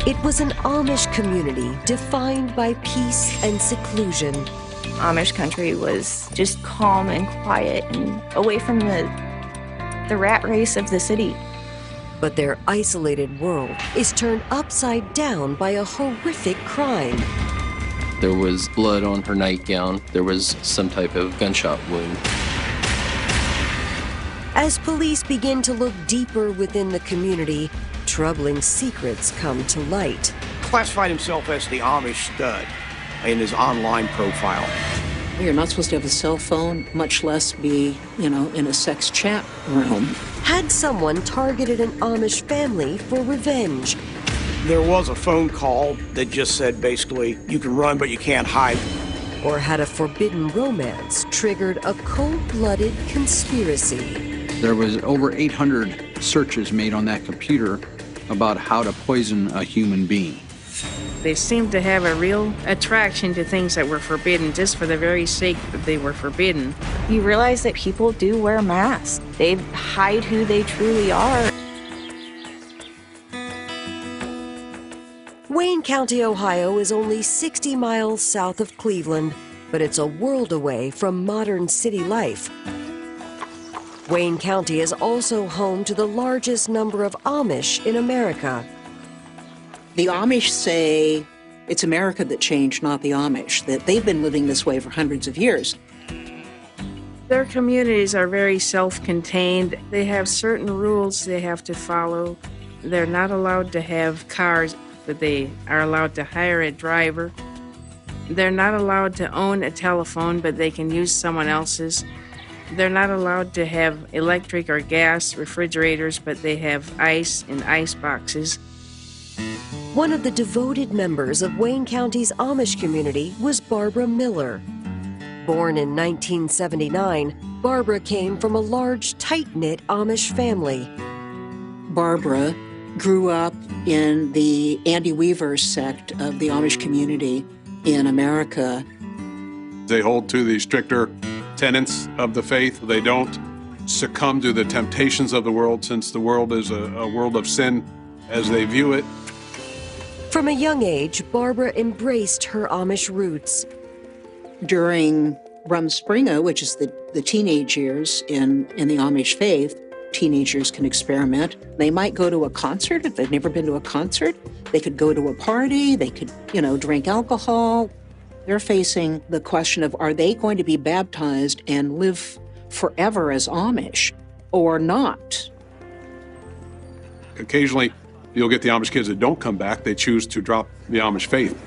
It was an Amish community defined by peace and seclusion. Amish country was just calm and quiet and away from the rat race of the city. But their isolated world is turned upside down by a horrific crime. There was blood on her nightgown. There was some type of gunshot wound. As police begin to look deeper within the community, troubling secrets come to light. Classified himself as the Amish stud in his online profile. You're not supposed to have a cell phone, much less be, in a sex chat room. Had someone targeted an Amish family for revenge? There was a phone call that just said basically, you can run but you can't hide. Or had a forbidden romance triggered a cold-blooded conspiracy? There was over 800 searches made on that computer about how to poison a human being. They seemed to have a real attraction to things that were forbidden just for the very sake that they were forbidden. You realize that people do wear masks. They hide who they truly are. Wayne County, Ohio is only 60 miles south of Cleveland, but it's a world away from modern city life. Wayne County is also home to the largest number of Amish in America. The Amish say it's America that changed, not the Amish, that they've been living this way for hundreds of years. Their communities are very self-contained. They have certain rules they have to follow. They're not allowed to have cars, but they are allowed to hire a driver. They're not allowed to own a telephone, but they can use someone else's. They're not allowed to have electric or gas refrigerators, but they have ice in ice boxes. One of the devoted members of Wayne County's Amish community was Barbara Miller. Born in 1979, Barbara came from a large, tight-knit Amish family. Barbara grew up in the Andy Weaver sect of the Amish community in America. They hold to the stricter tenets of the faith. They don't succumb to the temptations of the world, since the world is a world of sin as they view it. From a young age, Barbara embraced her Amish roots. During Rumspringa, which is the teenage years in the Amish faith, teenagers can experiment. They might go to a concert if they've never been to a concert. They could go to a party. They could, drink alcohol. They're facing the question of, are they going to be baptized and live forever as Amish or not? Occasionally, you'll get the Amish kids that don't come back. They choose to drop the Amish faith.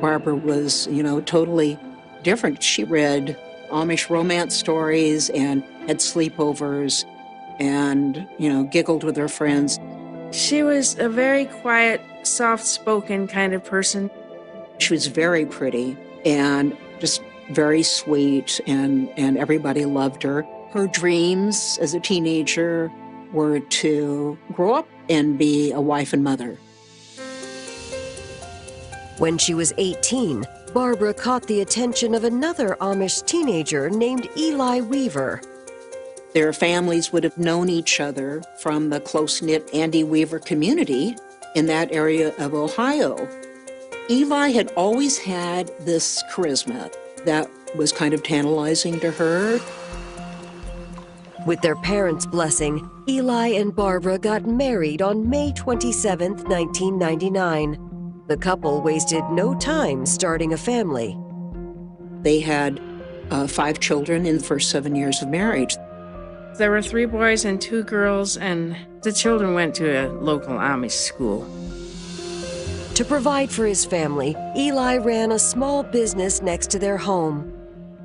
Barbara was, totally different. She read Amish romance stories and had sleepovers and, giggled with her friends. She was a very quiet, soft-spoken kind of person. She was very pretty and just very sweet, and everybody loved her. Her dreams as a teenager were to grow up and be a wife and mother. When she was 18, Barbara caught the attention of another Amish teenager named Eli Weaver. Their families would have known each other from the close-knit Andy Weaver community in that area of Ohio. Eli had always had this charisma that was kind of tantalizing to her. With their parents' blessing, Eli and Barbara got married on May 27, 1999. The couple wasted no time starting a family. They had 5 children in the first 7 years of marriage. There were 3 boys and 2 girls, and the children went to a local Amish school. To provide for his family, Eli ran a small business next to their home.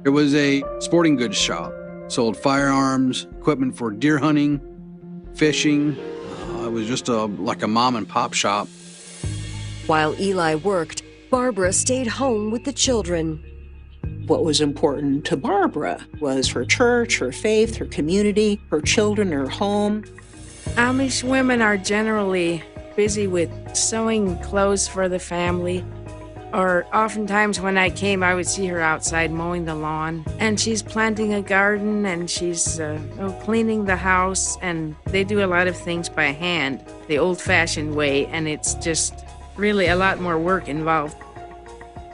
It was a sporting goods shop. Sold firearms, equipment for deer hunting, fishing. It was just like a mom and pop shop. While Eli worked, Barbara stayed home with the children. What was important to Barbara was her church, her faith, her community, her children, her home. Amish women are generally busy with sewing clothes for the family. Or oftentimes when I came, I would see her outside mowing the lawn, and she's planting a garden, and she's cleaning the house, and they do a lot of things by hand, the old-fashioned way, and it's just really a lot more work involved.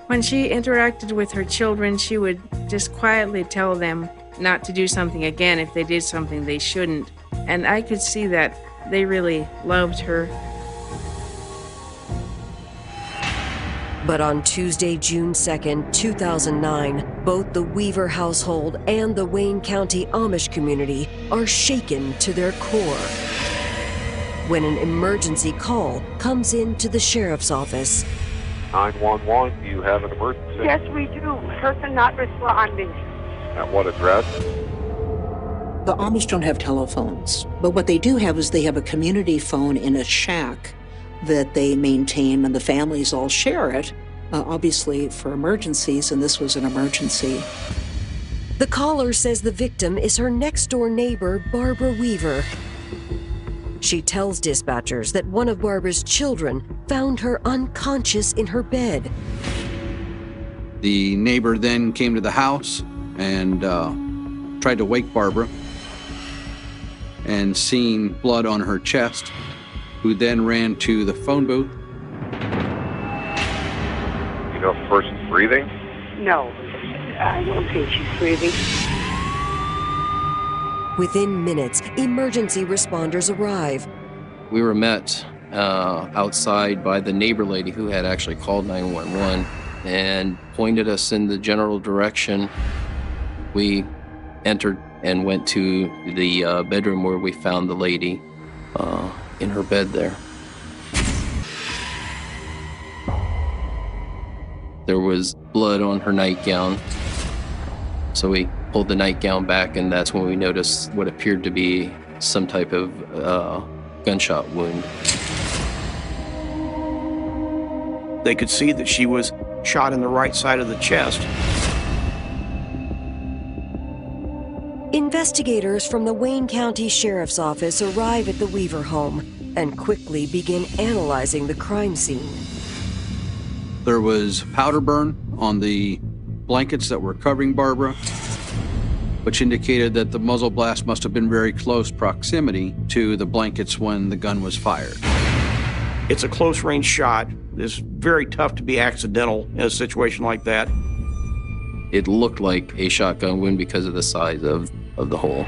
When she interacted with her children, she would just quietly tell them not to do something again if they did something they shouldn't, and I could see that they really loved her. But on Tuesday, June 2nd, 2009, both the Weaver household and the Wayne County Amish community are shaken to their core when an emergency call comes into the sheriff's office. 911, do you have an emergency? Yes, we do. Person not responding. At what address? The Amish don't have telephones, but what they do have is they have a community phone in a shack that they maintain, and the families all share it, obviously for emergencies, and this was an emergency. The caller says the victim is her next-door neighbor, Barbara Weaver. She tells dispatchers that one of Barbara's children found her unconscious in her bed. The neighbor then came to the house and tried to wake Barbara, and seeing blood on her chest, who then ran to the phone booth. You know if the person's breathing? No, I don't think she's breathing. Within minutes, emergency responders arrive. We were met outside by the neighbor lady who had actually called 911 and pointed us in the general direction. We entered and went to the bedroom where we found the lady in her bed there. There was blood on her nightgown, so we pulled the nightgown back, and that's when we noticed what appeared to be some type of gunshot wound. They could see that she was shot in the right side of the chest. Investigators from the Wayne County Sheriff's Office arrive at the Weaver home and quickly begin analyzing the crime scene. There was powder burn on the blankets that were covering Barbara, which indicated that the muzzle blast must have been very close proximity to the blankets when the gun was fired. It's a close-range shot. It's very tough to be accidental in a situation like that. It looked like a shotgun wound because of the size of the hole.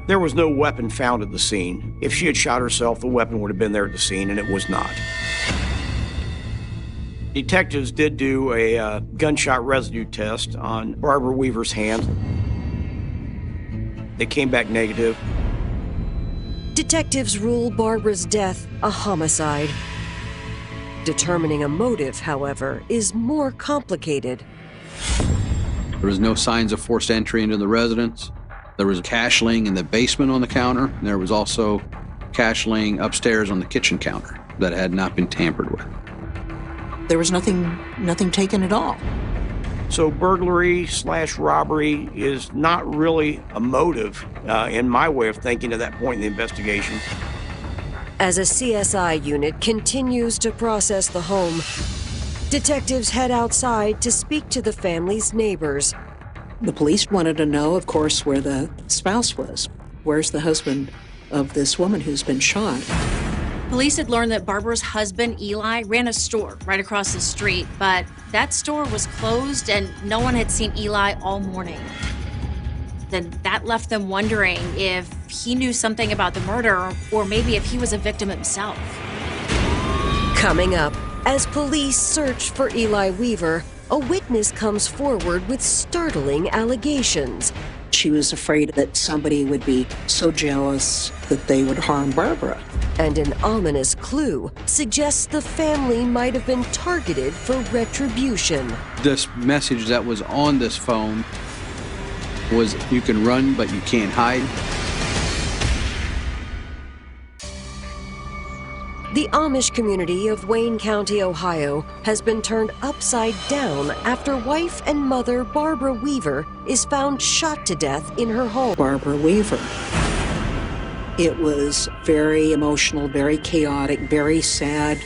There was no weapon found at the scene. If she had shot herself, the weapon would have been there at the scene, and it was not. Detectives did do a gunshot residue test on Barbara Weaver's hand. They came back negative. Detectives rule Barbara's death a homicide. Determining a motive, however, is more complicated. There was no signs of forced entry into the residence. There was cash laying in the basement on the counter. And there was also cash laying upstairs on the kitchen counter that had not been tampered with. There was nothing taken at all. So burglary/robbery is not really a motive in my way of thinking at that point in the investigation. As a CSI unit continues to process the home, detectives head outside to speak to the family's neighbors. The police wanted to know, of course, where the spouse was. Where's the husband of this woman who's been shot? Police had learned that Barbara's husband, Eli, ran a store right across the street, but that store was closed and no one had seen Eli all morning. Then that left them wondering if he knew something about the murder or maybe if he was a victim himself. Coming up, as police search for Eli Weaver, a witness comes forward with startling allegations. She was afraid that somebody would be so jealous that they would harm Barbara. And an ominous clue suggests the family might have been targeted for retribution. This message that was on this phone was, "You can run, but you can't hide." The Amish community of Wayne County, Ohio, has been turned upside down after wife and mother Barbara Weaver is found shot to death in her home. Barbara Weaver. It was very emotional, very chaotic, very sad.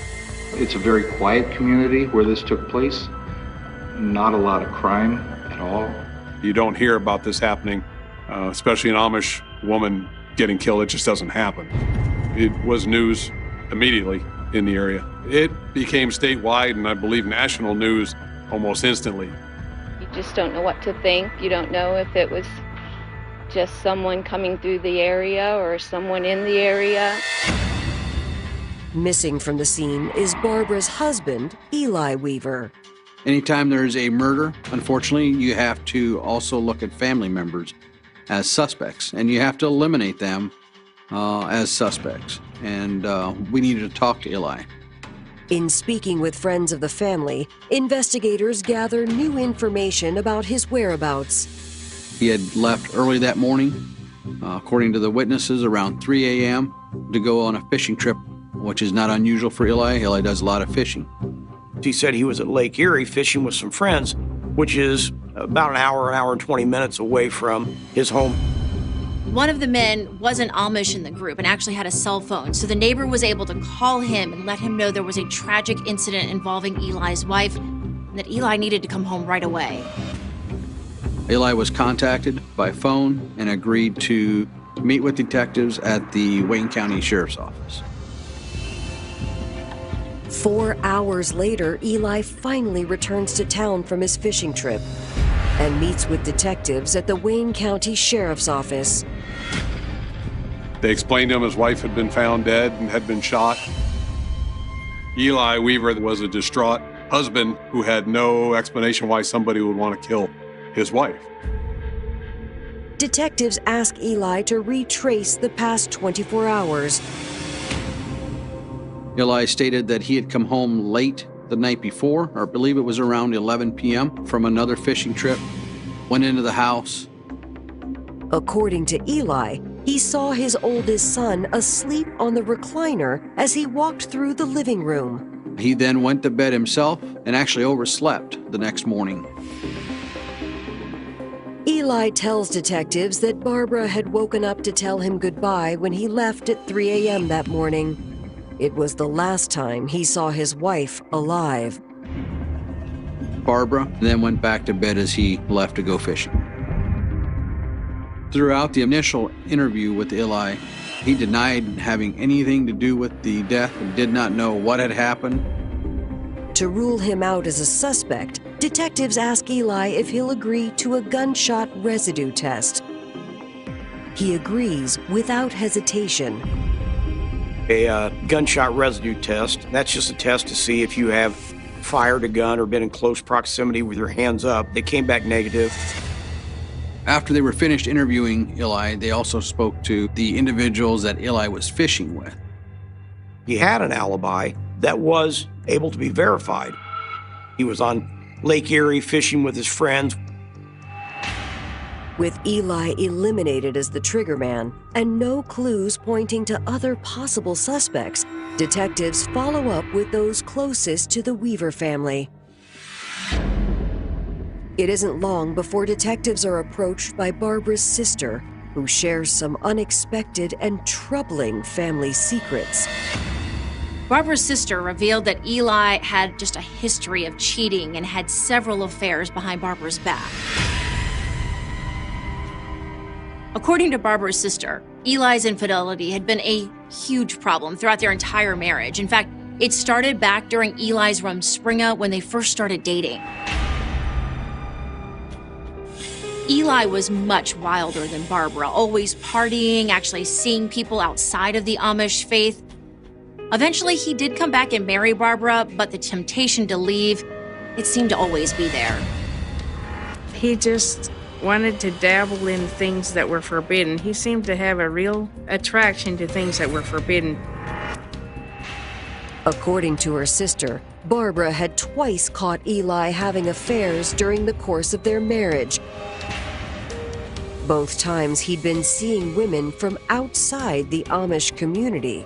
It's a very quiet community where this took place. Not a lot of crime at all. You don't hear about this happening, especially an Amish woman getting killed. It just doesn't happen. It was news immediately in the area. It became statewide and I believe national news almost instantly. You just don't know what to think. You don't know if it was just someone coming through the area or someone in the area. Missing from the scene is Barbara's husband, Eli Weaver. Anytime there's a murder, unfortunately, you have to also look at family members as suspects, and you have to eliminate them as suspects. And we needed to talk to Eli. In speaking with friends of the family, investigators gather new information about his whereabouts. He had left early that morning, according to the witnesses, around 3 a.m. to go on a fishing trip, which is not unusual for Eli. Eli does a lot of fishing. He said he was at Lake Erie fishing with some friends, which is about an hour and 20 minutes away from his home. One of the men wasn't Amish in the group and actually had a cell phone, so the neighbor was able to call him and let him know there was a tragic incident involving Eli's wife and that Eli needed to come home right away. Eli was contacted by phone and agreed to meet with detectives at the Wayne County Sheriff's Office. 4 hours later, Eli finally returns to town from his fishing trip and meets with detectives at the Wayne County Sheriff's Office. They explained to him his wife had been found dead and had been shot. Eli Weaver was a distraught husband who had no explanation why somebody would want to kill his wife. Detectives ask Eli to retrace the past 24 hours. Eli stated that he had come home late the night before, or I believe it was around 11 p.m. from another fishing trip, went into the house. According to Eli, he saw his oldest son asleep on the recliner as he walked through the living room. He then went to bed himself and actually overslept the next morning. Eli tells detectives that Barbara had woken up to tell him goodbye when he left at 3 a.m. that morning. It was the last time he saw his wife alive. Barbara then went back to bed as he left to go fishing. Throughout the initial interview with Eli, he denied having anything to do with the death and did not know what had happened. To rule him out as a suspect, detectives ask Eli if he'll agree to a gunshot residue test. He agrees without hesitation. A gunshot residue test, that's just a test to see if you have fired a gun or been in close proximity with your hands up. They came back negative. After they were finished interviewing Eli, they also spoke to the individuals that Eli was fishing with. He had an alibi that was able to be verified. He was on Lake Erie fishing with his friends. With Eli eliminated as the triggerman and no clues pointing to other possible suspects, detectives follow up with those closest to the Weaver family. It isn't long before detectives are approached by Barbara's sister, who shares some unexpected and troubling family secrets. Barbara's sister revealed that Eli had just a history of cheating and had several affairs behind Barbara's back. According to Barbara's sister, Eli's infidelity had been a huge problem throughout their entire marriage. In fact, it started back during Eli's Rumspringa when they first started dating. Eli was much wilder than Barbara, always partying, actually seeing people outside of the Amish faith. Eventually, he did come back and marry Barbara, but the temptation to leave, it seemed to always be there. He just wanted to dabble in things that were forbidden. He seemed to have a real attraction to things that were forbidden. According to her sister, Barbara had twice caught Eli having affairs during the course of their marriage. Both times he'd been seeing women from outside the Amish community.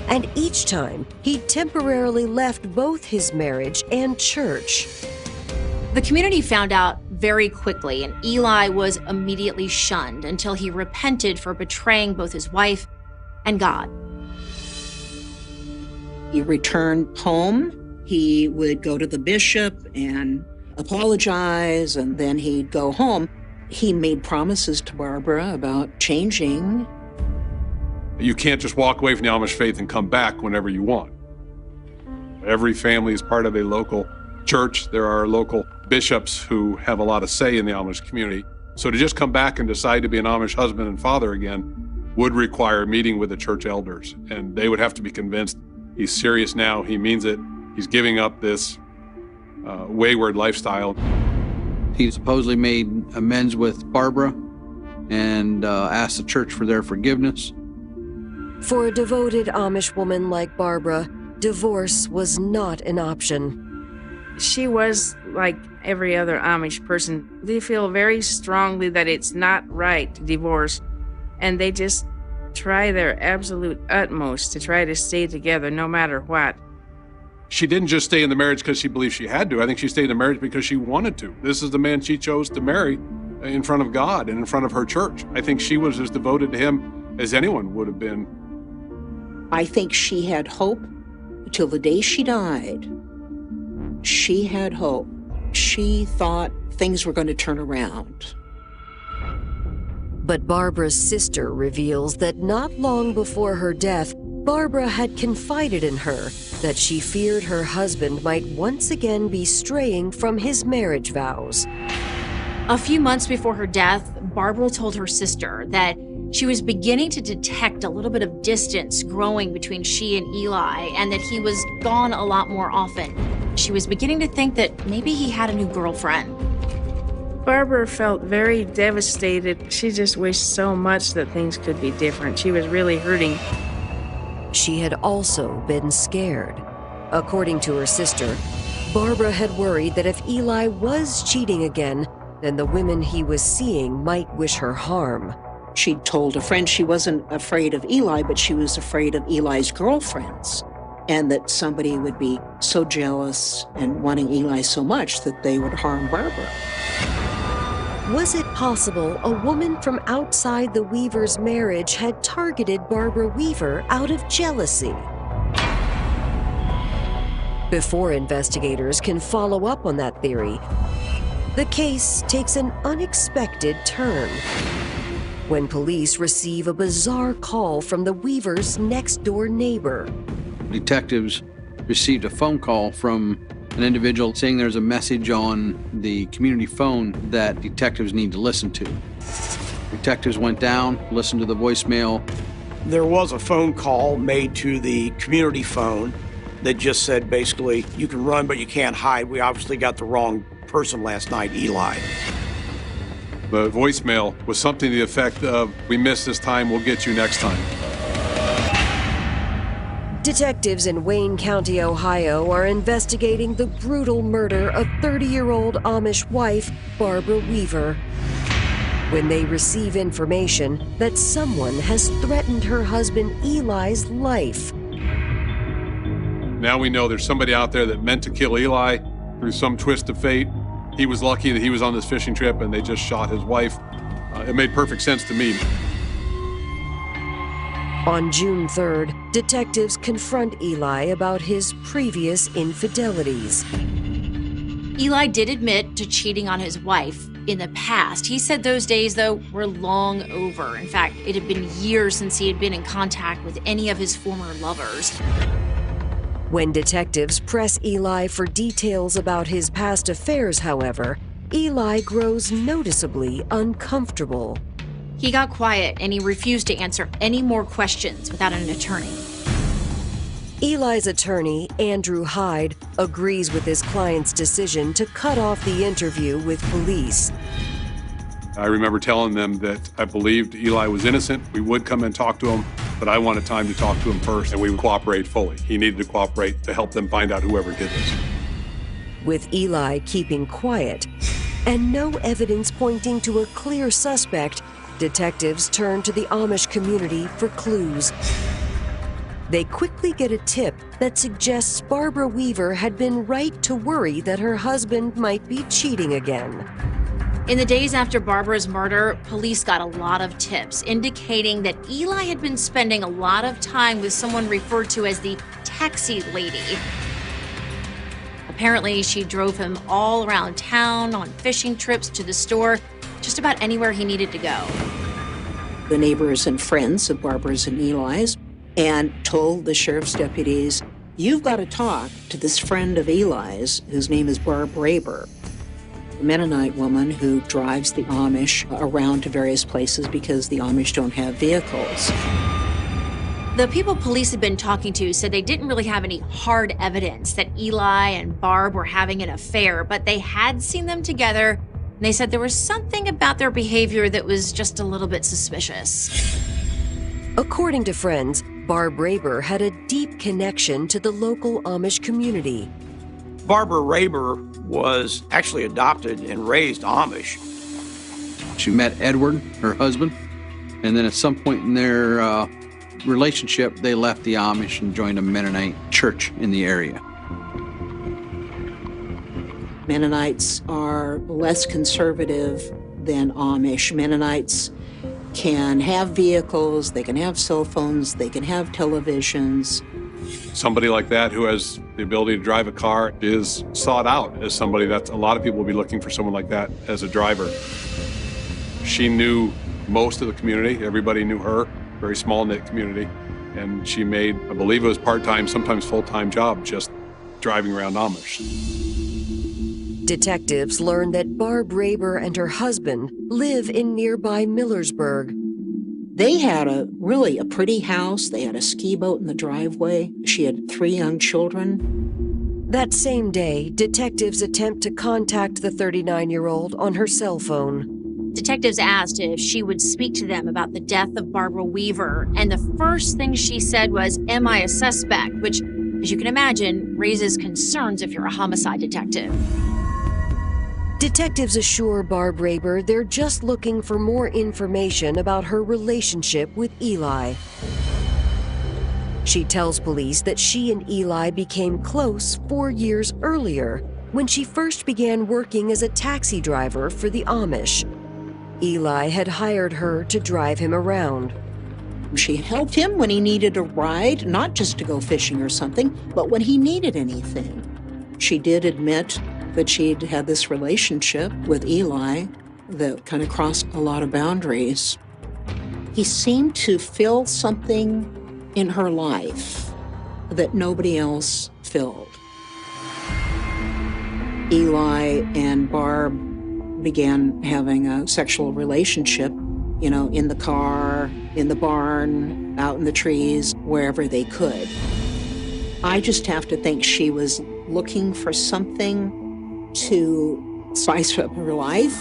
And each time, he temporarily left both his marriage and church. The community found out very quickly, and Eli was immediately shunned until he repented for betraying both his wife and God. he returned home, he would go to the bishop and apologize, and then he'd go home. He made promises to Barbara about changing. You can't just walk away from the Amish faith and come back whenever you want. Every family is part of a local church. There are local bishops who have a lot of say in the Amish community. So to just come back and decide to be an Amish husband and father again would require a meeting with the church elders. And they would have to be convinced he's serious now, he means it, he's giving up this wayward lifestyle. He supposedly made amends with Barbara and asked the church for their forgiveness. For a devoted Amish woman like Barbara, divorce was not an option. She was like every other Amish person. They feel very strongly that it's not right to divorce, and they just try their absolute utmost to try to stay together no matter what. She didn't just stay in the marriage because she believed she had to. I think she stayed in the marriage because she wanted to. This is the man she chose to marry in front of God and in front of her church. I think she was as devoted to him as anyone would have been. I think she had hope till the day she died. She had hope. She thought things were going to turn around. But Barbara's sister reveals that not long before her death, Barbara had confided in her that she feared her husband might once again be straying from his marriage vows. A few months before her death, Barbara told her sister that she was beginning to detect a little bit of distance growing between she and Eli, and that he was gone a lot more often. She was beginning to think that maybe he had a new girlfriend. Barbara felt very devastated. She just wished so much that things could be different. She was really hurting. She had also been scared. According to her sister, Barbara had worried that if Eli was cheating again, then the women he was seeing might wish her harm. She'd told a friend she wasn't afraid of Eli, but she was afraid of Eli's girlfriends, and that somebody would be so jealous and wanting Eli so much that they would harm Barbara. Was it possible a woman from outside the Weavers' marriage had targeted Barbara Weaver out of jealousy? Before investigators can follow up on that theory, the case takes an unexpected turn when police receive a bizarre call from the Weavers' next-door neighbor. Detectives received a phone call from an individual saying there's a message on the community phone that detectives need to listen to. Detectives went down, listened to the voicemail. There was a phone call made to the community phone that just said basically, you can run, but you can't hide. We obviously got the wrong person last night, Eli. The voicemail was something to the effect of, we missed this time, we'll get you next time. Detectives in Wayne County, Ohio are investigating the brutal murder of 30-year-old Amish wife, Barbara Weaver, when they receive information that someone has threatened her husband Eli's life. Now we know there's somebody out there that meant to kill Eli through some twist of fate. He was lucky that he was on this fishing trip and they just shot his wife. It made perfect sense to me. On June 3rd, detectives confront Eli about his previous infidelities. Eli did admit to cheating on his wife in the past. He said those days, though, were long over. In fact, it had been years since he had been in contact with any of his former lovers. When detectives press Eli for details about his past affairs, however, Eli grows noticeably uncomfortable. He got quiet and he refused to answer any more questions without an attorney. Eli's attorney, Andrew Hyde, agrees with his client's decision to cut off the interview with police. I remember telling them that I believed Eli was innocent. We would come and talk to him, but I wanted time to talk to him first, and we would cooperate fully. He needed to cooperate to help them find out whoever did this. With Eli keeping quiet and no evidence pointing to a clear suspect, detectives turn to the Amish community for clues. They quickly get a tip that suggests Barbara Weaver had been right to worry that her husband might be cheating again. In the days after Barbara's murder, police got a lot of tips indicating that Eli had been spending a lot of time with someone referred to as the taxi lady. Apparently, she drove him all around town on fishing trips to the store, just about anywhere he needed to go. The neighbors and friends of Barbara's and Eli's and told the sheriff's deputies, "You've got to talk to this friend of Eli's, whose name is Barb Raber, a Mennonite woman who drives the Amish around to various places because the Amish don't have vehicles." The people police had been talking to said they didn't really have any hard evidence that Eli and Barb were having an affair, but they had seen them together, and they said there was something about their behavior that was just a little bit suspicious. According to friends, Barb Raber had a deep connection to the local Amish community. Barbara Raber was actually adopted and raised Amish. She met Edward, her husband, and then at some point in their relationship, they left the Amish and joined a Mennonite church in the area. Mennonites are less conservative than Amish. Mennonites can have vehicles, they can have cell phones, they can have televisions. Somebody like that who has the ability to drive a car is sought out as somebody that a lot of people will be looking for someone like that as a driver. She knew most of the community. Everybody knew her. Very small-knit community. And she made, I believe it was part-time, sometimes full-time job just driving around Amish. Detectives learned that Barb Raber and her husband live in nearby Millersburg. They had a pretty house. They had a ski boat in the driveway. She had 3 young children. That same day, detectives attempt to contact the 39-year-old on her cell phone. Detectives asked if she would speak to them about the death of Barbara Weaver, and the first thing she said was, "Am I a suspect?" which, as you can imagine, raises concerns if you're a homicide detective. Detectives assure Barb Raber they're just looking for more information about her relationship with Eli. She tells police that she and Eli became close 4 years earlier when she first began working as a taxi driver for the Amish. Eli had hired her to drive him around. She helped him when he needed a ride, not just to go fishing or something, but when he needed anything. She did admit that she'd had this relationship with Eli that kind of crossed a lot of boundaries. He seemed to fill something in her life that nobody else filled. Eli and Barb began having a sexual relationship, in the car, in the barn, out in the trees, wherever they could. I just have to think she was looking for something to spice up her life.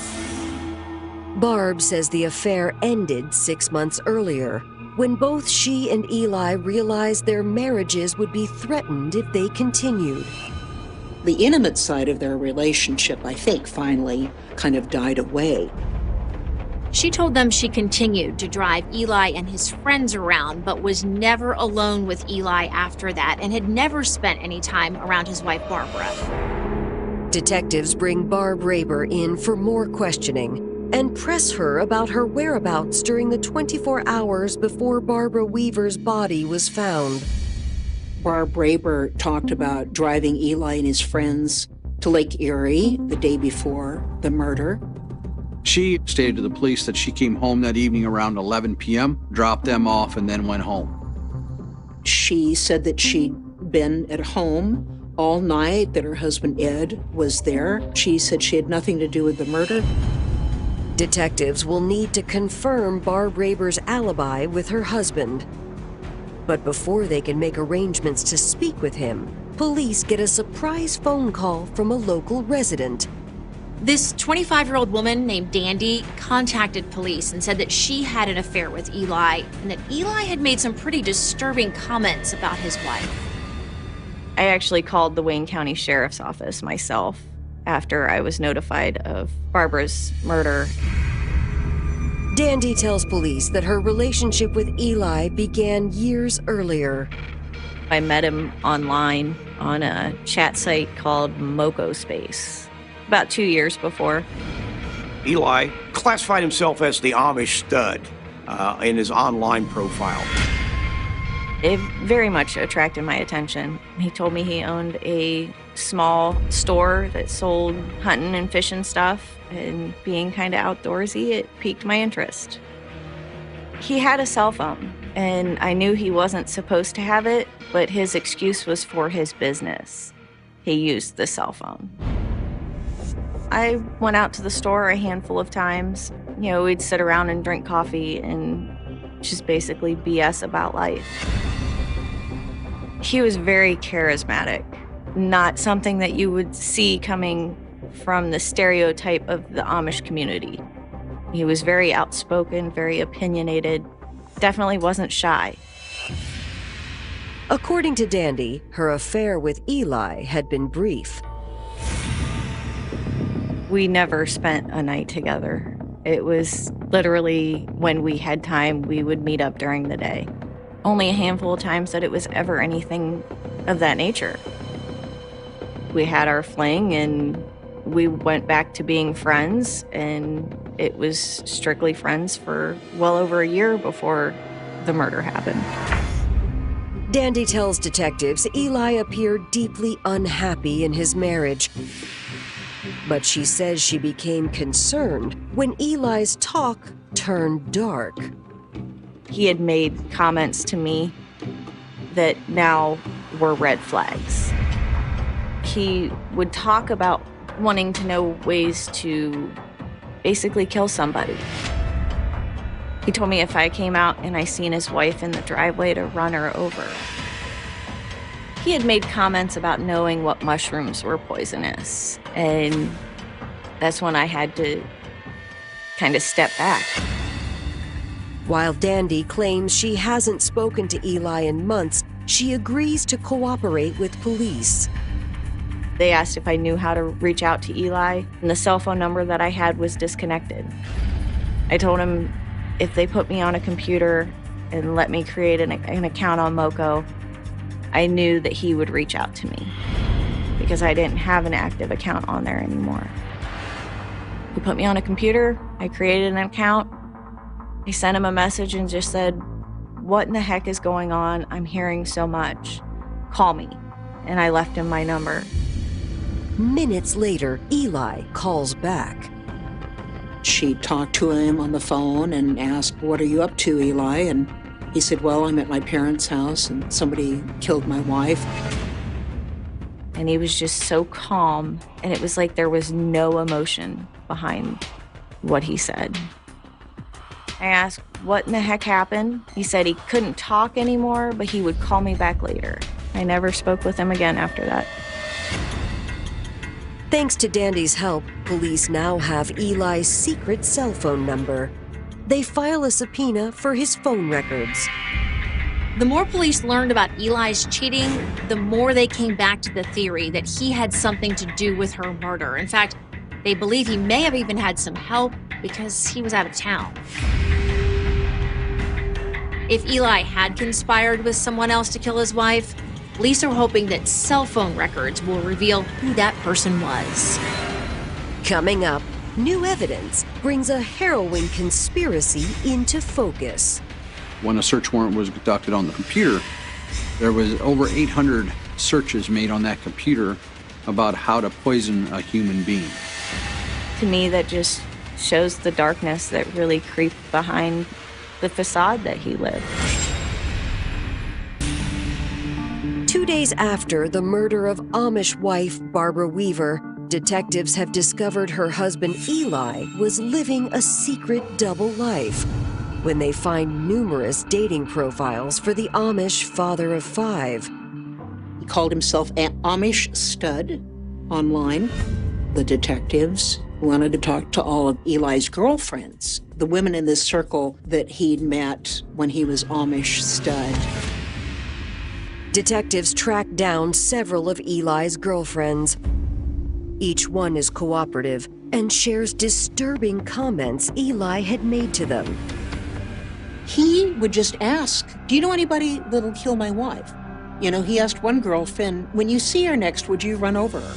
Barb says the affair ended 6 months earlier, when both she and Eli realized their marriages would be threatened if they continued. The intimate side of their relationship, I think, finally kind of died away. She told them she continued to drive Eli and his friends around, but was never alone with Eli after that and had never spent any time around his wife, Barbara. Detectives bring Barb Raber in for more questioning and press her about her whereabouts during the 24 hours before Barbara Weaver's body was found. Barb Raber talked about driving Eli and his friends to Lake Erie the day before the murder. She stated to the police that she came home that evening around 11 p.m., dropped them off, and then went home. She said that she'd been at home all night, that her husband Ed was there. She said she had nothing to do with the murder. Detectives will need to confirm Barb Raber's alibi with her husband. But before they can make arrangements to speak with him, police get a surprise phone call from a local resident. This 25-year-old woman named Dandy contacted police and said that she had an affair with Eli and that Eli had made some pretty disturbing comments about his wife. I actually called the Wayne County Sheriff's Office myself after I was notified of Barbara's murder. Dandy tells police that her relationship with Eli began years earlier. I met him online on a chat site called Moco Space about 2 years before. Eli classified himself as the Amish stud in his online profile. It very much attracted my attention. He told me he owned a small store that sold hunting and fishing stuff, and being kind of outdoorsy, it piqued my interest. He had a cell phone, and I knew he wasn't supposed to have it, but his excuse was for his business. He used the cell phone. I went out to the store a handful of times. You know, we'd sit around and drink coffee and just basically BS about life. He was very charismatic, not something that you would see coming from the stereotype of the Amish community. He was very outspoken, very opinionated, definitely wasn't shy. According to Dandy, her affair with Eli had been brief. We never spent a night together. It was literally when we had time, we would meet up during the day. Only a handful of times that it was ever anything of that nature. We had our fling and we went back to being friends, and it was strictly friends for well over a year before the murder happened. Dandy tells detectives Eli appeared deeply unhappy in his marriage. But she says she became concerned when Eli's talk turned dark. He had made comments to me that now were red flags. He would talk about wanting to know ways to basically kill somebody. He told me if I came out and I seen his wife in the driveway to run her over. He had made comments about knowing what mushrooms were poisonous, and that's when I had to kind of step back. While Dandy claims she hasn't spoken to Eli in months, she agrees to cooperate with police. They asked if I knew how to reach out to Eli, and the cell phone number that I had was disconnected. I told him if they put me on a computer and let me create an account on Moco, I knew that he would reach out to me because I didn't have an active account on there anymore. He put me on a computer, I created an account, I sent him a message and just said, "What in the heck is going on? I'm hearing so much. Call me." And I left him my number. Minutes later, Eli calls back. She talked to him on the phone and asked, "What are you up to, Eli?" And he said, "Well, I'm at my parents' house and somebody killed my wife." And he was just so calm, and it was like there was no emotion behind what he said. I asked, "What in the heck happened?" He said he couldn't talk anymore, but he would call me back later. I never spoke with him again after that. Thanks to Dandy's help, police now have Eli's secret cell phone number. They file a subpoena for his phone records. The more police learned about Eli's cheating, the more they came back to the theory that he had something to do with her murder. In fact, they believe he may have even had some help because he was out of town. If Eli had conspired with someone else to kill his wife, police are hoping that cell phone records will reveal who that person was. Coming up, new evidence brings a harrowing conspiracy into focus. When a search warrant was conducted on the computer, there was over 800 searches made on that computer about how to poison a human being. To me, that just shows the darkness that really creeped behind the facade that he lived. 2 days after the murder of Amish wife Barbara Weaver, detectives have discovered her husband Eli was living a secret double life when they find numerous dating profiles for the Amish father of 5. He called himself an Amish stud online. The detectives wanted to talk to all of Eli's girlfriends, the women in this circle that he'd met when he was Amish stud. Detectives tracked down several of Eli's girlfriends. Each one is cooperative and shares disturbing comments Eli had made to them. He would just ask, "Do you know anybody that'll kill my wife?" You know, he asked one girlfriend, "When you see her next, would you run over her?"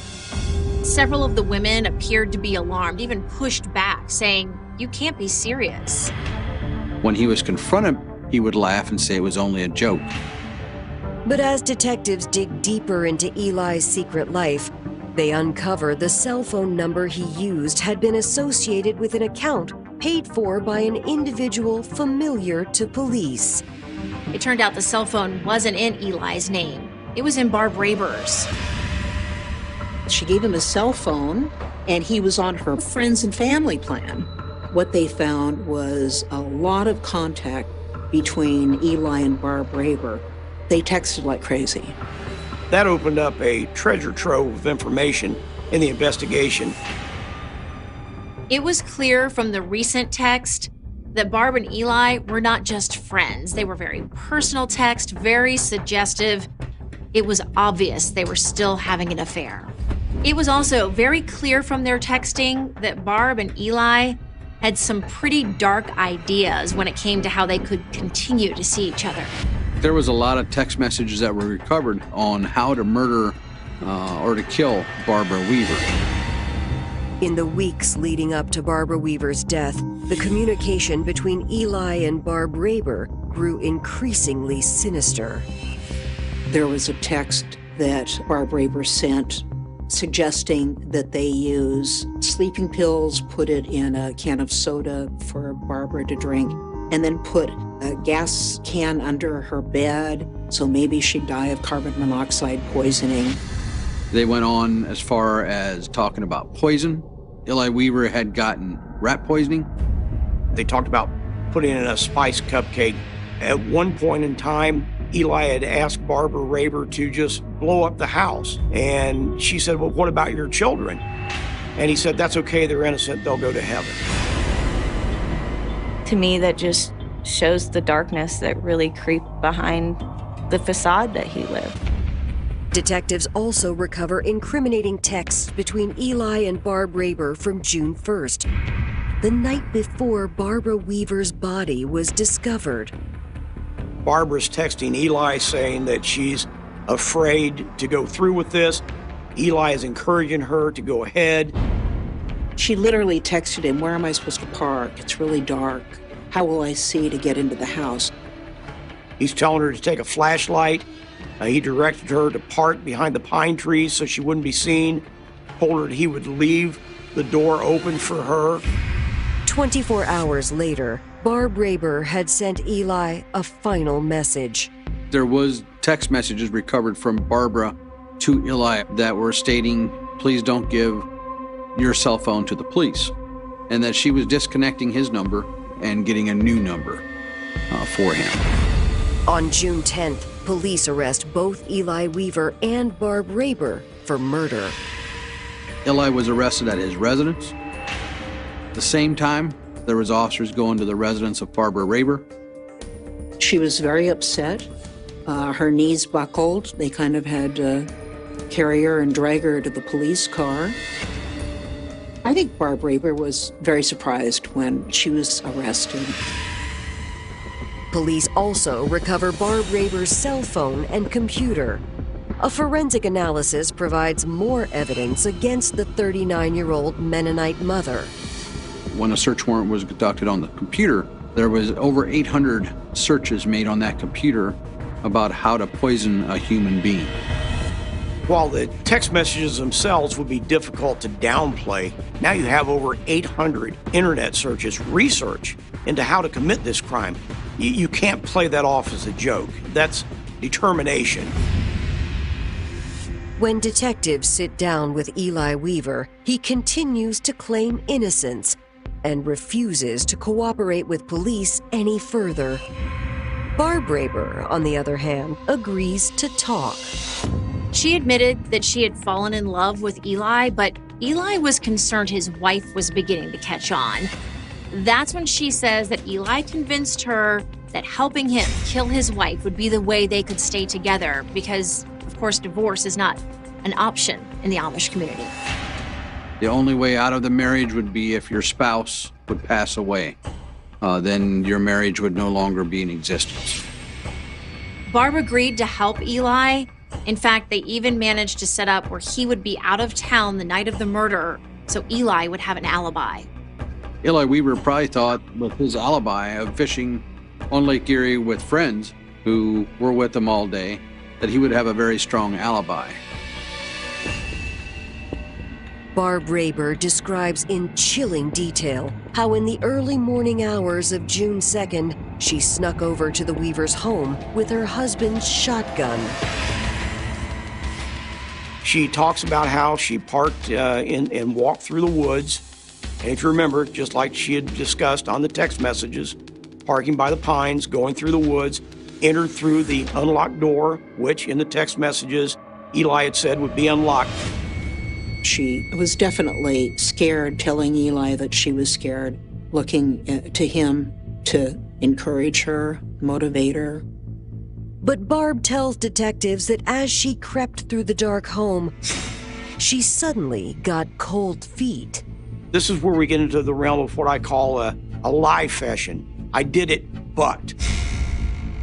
Several of the women appeared to be alarmed, even pushed back, saying, "You can't be serious." When he was confronted, he would laugh and say it was only a joke. But as detectives dig deeper into Eli's secret life, they uncover the cell phone number he used had been associated with an account paid for by an individual familiar to police. It turned out the cell phone wasn't in Eli's name. It was in Barb Raber's. She gave him a cell phone, and he was on her friends and family plan. What they found was a lot of contact between Eli and Barb Raber. They texted like crazy. That opened up a treasure trove of information in the investigation. It was clear from the recent text that Barb and Eli were not just friends. They were very personal texts, very suggestive. It was obvious they were still having an affair. It was also very clear from their texting that Barb and Eli had some pretty dark ideas when it came to how they could continue to see each other. There was a lot of text messages that were recovered on how to murder or to kill Barbara Weaver. In the weeks leading up to Barbara Weaver's death, the communication between Eli and Barb Raber grew increasingly sinister. There was a text that Barb Raber sent suggesting that they use sleeping pills, put it in a can of soda for Barbara to drink, and then put a gas can under her bed, so maybe she'd die of carbon monoxide poisoning. They went on as far as talking about poison. Eli Weaver had gotten rat poisoning. They talked about putting in a spice cupcake. At one point in time, Eli had asked Barbara Raber to just blow up the house. And she said, well, what about your children? And he said, that's okay, they're innocent, they'll go to heaven. To me, that just shows the darkness that really creeped behind the facade that he lived. Detectives also recover incriminating texts between Eli and Barb Raber from June 1st, the night before Barbara Weaver's body was discovered. Barbara's texting Eli saying that she's afraid to go through with this. Eli is encouraging her to go ahead. She literally texted him, where am I supposed to park? It's really dark. How will I see to get into the house? He's telling her to take a flashlight. He directed her to park behind the pine trees so she wouldn't be seen. Told her that he would leave the door open for her. 24 hours later, Barb Raber had sent Eli a final message. There was text messages recovered from Barbara to Eli that were stating, please don't give your cell phone to the police, and that she was disconnecting his number and getting a new number for him. On June 10th, police arrest both Eli Weaver and Barb Raber for murder. Eli was arrested at his residence. At the same time, there was officers going to the residence of Barbara Raber. She was very upset. Her knees buckled. They kind of had to carry her and drag her to the police car. I think Barb Raber was very surprised when she was arrested. Police also recover Barb Raber's cell phone and computer. A forensic analysis provides more evidence against the 39-year-old Mennonite mother. When a search warrant was conducted on the computer, there was over 800 searches made on that computer about how to poison a human being. While the text messages themselves would be difficult to downplay, now you have over 800 internet searches, research into how to commit this crime. You can't play that off as a joke. That's determination. When detectives sit down with Eli Weaver, he continues to claim innocence and refuses to cooperate with police any further. Barb Raber, on the other hand, agrees to talk. She admitted that she had fallen in love with Eli, but Eli was concerned his wife was beginning to catch on. That's when she says that Eli convinced her that helping him kill his wife would be the way they could stay together because, of course, divorce is not an option in the Amish community. The only way out of the marriage would be if your spouse would pass away. Then your marriage would no longer be in existence. Barb agreed to help Eli. In fact, they even managed to set up where he would be out of town the night of the murder, so Eli would have an alibi. Eli Weaver probably thought with his alibi of fishing on Lake Erie with friends who were with him all day, that he would have a very strong alibi. Barb Raber describes in chilling detail how in the early morning hours of June 2nd, she snuck over to the Weavers' home with her husband's shotgun. She talks about how she parked and walked through the woods. And if you remember, just like she had discussed on the text messages, parking by the pines, going through the woods, entered through the unlocked door, which in the text messages Eli had said would be unlocked. She was definitely scared, telling Eli that she was scared, looking to him to encourage her, motivate her. But Barb tells detectives that as she crept through the dark home, she suddenly got cold feet. This is where we get into the realm of what I call a lie fashion. I did it, but.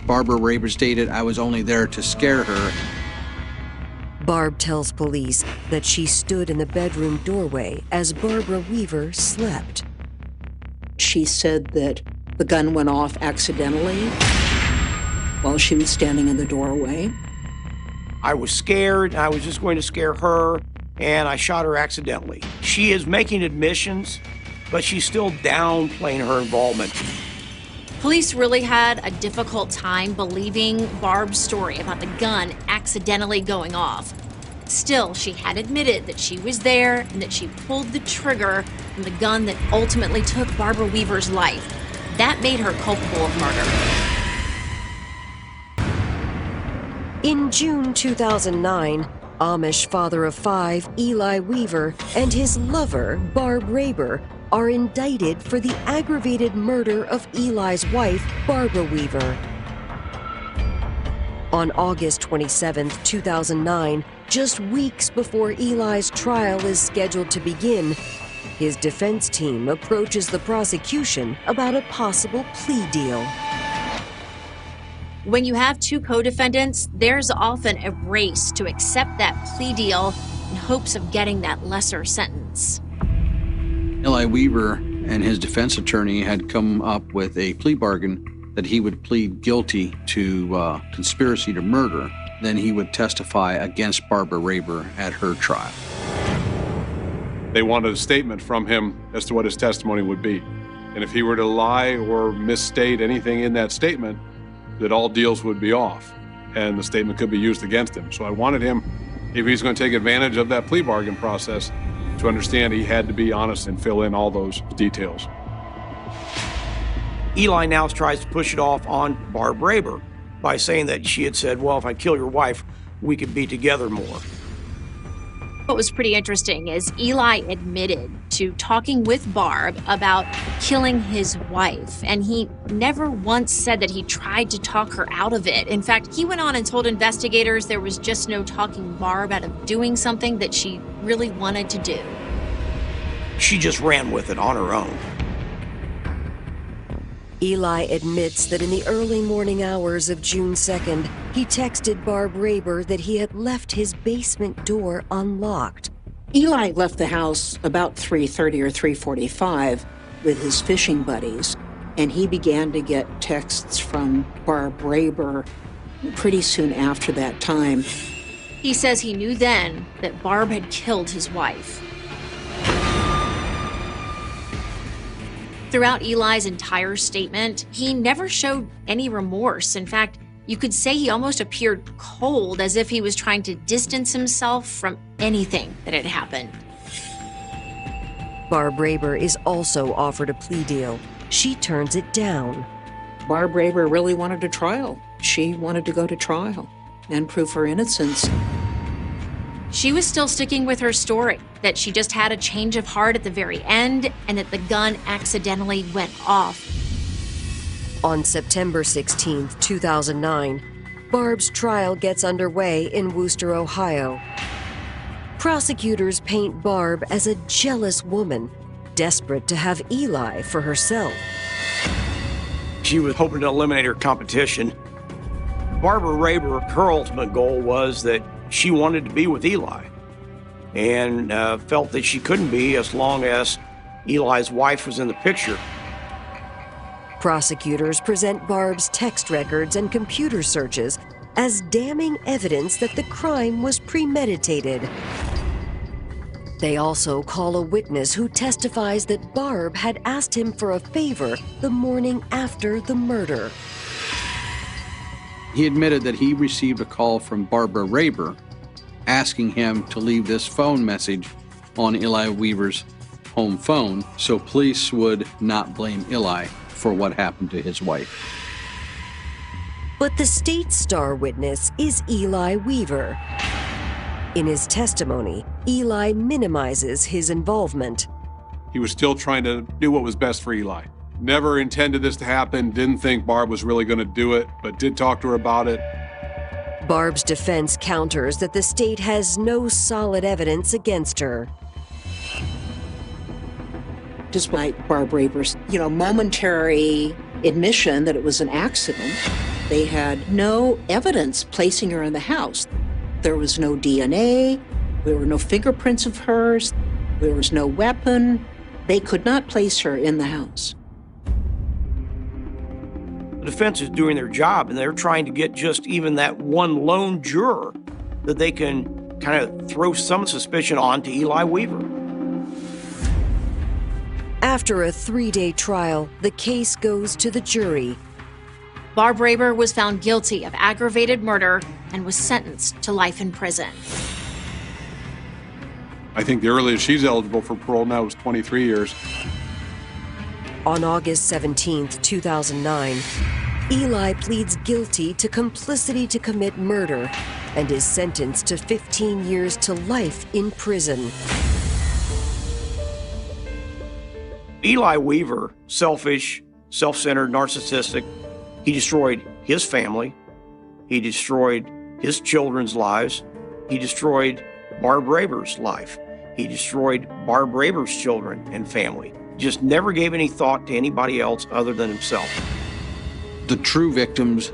Barbara Raber stated, "I was only there to scare her." Barb tells police that she stood in the bedroom doorway as Barbara Weaver slept. She said that the gun went off accidentally while she was standing in the doorway. I was scared, I was just going to scare her, and I shot her accidentally. She is making admissions, but she's still downplaying her involvement. Police really had a difficult time believing Barb's story about the gun accidentally going off. Still, she had admitted that she was there and that she pulled the trigger on the gun that ultimately took Barbara Weaver's life. That made her culpable of murder. In June 2009, Amish father of 5, Eli Weaver, and his lover, Barb Raber, are indicted for the aggravated murder of Eli's wife, Barbara Weaver. On August 27, 2009, just weeks before Eli's trial is scheduled to begin, his defense team approaches the prosecution about a possible plea deal. When you have 2 co-defendants, there's often a race to accept that plea deal in hopes of getting that lesser sentence. Eli Weaver and his defense attorney had come up with a plea bargain that he would plead guilty to conspiracy to murder. Then he would testify against Barbara Raber at her trial. They wanted a statement from him as to what his testimony would be. And if he were to lie or misstate anything in that statement, that all deals would be off and the statement could be used against him. So I wanted him, if he's going to take advantage of that plea bargain process, to understand he had to be honest and fill in all those details. Eli now tries to push it off on Barb Raber by saying that she had said, well, if I kill your wife, we could be together more. What was pretty interesting is Eli admitted to talking with Barb about killing his wife, and he never once said that he tried to talk her out of it. In fact, he went on and told investigators there was just no talking Barb out of doing something that she really wanted to do. She just ran with it on her own. Eli admits that in the early morning hours of June 2nd, he texted Barb Raber that he had left his basement door unlocked. Eli left the house about 3:30 or 3:45 with his fishing buddies, and he began to get texts from Barb Raber pretty soon after that time. He says he knew then that Barb had killed his wife. Throughout Eli's entire statement, he never showed any remorse. In fact, you could say he almost appeared cold, as if he was trying to distance himself from anything that had happened. Barb Raber is also offered a plea deal. She turns it down. Barb Raber really wanted a trial. She wanted to go to trial and prove her innocence. She was still sticking with her story, that she just had a change of heart at the very end and that the gun accidentally went off. On September 16, 2009, Barb's trial gets underway in Wooster, Ohio. Prosecutors paint Barb as a jealous woman, desperate to have Eli for herself. She was hoping to eliminate her competition. Barbara Raber, her ultimate goal was that she wanted to be with Eli and felt that she couldn't be as long as Eli's wife was in the picture. Prosecutors present Barb's text records and computer searches as damning evidence that the crime was premeditated. They also call a witness who testifies that Barb had asked him for a favor the morning after the murder. He admitted that he received a call from Barbara Raber asking him to leave this phone message on Eli Weaver's home phone so police would not blame Eli for what happened to his wife. But the state's star witness is Eli Weaver. In his testimony, Eli minimizes his involvement. He was still trying to do what was best for Eli. Never intended this to happen, didn't think Barb was really going to do it, but did talk to her about it. Barb's defense counters that the state has no solid evidence against her. Despite Barb Raber's, momentary admission that it was an accident, they had no evidence placing her in the house. There was no DNA, there were no fingerprints of hers, there was no weapon. They could not place her in the house. The defense is doing their job, and they're trying to get just even that one lone juror that they can kind of throw some suspicion on to Eli Weaver. After a 3-day trial, the case goes to the jury. Barb Raber was found guilty of aggravated murder and was sentenced to life in prison. I think the earliest she's eligible for parole now is 23 years. On August 17, 2009, Eli pleads guilty to complicity to commit murder and is sentenced to 15 years to life in prison. Eli Weaver, selfish, self-centered, narcissistic. He destroyed his family. He destroyed his children's lives. He destroyed Barb Raber's life. He destroyed Barb Raber's children and family. Just never gave any thought to anybody else other than himself. The true victims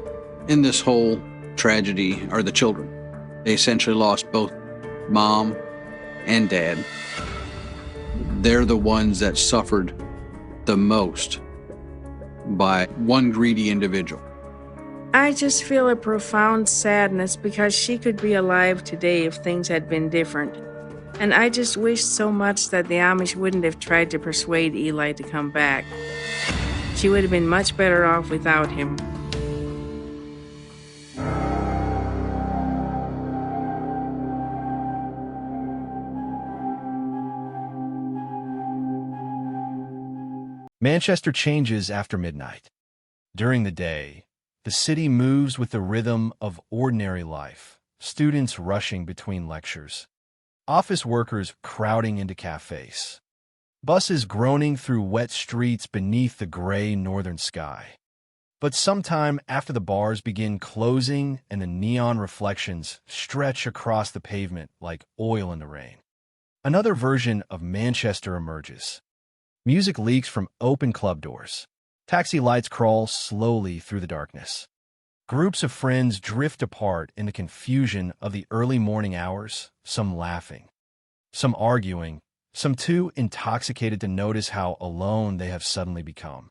in this whole tragedy are the children. They essentially lost both mom and dad. They're the ones that suffered the most by one greedy individual. I just feel a profound sadness because she could be alive today if things had been different. And I just wish so much that the Amish wouldn't have tried to persuade Eli to come back. She would have been much better off without him. Manchester changes after midnight. During the day, the city moves with the rhythm of ordinary life, students rushing between lectures, office workers crowding into cafes, buses groaning through wet streets beneath the gray northern sky. But sometime after the bars begin closing and the neon reflections stretch across the pavement like oil in the rain, another version of Manchester emerges. Music leaks from open club doors. Taxi lights crawl slowly through the darkness. Groups of friends drift apart in the confusion of the early morning hours, some laughing, some arguing, some too intoxicated to notice how alone they have suddenly become.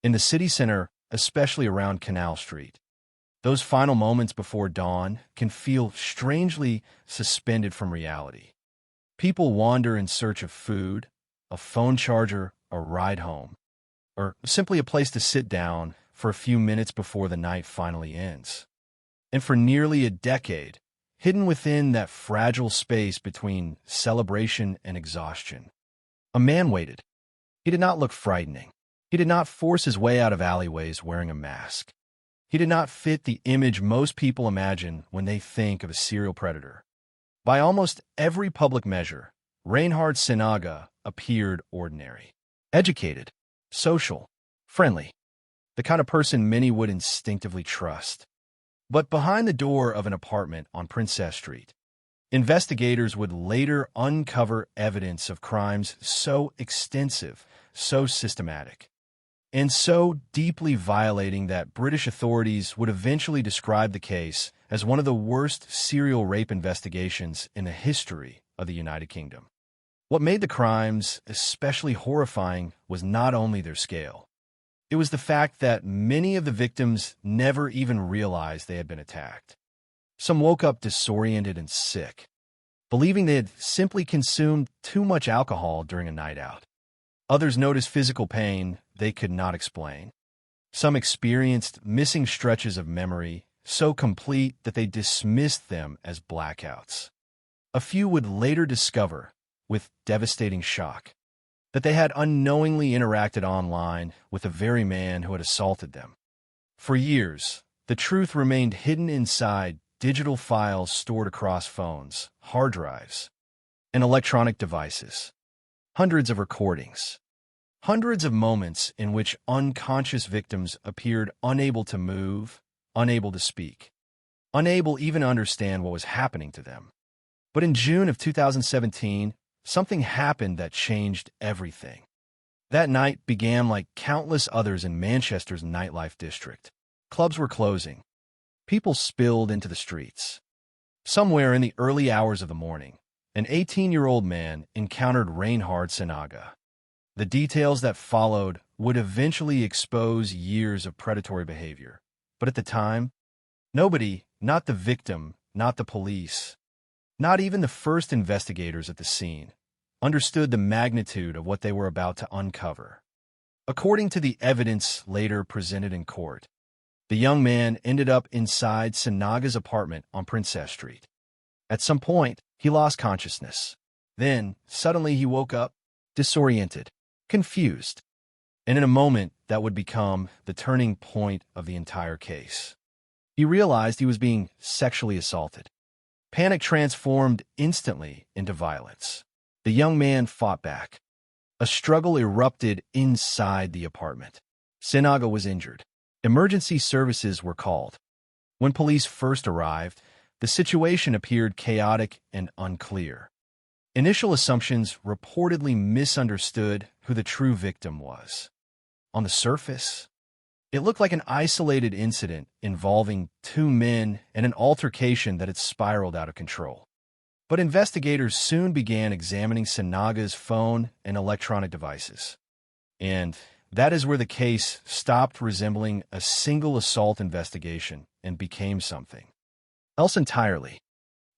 In the city center, especially around Canal Street, those final moments before dawn can feel strangely suspended from reality. People wander in search of food, a phone charger, a ride home, or simply a place to sit down for a few minutes before the night finally ends. And for nearly a decade, hidden within that fragile space between celebration and exhaustion, a man waited. He did not look frightening. He did not force his way out of alleyways wearing a mask. He did not fit the image most people imagine when they think of a serial predator. By almost every public measure, Reinhard Sinaga appeared ordinary, educated, social, friendly, the kind of person many would instinctively trust. But behind the door of an apartment on Princess Street, investigators would later uncover evidence of crimes so extensive, so systematic, and so deeply violating that British authorities would eventually describe the case as one of the worst serial rape investigations in the history of the United Kingdom. What made the crimes especially horrifying was not only their scale. It was the fact that many of the victims never even realized they had been attacked. Some woke up disoriented and sick, believing they had simply consumed too much alcohol during a night out. Others noticed physical pain they could not explain. Some experienced missing stretches of memory so complete that they dismissed them as blackouts. A few would later discover, with devastating shock, that they had unknowingly interacted online with the very man who had assaulted them. For years, the truth remained hidden inside digital files stored across phones, hard drives, and electronic devices. Hundreds of recordings. Hundreds of moments in which unconscious victims appeared unable to move, unable to speak, unable even to understand what was happening to them. But in June of 2017, something happened that changed everything. That night began like countless others in Manchester's nightlife district. Clubs were closing. People spilled into the streets. Somewhere in the early hours of the morning, an 18-year-old man encountered Reinhard Sinaga. The details that followed would eventually expose years of predatory behavior. But at the time, nobody, not the victim, not the police, not even the first investigators at the scene, understood the magnitude of what they were about to uncover. According to the evidence later presented in court, the young man ended up inside Sinaga's apartment on Princess Street. At some point, he lost consciousness. Then, suddenly he woke up, disoriented, confused, and in a moment that would become the turning point of the entire case. He realized he was being sexually assaulted. Panic transformed instantly into violence. The young man fought back. A struggle erupted inside the apartment. Sinaga was injured. Emergency services were called. When police first arrived, the situation appeared chaotic and unclear. Initial assumptions reportedly misunderstood who the true victim was. On the surface, it looked like an isolated incident involving two men and an altercation that had spiraled out of control. But investigators soon began examining Sinaga's phone and electronic devices. And that is where the case stopped resembling a single assault investigation and became something else entirely.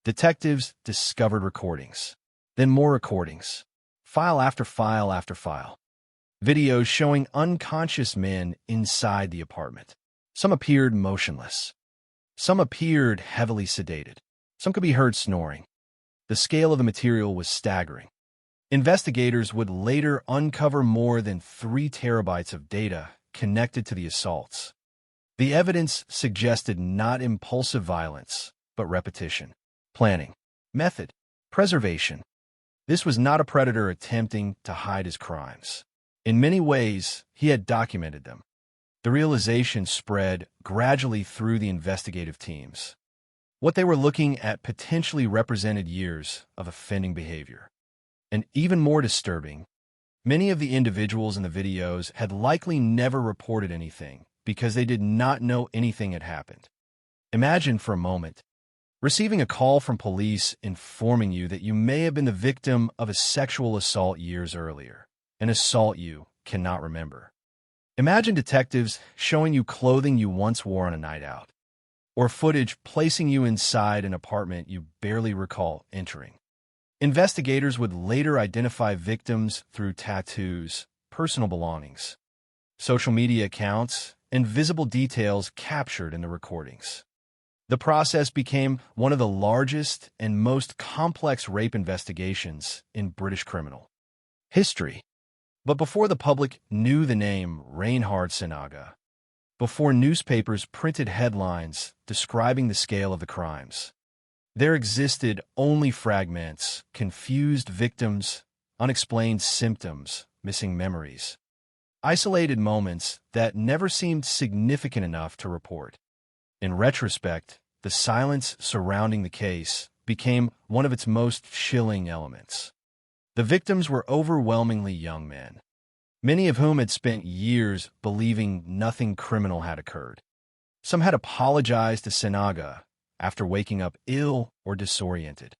Detectives discovered recordings, then more recordings, file after file after file. Videos showing unconscious men inside the apartment. Some appeared motionless. Some appeared heavily sedated. Some could be heard snoring. The scale of the material was staggering. Investigators would later uncover more than 3 terabytes of data connected to the assaults. The evidence suggested not impulsive violence, but repetition, planning, method, preservation. This was not a predator attempting to hide his crimes. In many ways, he had documented them. The realization spread gradually through the investigative teams. What they were looking at potentially represented years of offending behavior. And even more disturbing, many of the individuals in the videos had likely never reported anything because they did not know anything had happened. Imagine for a moment receiving a call from police informing you that you may have been the victim of a sexual assault years earlier, an assault you cannot remember. Imagine detectives showing you clothing you once wore on a night out, or footage placing you inside an apartment you barely recall entering. Investigators would later identify victims through tattoos, personal belongings, social media accounts, and visible details captured in the recordings. The process became one of the largest and most complex rape investigations in British criminal history. But before the public knew the name Reinhard Sinaga, before newspapers printed headlines describing the scale of the crimes, there existed only fragments, confused victims, unexplained symptoms, missing memories, isolated moments that never seemed significant enough to report. In retrospect, the silence surrounding the case became one of its most chilling elements. The victims were overwhelmingly young men, many of whom had spent years believing nothing criminal had occurred. Some had apologized to Sinaga after waking up ill or disoriented,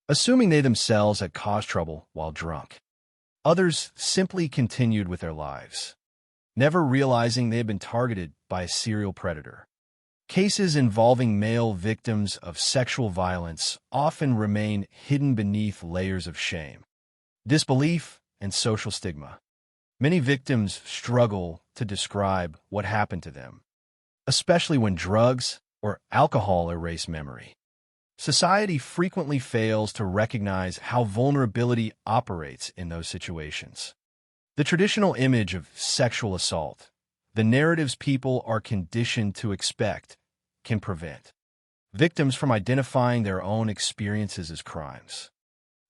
assuming they themselves had caused trouble while drunk. Others simply continued with their lives, never realizing they had been targeted by a serial predator. Cases involving male victims of sexual violence often remain hidden beneath layers of shame, disbelief, and social stigma. Many victims struggle to describe what happened to them, especially when drugs or alcohol erase memory. Society frequently fails to recognize how vulnerability operates in those situations. The traditional image of sexual assault, the narratives people are conditioned to expect, can prevent victims from identifying their own experiences as crimes.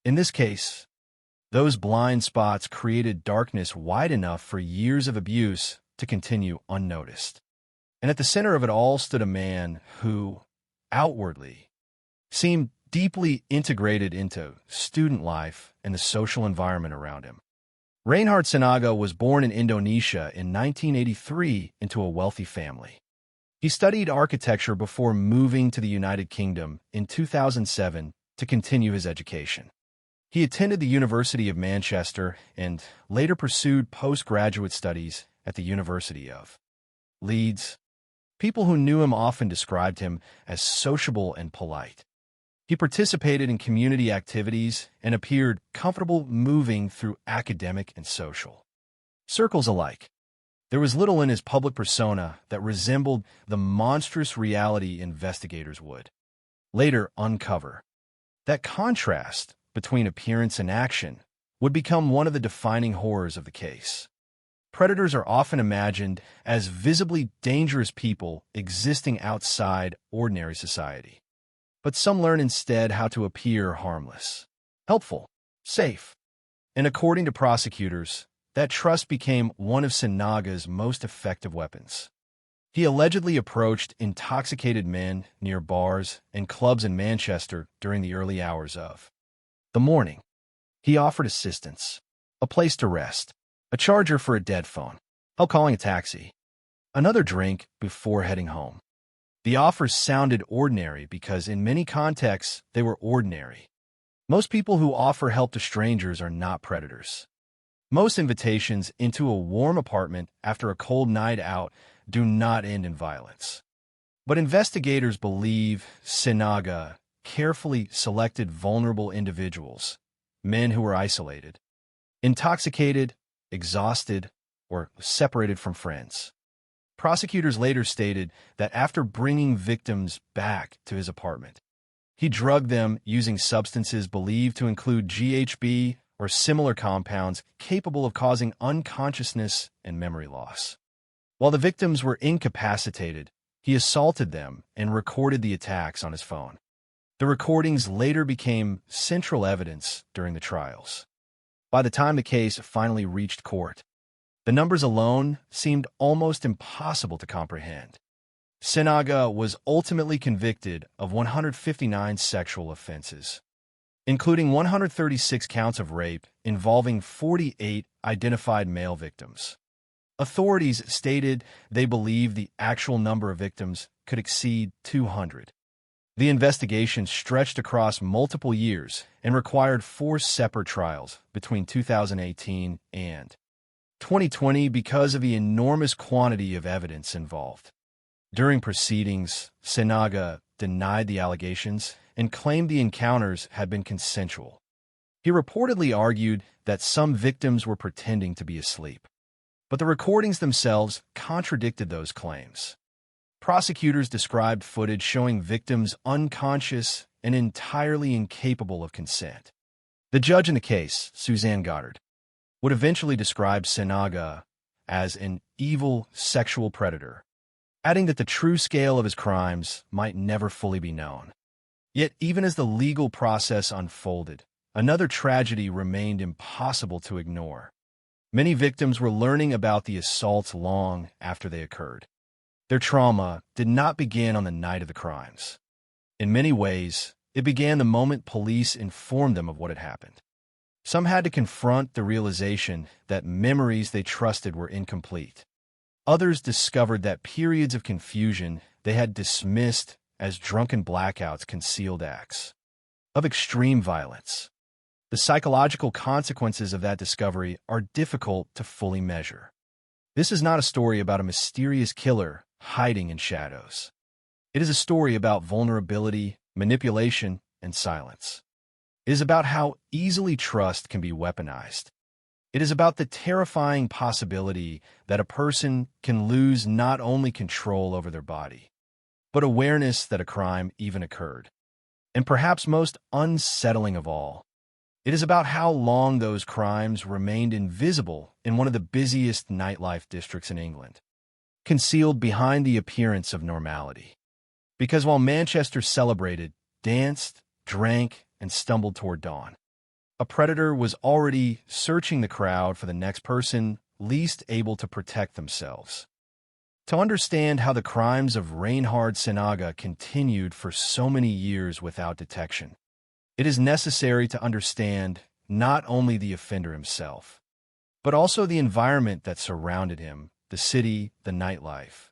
In this case, those blind spots created darkness wide enough for years of abuse to continue unnoticed. And at the center of it all stood a man who, outwardly, seemed deeply integrated into student life and the social environment around him. Reinhard Sinaga was born in Indonesia in 1983 into a wealthy family. He studied architecture before moving to the United Kingdom in 2007 to continue his education. He attended the University of Manchester and later pursued postgraduate studies at the University of Leeds. People who knew him often described him as sociable and polite. He participated in community activities and appeared comfortable moving through academic and social circles alike. There was little in his public persona that resembled the monstrous reality investigators would later uncover. That contrast between appearance and action would become one of the defining horrors of the case. Predators are often imagined as visibly dangerous people existing outside ordinary society. But some learn instead how to appear harmless, helpful, safe. And according to prosecutors, that trust became one of Sinaga's most effective weapons. He allegedly approached intoxicated men near bars and clubs in Manchester during the early hours of the morning. He offered assistance, a place to rest, a charger for a dead phone, help calling a taxi, another drink before heading home. The offers sounded ordinary because in many contexts they were ordinary. Most people who offer help to strangers are not predators. Most invitations into a warm apartment after a cold night out do not end in violence. But investigators believe Sinaga carefully selected vulnerable individuals, men who were isolated, intoxicated, exhausted, or separated from friends. Prosecutors later stated that after bringing victims back to his apartment, he drugged them using substances believed to include GHB or similar compounds capable of causing unconsciousness and memory loss. While the victims were incapacitated, he assaulted them and recorded the attacks on his phone. The recordings later became central evidence during the trials. By the time the case finally reached court, the numbers alone seemed almost impossible to comprehend. Sinaga was ultimately convicted of 159 sexual offenses, including 136 counts of rape involving 48 identified male victims. Authorities stated they believed the actual number of victims could exceed 200. The investigation stretched across multiple years and required 4 separate trials between 2018 and 2020 because of the enormous quantity of evidence involved. During proceedings, Sinaga denied the allegations and claimed the encounters had been consensual. He reportedly argued that some victims were pretending to be asleep, but the recordings themselves contradicted those claims. Prosecutors described footage showing victims unconscious and entirely incapable of consent. The judge in the case, Suzanne Goddard, would eventually describe Sinaga as an evil sexual predator, adding that the true scale of his crimes might never fully be known. Yet even as the legal process unfolded, another tragedy remained impossible to ignore. Many victims were learning about the assaults long after they occurred. Their trauma did not begin on the night of the crimes. In many ways, it began the moment police informed them of what had happened. Some had to confront the realization that memories they trusted were incomplete. Others discovered that periods of confusion they had dismissed as drunken blackouts concealed acts of extreme violence. The psychological consequences of that discovery are difficult to fully measure. This is not a story about a mysterious killer hiding in shadows. It is a story about vulnerability, manipulation, and silence. It is about how easily trust can be weaponized. It is about the terrifying possibility that a person can lose not only control over their body, but awareness that a crime even occurred. And perhaps most unsettling of all, it is about how long those crimes remained invisible in one of the busiest nightlife districts in England, concealed behind the appearance of normality. Because while Manchester celebrated, danced, drank, and stumbled toward dawn, a predator was already searching the crowd for the next person least able to protect themselves. To understand how the crimes of Reinhard Sinaga continued for so many years without detection, it is necessary to understand not only the offender himself, but also the environment that surrounded him, the city, the nightlife,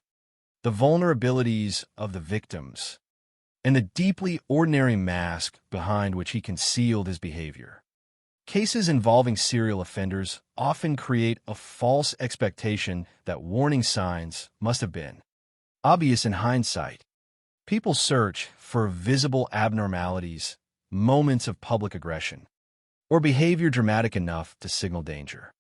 the vulnerabilities of the victims, and the deeply ordinary mask behind which he concealed his behavior. Cases involving serial offenders often create a false expectation that warning signs must have been obvious in hindsight. People search for visible abnormalities, moments of public aggression, or behavior dramatic enough to signal danger.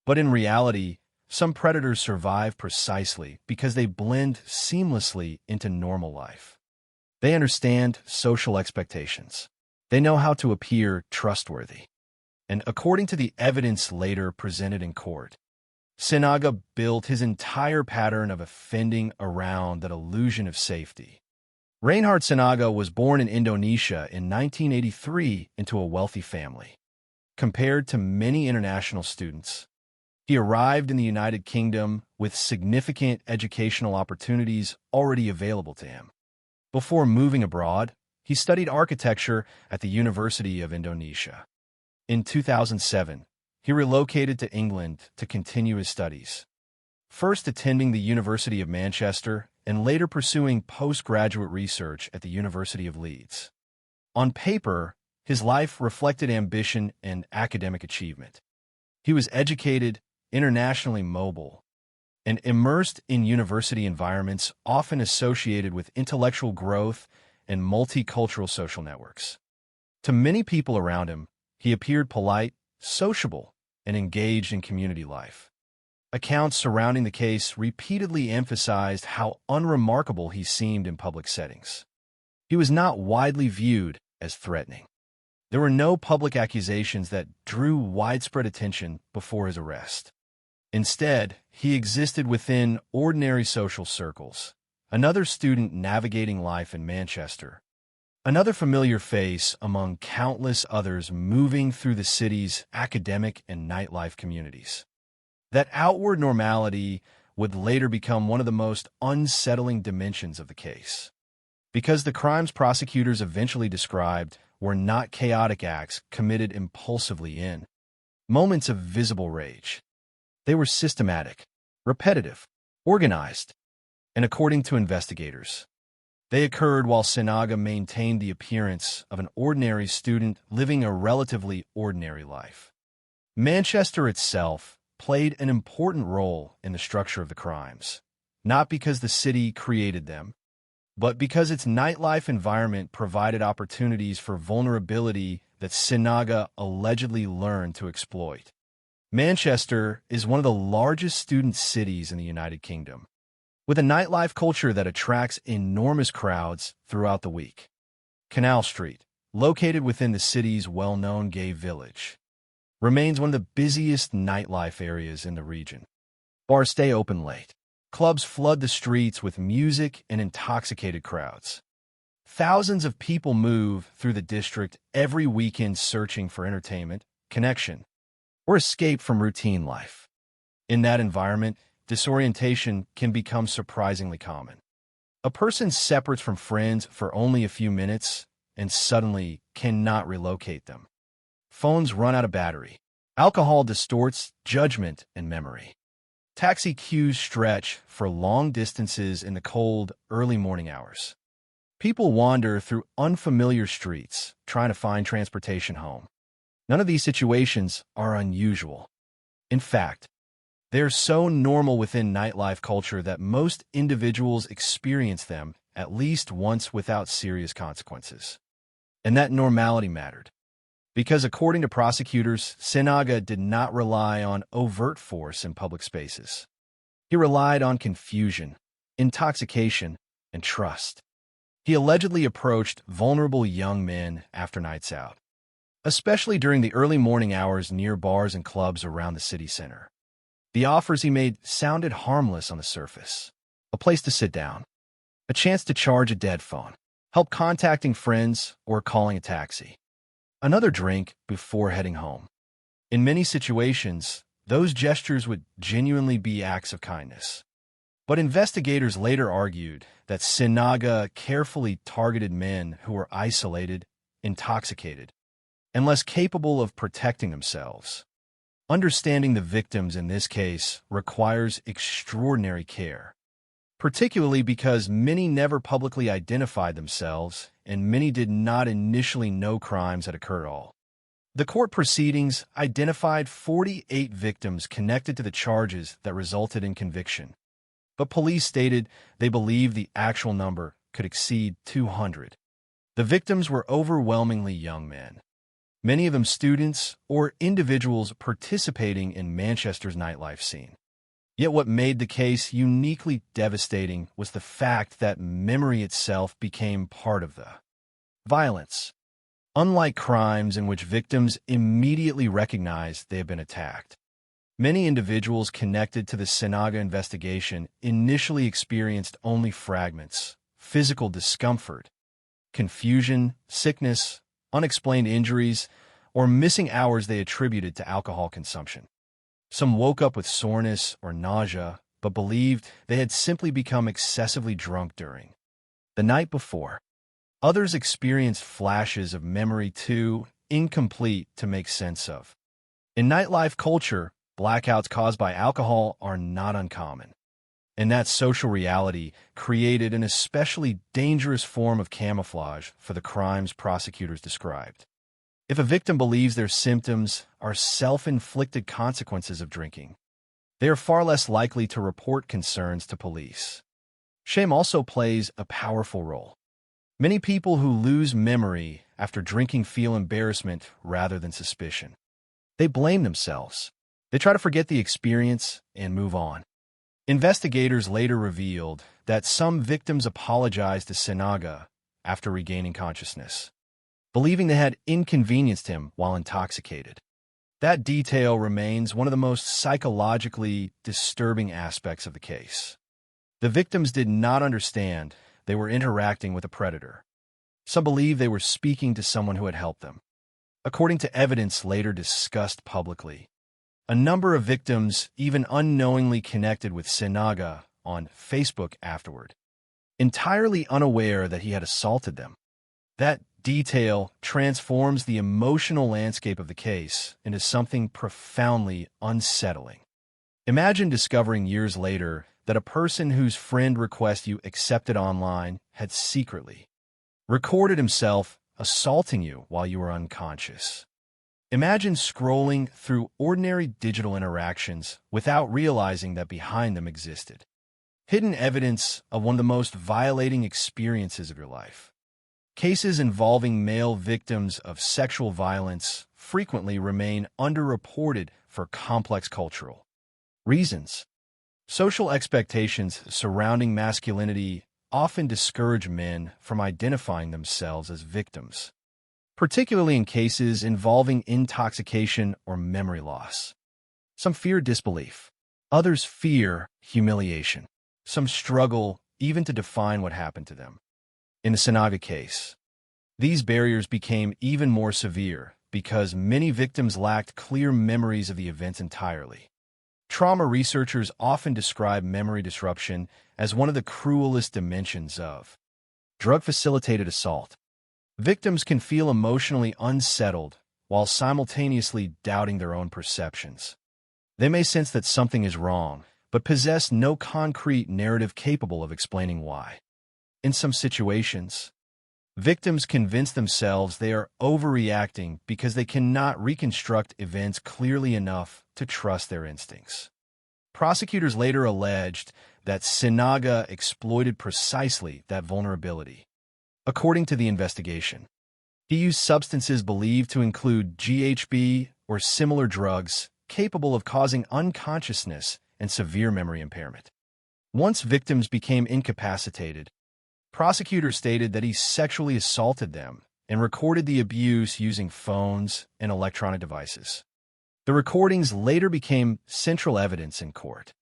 But in reality, some predators survive precisely because they blend seamlessly into normal life. They understand social expectations. They know how to appear trustworthy. And according to the evidence later presented in court, Sinaga built his entire pattern of offending around that illusion of safety. Reinhard Sinaga was born in Indonesia in 1983 into a wealthy family. Compared to many international students, he arrived in the United Kingdom with significant educational opportunities already available to him. Before moving abroad, he studied architecture at the University of Indonesia. In 2007, he relocated to England to continue his studies, first attending the University of Manchester and later pursuing postgraduate research at the University of Leeds. On paper, his life reflected ambition and academic achievement. He was educated, internationally mobile, and immersed in university environments often associated with intellectual growth and multicultural social networks. To many people around him, he appeared polite, sociable, and engaged in community life. Accounts surrounding the case repeatedly emphasized how unremarkable he seemed in public settings. He was not widely viewed as threatening. There were no public accusations that drew widespread attention before his arrest. Instead, he existed within ordinary social circles, another student navigating life in Manchester, another familiar face among countless others moving through the city's academic and nightlife communities. That outward normality would later become one of the most unsettling dimensions of the case. Because the crimes prosecutors eventually described were not chaotic acts committed impulsively in moments of visible rage. They were systematic, repetitive, organized, and according to investigators, they occurred while Sinaga maintained the appearance of an ordinary student living a relatively ordinary life. Manchester itself played an important role in the structure of the crimes, not because the city created them, but because its nightlife environment provided opportunities for vulnerability that Sinaga allegedly learned to exploit. Manchester is one of the largest student cities in the United Kingdom, with a nightlife culture that attracts enormous crowds throughout the week. Canal Street, located within the city's well-known gay village, remains one of the busiest nightlife areas in the region. Bars stay open late. Clubs flood the streets with music and intoxicated crowds. Thousands of people move through the district every weekend searching for entertainment, connection, or escape from routine life. In that environment, disorientation can become surprisingly common. A person separates from friends for only a few minutes and suddenly cannot relocate them. Phones run out of battery. Alcohol distorts judgment and memory. Taxi queues stretch for long distances in the cold, early morning hours. People wander through unfamiliar streets, trying to find transportation home. None of these situations are unusual. In fact, they're so normal within nightlife culture that most individuals experience them at least once without serious consequences. And that normality mattered. Because according to prosecutors, Sinaga did not rely on overt force in public spaces. He relied on confusion, intoxication, and trust. He allegedly approached vulnerable young men after nights out, especially during the early morning hours near bars and clubs around the city center. The offers he made sounded harmless on the surface. A place to sit down, a chance to charge a dead phone, help contacting friends or calling a taxi, another drink before heading home. In many situations, those gestures would genuinely be acts of kindness. But investigators later argued that Sinaga carefully targeted men who were isolated, intoxicated, and less capable of protecting themselves. Understanding the victims in this case requires extraordinary care, particularly because many never publicly identified themselves and many did not initially know crimes had occurred at all. The court proceedings identified 48 victims connected to the charges that resulted in conviction, but police stated they believed the actual number could exceed 200. The victims were overwhelmingly young men, many of them students or individuals participating in Manchester's nightlife scene. Yet what made the case uniquely devastating was the fact that memory itself became part of the violence. Unlike crimes in which victims immediately recognized they had been attacked, many individuals connected to the Sinaga investigation initially experienced only fragments, physical discomfort, confusion, sickness, unexplained injuries, or missing hours they attributed to alcohol consumption. Some woke up with soreness or nausea, but believed they had simply become excessively drunk during the night before. Others experienced flashes of memory too incomplete to make sense of. In nightlife culture, blackouts caused by alcohol are not uncommon, and that social reality created an especially dangerous form of camouflage for the crimes prosecutors described. If a victim believes their symptoms are self-inflicted consequences of drinking, they are far less likely to report concerns to police. Shame also plays a powerful role. Many people who lose memory after drinking feel embarrassment rather than suspicion. They blame themselves. They try to forget the experience and move on. Investigators later revealed that some victims apologized to Sinaga after regaining consciousness, believing they had inconvenienced him while intoxicated. That detail remains one of the most psychologically disturbing aspects of the case. The victims did not understand they were interacting with a predator. Some believed they were speaking to someone who had helped them. According to evidence later discussed publicly, a number of victims even unknowingly connected with Sinaga on Facebook afterward, entirely unaware that he had assaulted them. That detail transforms the emotional landscape of the case into something profoundly unsettling. Imagine discovering years later that a person whose friend request you accepted online had secretly recorded himself assaulting you while you were unconscious. Imagine scrolling through ordinary digital interactions without realizing that behind them existed hidden evidence of one of the most violating experiences of your life. Cases involving male victims of sexual violence frequently remain underreported for complex cultural reasons. Social expectations surrounding masculinity often discourage men from identifying themselves as victims, particularly in cases involving intoxication or memory loss. Some fear disbelief. Others fear humiliation. Some struggle even to define what happened to them. In the Sinaga case, these barriers became even more severe because many victims lacked clear memories of the events entirely. Trauma researchers often describe memory disruption as one of the cruelest dimensions of drug-facilitated assault. Victims can feel emotionally unsettled while simultaneously doubting their own perceptions. They may sense that something is wrong, but possess no concrete narrative capable of explaining why. In some situations, victims convince themselves they are overreacting because they cannot reconstruct events clearly enough to trust their instincts. Prosecutors later alleged that Sinaga exploited precisely that vulnerability. According to the investigation, he used substances believed to include GHB or similar drugs capable of causing unconsciousness and severe memory impairment. Once victims became incapacitated, prosecutors stated that he sexually assaulted them and recorded the abuse using phones and electronic devices. The recordings later became central evidence in court.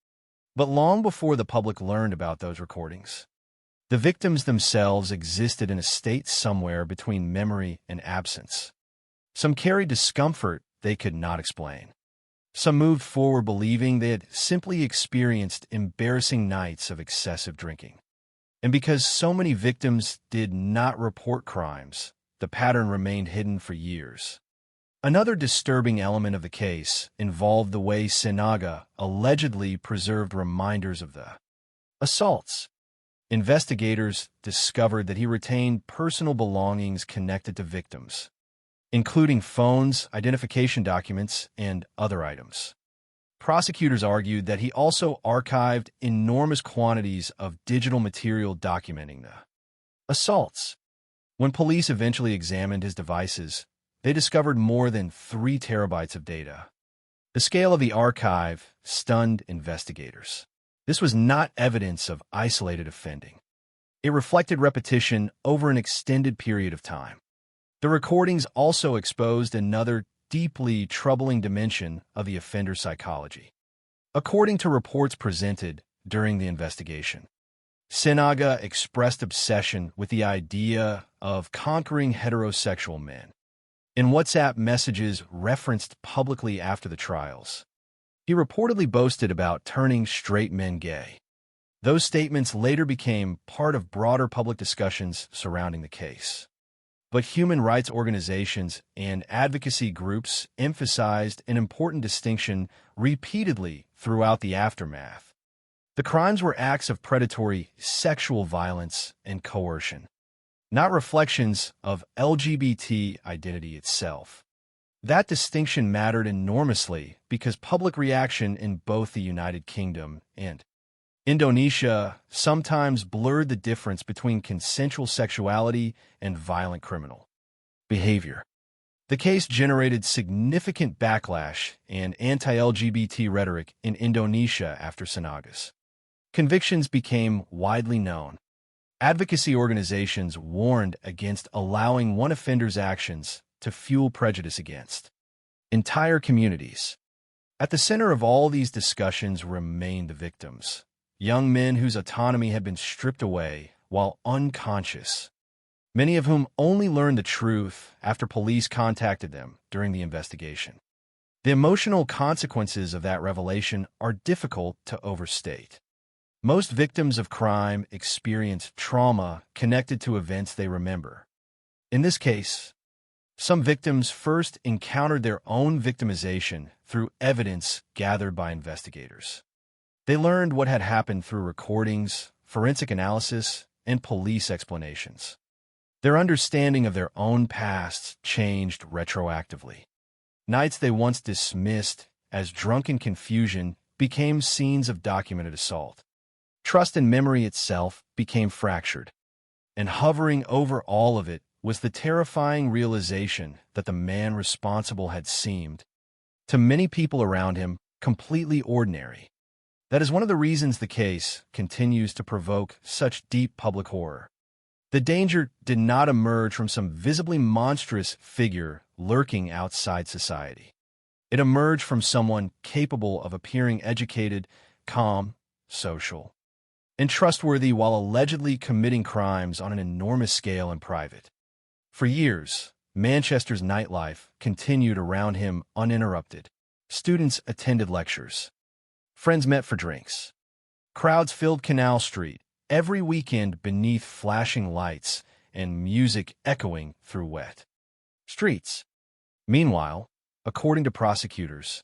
But long before the public learned about those recordings, the victims themselves existed in a state somewhere between memory and absence. Some carried discomfort they could not explain. Some moved forward believing they had simply experienced embarrassing nights of excessive drinking. And because so many victims did not report crimes, the pattern remained hidden for years. Another disturbing element of the case involved the way Sinaga allegedly preserved reminders of the assaults. Investigators discovered that he retained personal belongings connected to victims, including phones, identification documents, and other items. Prosecutors argued that he also archived enormous quantities of digital material documenting the assaults. When police eventually examined his devices, they discovered more than 3 terabytes of data. The scale of the archive stunned investigators. This was not evidence of isolated offending. It reflected repetition over an extended period of time. The recordings also exposed another deeply troubling dimension of the offender's psychology. According to reports presented during the investigation, Sinaga expressed obsession with the idea of conquering heterosexual men. In WhatsApp messages referenced publicly after the trials, he reportedly boasted about turning straight men gay. Those statements later became part of broader public discussions surrounding the case. But human rights organizations and advocacy groups emphasized an important distinction repeatedly throughout the aftermath. The crimes were acts of predatory sexual violence and coercion, not reflections of LGBT identity itself. That distinction mattered enormously because public reaction in both the United Kingdom and Indonesia sometimes blurred the difference between consensual sexuality and violent criminal behavior. The case generated significant backlash and anti-LGBT rhetoric in Indonesia after Sinaga's convictions became widely known. Advocacy organizations warned against allowing one offender's actions to fuel prejudice against entire communities. At the center of all these discussions remained the victims, young men whose autonomy had been stripped away while unconscious, many of whom only learned the truth after police contacted them during the investigation. The emotional consequences of that revelation are difficult to overstate. Most victims of crime experience trauma connected to events they remember. In this case, some victims first encountered their own victimization through evidence gathered by investigators. They learned what had happened through recordings, forensic analysis, and police explanations. Their understanding of their own pasts changed retroactively. Nights they once dismissed as drunken confusion became scenes of documented assault. Trust in memory itself became fractured, and hovering over all of it was the terrifying realization that the man responsible had seemed, to many people around him, completely ordinary. That is one of the reasons the case continues to provoke such deep public horror. The danger did not emerge from some visibly monstrous figure lurking outside society. It emerged from someone capable of appearing educated, calm, social, and trustworthy while allegedly committing crimes on an enormous scale in private. For years, Manchester's nightlife continued around him uninterrupted. Students attended lectures. Friends met for drinks. Crowds filled Canal Street every weekend beneath flashing lights and music echoing through wet streets. Meanwhile, according to prosecutors,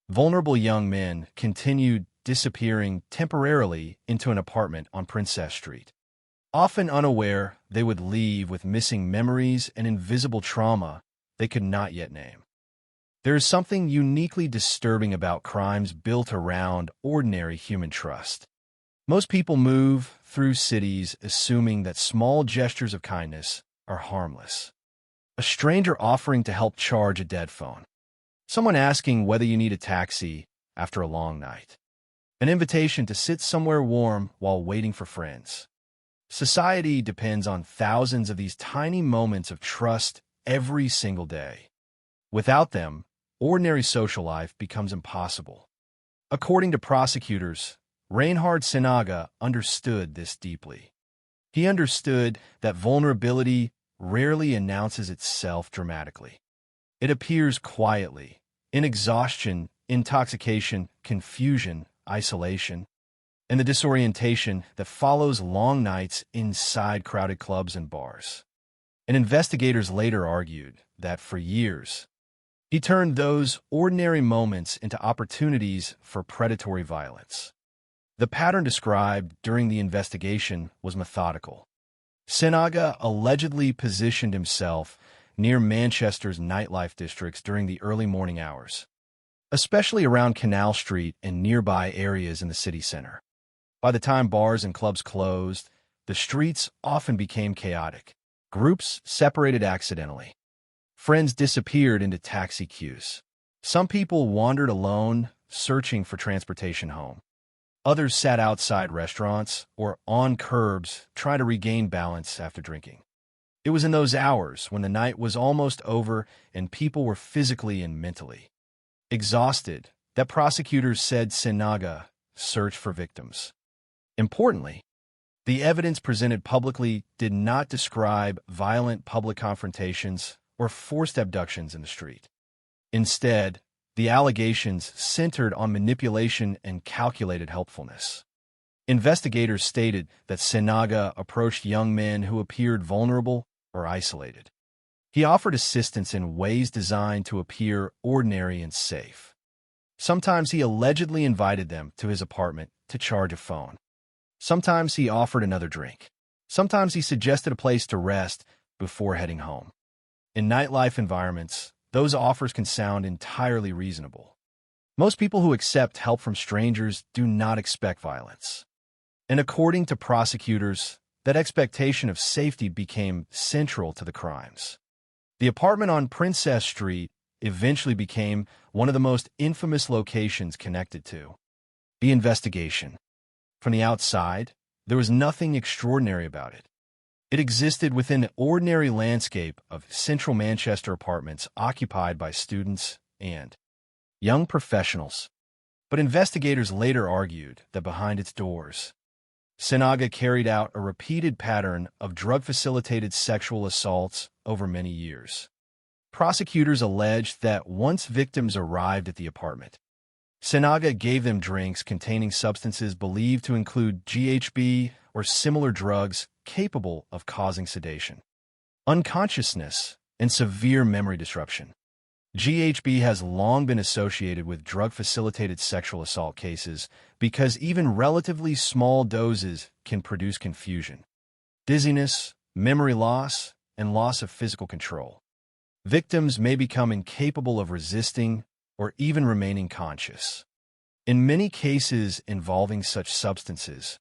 vulnerable young men continued disappearing temporarily into an apartment on Princess Street. Often unaware, they would leave with missing memories and invisible trauma they could not yet name. There is something uniquely disturbing about crimes built around ordinary human trust. Most people move through cities assuming that small gestures of kindness are harmless. A stranger offering to help charge a dead phone. Someone asking whether you need a taxi after a long night. An invitation to sit somewhere warm while waiting for friends. Society depends on thousands of these tiny moments of trust every single day. Without them, ordinary social life becomes impossible. According to prosecutors, Reinhard Sinaga understood this deeply. He understood that vulnerability rarely announces itself dramatically. It appears quietly, in exhaustion, intoxication, confusion, isolation, and the disorientation that follows long nights inside crowded clubs and bars. And investigators later argued that for years, he turned those ordinary moments into opportunities for predatory violence. The pattern described during the investigation was methodical. Sinaga allegedly positioned himself near Manchester's nightlife districts during the early morning hours, especially around Canal Street and nearby areas in the city center. By the time bars and clubs closed, the streets often became chaotic. Groups separated accidentally. Friends disappeared into taxi queues. Some people wandered alone, searching for transportation home. Others sat outside restaurants or on curbs, trying to regain balance after drinking. It was in those hours when the night was almost over and people were physically and mentally exhausted that prosecutors said Sinaga searched for victims. Importantly, the evidence presented publicly did not describe violent public confrontations or forced abductions in the street. Instead, the allegations centered on manipulation and calculated helpfulness. Investigators stated that Sinaga approached young men who appeared vulnerable or isolated. He offered assistance in ways designed to appear ordinary and safe. Sometimes he allegedly invited them to his apartment to charge a phone. Sometimes he offered another drink. Sometimes he suggested a place to rest before heading home. In nightlife environments, those offers can sound entirely reasonable. Most people who accept help from strangers do not expect violence. And according to prosecutors, that expectation of safety became central to the crimes. The apartment on Princess Street eventually became one of the most infamous locations connected to the investigation. From the outside, there was nothing extraordinary about it. It existed within the ordinary landscape of central Manchester apartments occupied by students and young professionals. But investigators later argued that behind its doors, Sinaga carried out a repeated pattern of drug-facilitated sexual assaults over many years. Prosecutors alleged that once victims arrived at the apartment, Sinaga gave them drinks containing substances believed to include GHB or similar drugs capable of causing sedation, unconsciousness, and severe memory disruption. GHB has long been associated with drug-facilitated sexual assault cases because even relatively small doses can produce confusion, dizziness, memory loss, and loss of physical control. Victims may become incapable of resisting or even remaining conscious. In many cases involving such substances,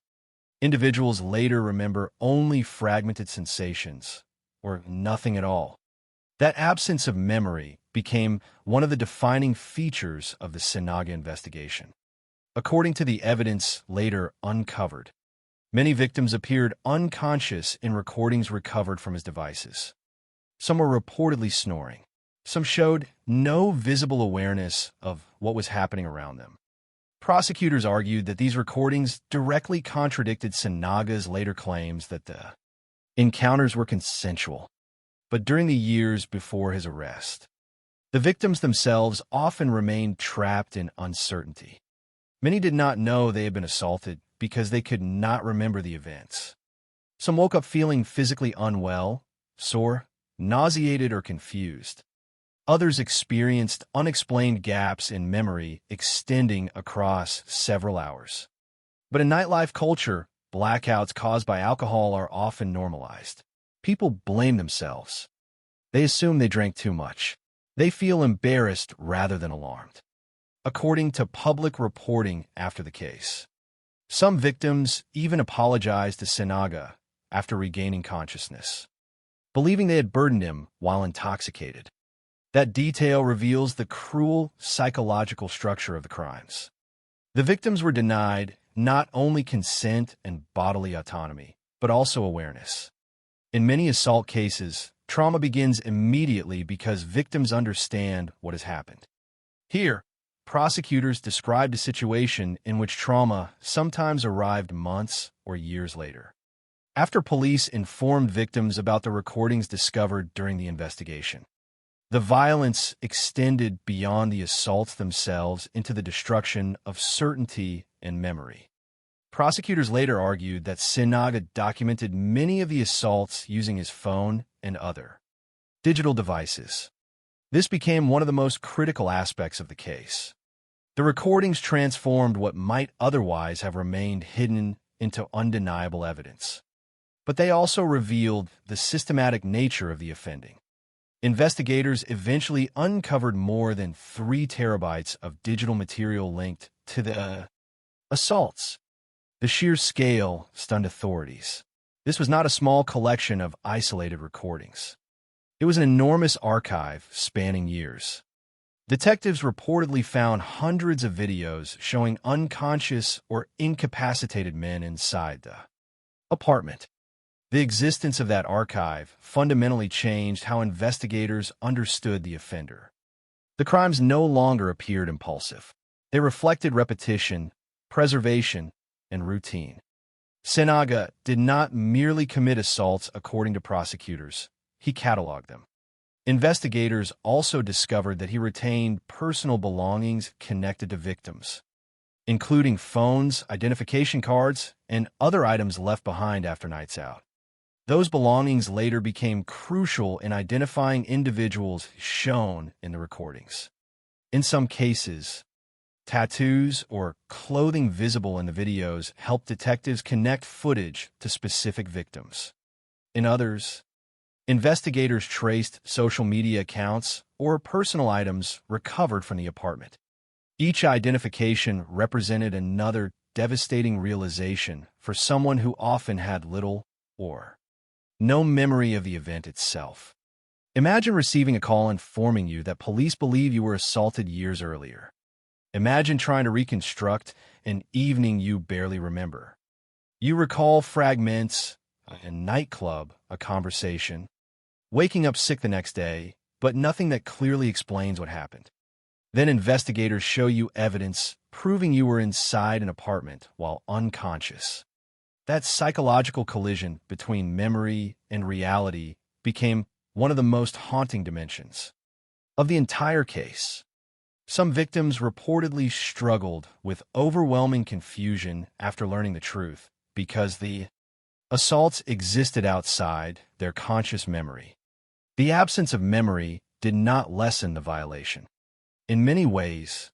individuals later remember only fragmented sensations or nothing at all. That absence of memory became one of the defining features of the Sinaga investigation. According to the evidence later uncovered, many victims appeared unconscious in recordings recovered from his devices. Some were reportedly snoring. Some showed no visible awareness of what was happening around them. Prosecutors argued that these recordings directly contradicted Sinaga's later claims that the encounters were consensual. But during the years before his arrest, the victims themselves often remained trapped in uncertainty. Many did not know they had been assaulted because they could not remember the events. Some woke up feeling physically unwell, sore, nauseated, or confused. Others experienced unexplained gaps in memory extending across several hours. But in nightlife culture, blackouts caused by alcohol are often normalized. People blame themselves. They assume they drank too much. They feel embarrassed rather than alarmed. According to public reporting after the case, Some victims even apologized to Sinaga after regaining consciousness, believing they had burdened him while intoxicated. That detail reveals the cruel psychological structure of the crimes. The victims were denied not only consent and bodily autonomy, but also awareness. In many assault cases, trauma begins immediately because victims understand what has happened. Here, prosecutors described a situation in which trauma sometimes arrived months or years later, after police informed victims about the recordings discovered during the investigation. The violence extended beyond the assaults themselves into the destruction of certainty and memory. Prosecutors later argued that Sinaga documented many of the assaults using his phone and other digital devices. This became one of the most critical aspects of the case. The recordings transformed what might otherwise have remained hidden into undeniable evidence. But they also revealed the systematic nature of the offending. Investigators eventually uncovered more than 3 terabytes of digital material linked to the assaults. The sheer scale stunned authorities. This was not a small collection of isolated recordings. It was an enormous archive spanning years. Detectives reportedly found hundreds of videos showing unconscious or incapacitated men inside the apartment. The existence of that archive fundamentally changed how investigators understood the offender. The crimes no longer appeared impulsive. They reflected repetition, preservation, and routine. Sinaga did not merely commit assaults according to prosecutors. He cataloged them. Investigators also discovered that he retained personal belongings connected to victims, including phones, identification cards, and other items left behind after nights out. Those belongings later became crucial in identifying individuals shown in the recordings. In some cases, tattoos or clothing visible in the videos helped detectives connect footage to specific victims. In others, investigators traced social media accounts or personal items recovered from the apartment. Each identification represented another devastating realization for someone who often had little or no memory of the event itself. Imagine receiving a call informing you that police believe you were assaulted years earlier. Imagine trying to reconstruct an evening you barely remember. You recall fragments, a nightclub, a conversation, waking up sick the next day, but nothing that clearly explains what happened. Then investigators show you evidence proving you were inside an apartment while unconscious. That psychological collision between memory and reality became one of the most haunting dimensions of the entire case. Some victims reportedly struggled with overwhelming confusion after learning the truth because the assaults existed outside their conscious memory. The absence of memory did not lessen the violation. In many ways,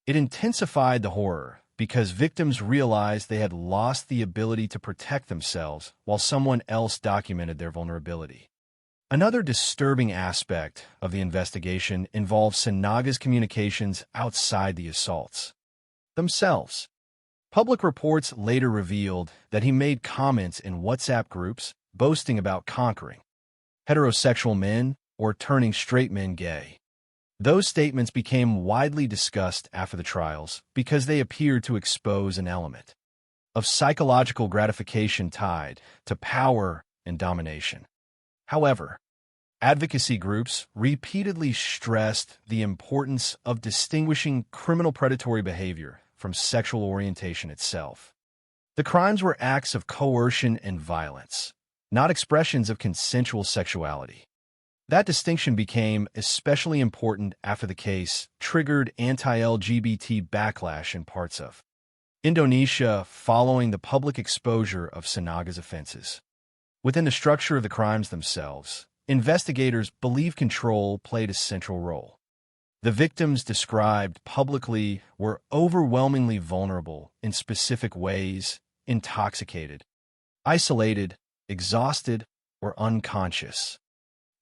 it intensified the horror because victims realized they had lost the ability to protect themselves while someone else documented their vulnerability. Another disturbing aspect of the investigation involved Sinaga's communications outside the assaults themselves. Public reports later revealed that he made comments in WhatsApp groups boasting about conquering heterosexual men or turning straight men gay. Those statements became widely discussed after the trials because they appeared to expose an element of psychological gratification tied to power and domination. However, advocacy groups repeatedly stressed the importance of distinguishing criminal predatory behavior from sexual orientation itself. The crimes were acts of coercion and violence, not expressions of consensual sexuality. That distinction became especially important after the case triggered anti-LGBT backlash in parts of Indonesia following the public exposure of Sinaga's offenses. Within the structure of the crimes themselves, investigators believe control played a central role. The victims described publicly were overwhelmingly vulnerable in specific ways, intoxicated, isolated, exhausted, or unconscious.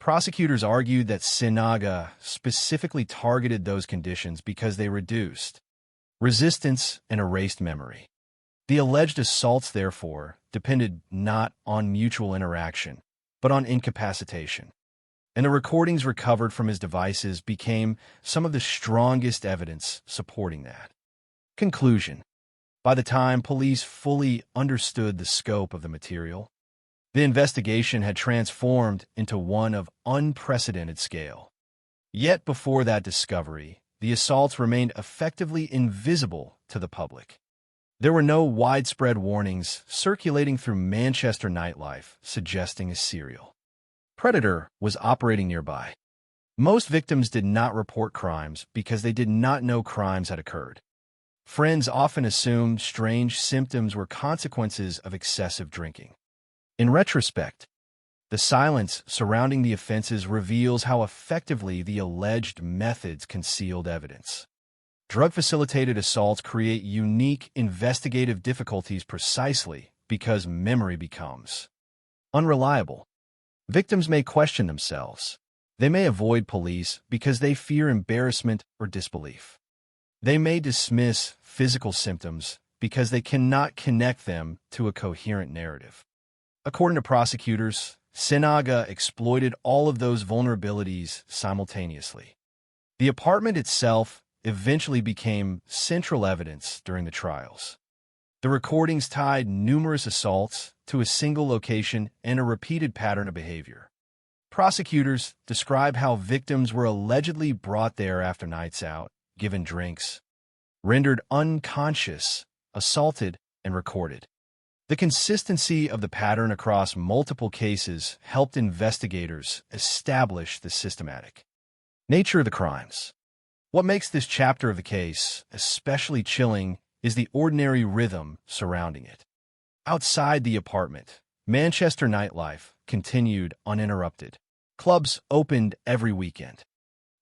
Prosecutors argued that Sinaga specifically targeted those conditions because they reduced resistance and erased memory. The alleged assaults, therefore, depended not on mutual interaction, but on incapacitation. And the recordings recovered from his devices became some of the strongest evidence supporting that. Conclusion. By the time police fully understood the scope of the material, the investigation had transformed into one of unprecedented scale. Yet before that discovery, the assaults remained effectively invisible to the public. There were no widespread warnings circulating through Manchester nightlife suggesting a serial predator was operating nearby. Most victims did not report crimes because they did not know crimes had occurred. Friends often assumed strange symptoms were consequences of excessive drinking. In retrospect, the silence surrounding the offenses reveals how effectively the alleged methods concealed evidence. Drug-facilitated assaults create unique investigative difficulties precisely because memory becomes unreliable. Victims may question themselves. They may avoid police because they fear embarrassment or disbelief. They may dismiss physical symptoms because they cannot connect them to a coherent narrative. According to prosecutors, Sinaga exploited all of those vulnerabilities simultaneously. The apartment itself eventually became central evidence during the trials. The recordings tied numerous assaults to a single location and a repeated pattern of behavior. Prosecutors describe how victims were allegedly brought there after nights out, given drinks, rendered unconscious, assaulted, and recorded. The consistency of the pattern across multiple cases helped investigators establish the systematic nature of the crimes. What makes this chapter of the case especially chilling is the ordinary rhythm surrounding it. Outside the apartment, Manchester nightlife continued uninterrupted. Clubs opened every weekend.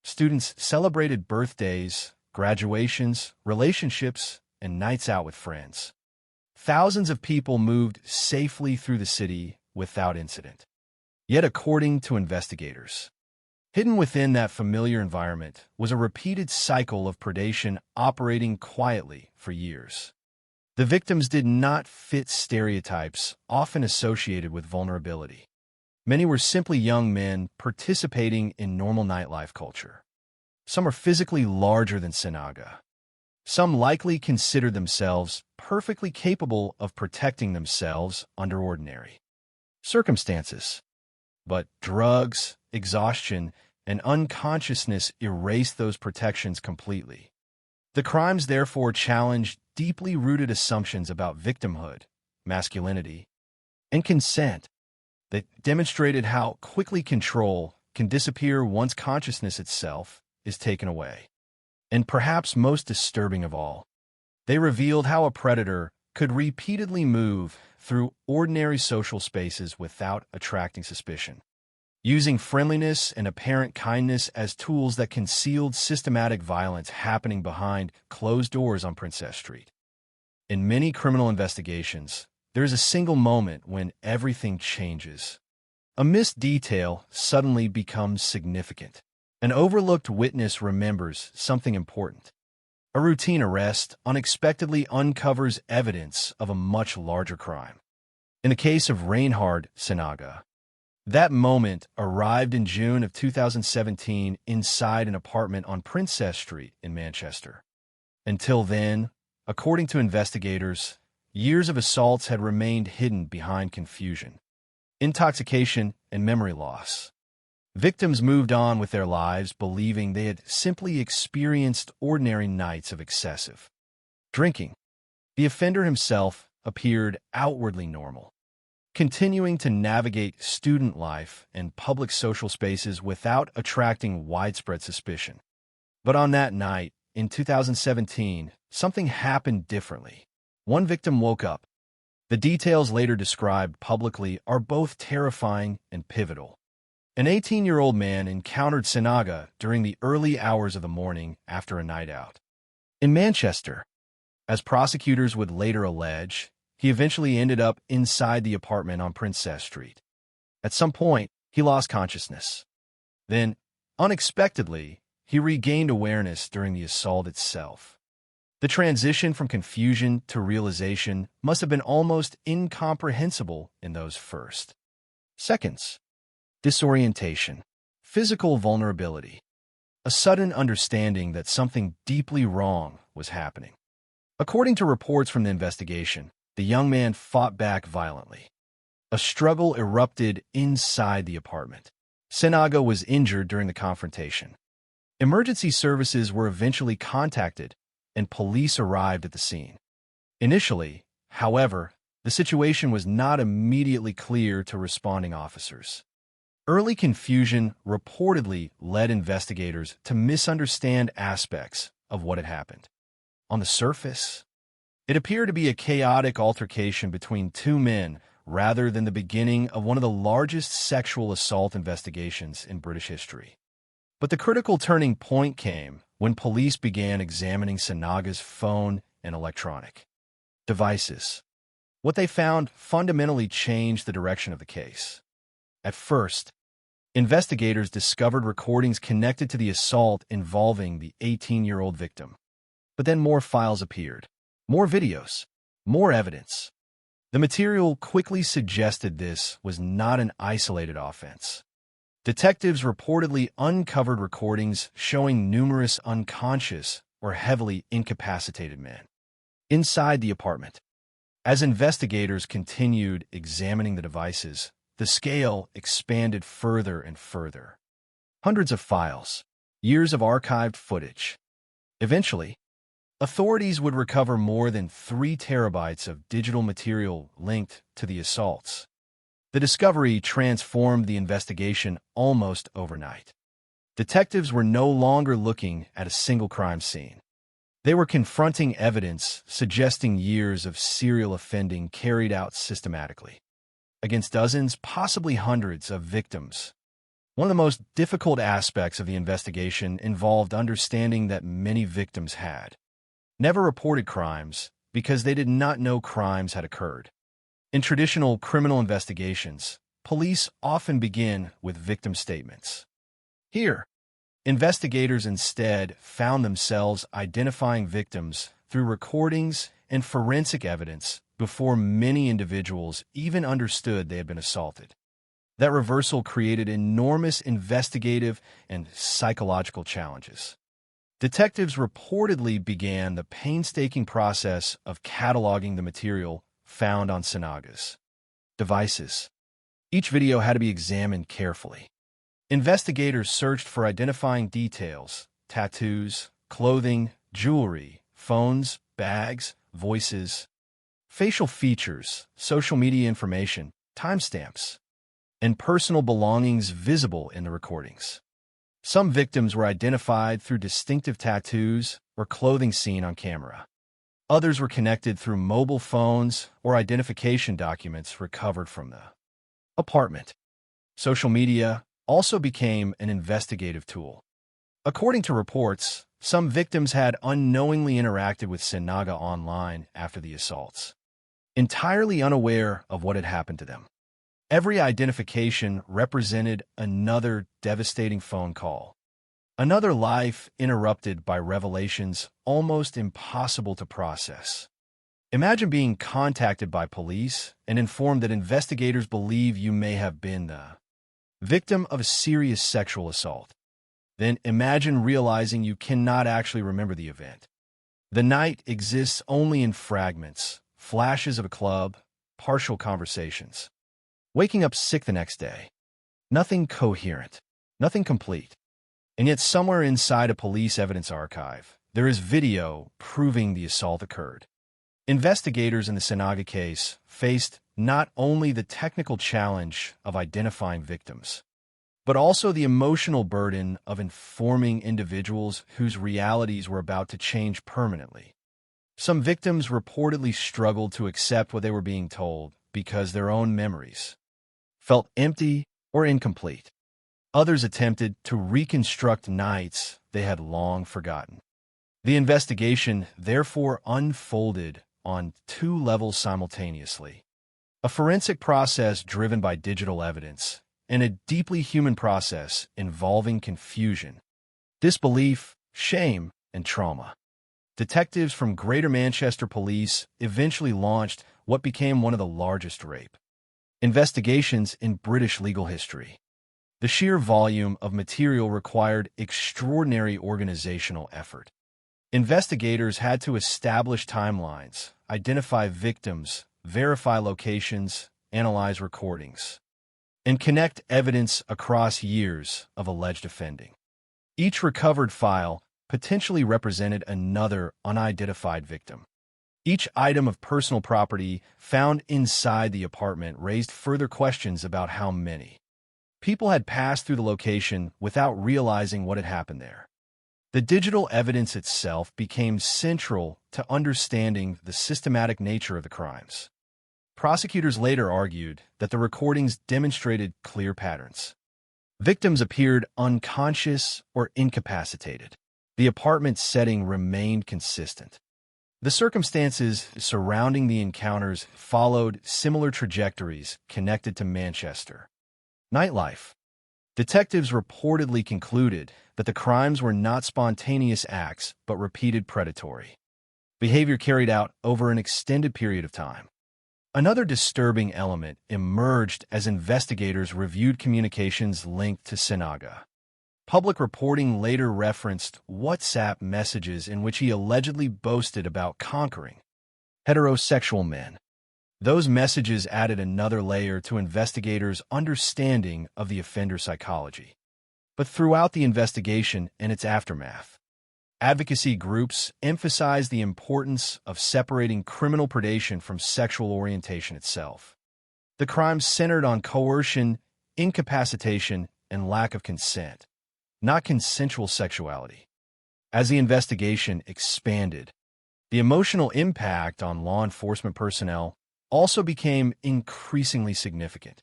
Students celebrated birthdays, graduations, relationships, and nights out with friends. Thousands of people moved safely through the city without incident. Yet, according to investigators, hidden within that familiar environment was a repeated cycle of predation operating quietly for years. The victims did not fit stereotypes often associated with vulnerability. Many were simply young men participating in normal nightlife culture. Some were physically larger than Sinaga. Some likely considered themselves perfectly capable of protecting themselves under ordinary circumstances. But drugs, exhaustion, and unconsciousness erased those protections completely. The crimes therefore challenged deeply rooted assumptions about victimhood, masculinity, and consent that demonstrated how quickly control can disappear once consciousness itself is taken away. And perhaps most disturbing of all, they revealed how a predator could repeatedly move through ordinary social spaces without attracting suspicion, using friendliness and apparent kindness as tools that concealed systematic violence happening behind closed doors on Princess Street. In many criminal investigations, there is a single moment when everything changes. A missed detail suddenly becomes significant. An overlooked witness remembers something important. A routine arrest unexpectedly uncovers evidence of a much larger crime. In the case of Reinhard Sinaga, that moment arrived in June of 2017 inside an apartment on Princess Street in Manchester. Until then, according to investigators, years of assaults had remained hidden behind confusion, intoxication, and memory loss. Victims moved on with their lives believing they had simply experienced ordinary nights of excessive drinking. The offender himself appeared outwardly normal, continuing to navigate student life and public social spaces without attracting widespread suspicion. But on that night, in 2017, something happened differently. One victim woke up. The details later described publicly are both terrifying and pivotal. An 18-year-old man encountered Sinaga during the early hours of the morning after a night out. In Manchester, as prosecutors would later allege, he eventually ended up inside the apartment on Princess Street. At some point, he lost consciousness. Then, unexpectedly, he regained awareness during the assault itself. The transition from confusion to realization must have been almost incomprehensible in those first seconds. Disorientation, physical vulnerability, a sudden understanding that something deeply wrong was happening. According to reports from the investigation, the young man fought back violently. A struggle erupted inside the apartment. Sinaga was injured during the confrontation. Emergency services were eventually contacted, and police arrived at the scene. Initially, however, the situation was not immediately clear to responding officers. Early confusion reportedly led investigators to misunderstand aspects of what had happened. On the surface, it appeared to be a chaotic altercation between two men rather than the beginning of one of the largest sexual assault investigations in British history. But the critical turning point came when police began examining Sinaga's phone and electronic devices. What they found fundamentally changed the direction of the case. At first, investigators discovered recordings connected to the assault involving the 18-year-old victim. But then more files appeared, more videos, more evidence. The material quickly suggested this was not an isolated offense. Detectives reportedly uncovered recordings showing numerous unconscious or heavily incapacitated men inside the apartment. As investigators continued examining the devices, the scale expanded further and further. Hundreds of files, years of archived footage. Eventually, authorities would recover more than 3 terabytes of digital material linked to the assaults. The discovery transformed the investigation almost overnight. Detectives were no longer looking at a single crime scene. They were confronting evidence suggesting years of serial offending carried out systematically against dozens, possibly hundreds of victims. One of the most difficult aspects of the investigation involved understanding that many victims had never reported crimes because they did not know crimes had occurred. In traditional criminal investigations, police often begin with victim statements. Here, investigators instead found themselves identifying victims through recordings and forensic evidence before many individuals even understood they had been assaulted. That reversal created enormous investigative and psychological challenges. Detectives reportedly began the painstaking process of cataloging the material found on Sinaga's devices. Each video had to be examined carefully. Investigators searched for identifying details, tattoos, clothing, jewelry, phones, bags, voices, facial features, social media information, timestamps, and personal belongings visible in the recordings. Some victims were identified through distinctive tattoos or clothing seen on camera. Others were connected through mobile phones or identification documents recovered from the apartment. Social media also became an investigative tool. According to reports, some victims had unknowingly interacted with Sinaga online after the assaults, entirely unaware of what had happened to them. Every identification represented another devastating phone call, another life interrupted by revelations almost impossible to process. Imagine being contacted by police and informed that investigators believe you may have been the victim of a serious sexual assault. Then imagine realizing you cannot actually remember the event. The night exists only in fragments, flashes of a club, partial conversations. Waking up sick the next day. Nothing coherent, nothing complete. And yet somewhere inside a police evidence archive, there is video proving the assault occurred. Investigators in the Sinaga case faced not only the technical challenge of identifying victims, but also the emotional burden of informing individuals whose realities were about to change permanently. Some victims reportedly struggled to accept what they were being told because their own memories felt empty or incomplete. Others attempted to reconstruct nights they had long forgotten. The investigation therefore unfolded on 2 levels simultaneously: a forensic process driven by digital evidence, and a deeply human process involving confusion, disbelief, shame, and trauma. detectives from Greater Manchester Police eventually launched what became one of the largest rape investigations in British legal history. The sheer volume of material required extraordinary organizational effort. Investigators had to establish timelines, identify victims, verify locations, analyze recordings, and connect evidence across years of alleged offending. Each recovered file potentially represented another unidentified victim. Each item of personal property found inside the apartment raised further questions about how many people had passed through the location without realizing what had happened there. The digital evidence itself became central to understanding the systematic nature of the crimes. Prosecutors later argued that the recordings demonstrated clear patterns. Victims appeared unconscious or incapacitated. The apartment setting remained consistent. The circumstances surrounding the encounters followed similar trajectories connected to Manchester. Nightlife. Detectives reportedly concluded that the crimes were not spontaneous acts but repeated predatory behavior carried out over an extended period of time. Another disturbing element emerged as investigators reviewed communications linked to Sinaga. Public reporting later referenced WhatsApp messages in which he allegedly boasted about conquering heterosexual men. Those messages added another layer to investigators' understanding of the offender's psychology. But throughout the investigation and its aftermath, advocacy groups emphasized the importance of separating criminal predation from sexual orientation itself. The crimes centered on coercion, incapacitation, and lack of consent, not consensual sexuality. As the investigation expanded, the emotional impact on law enforcement personnel also became increasingly significant.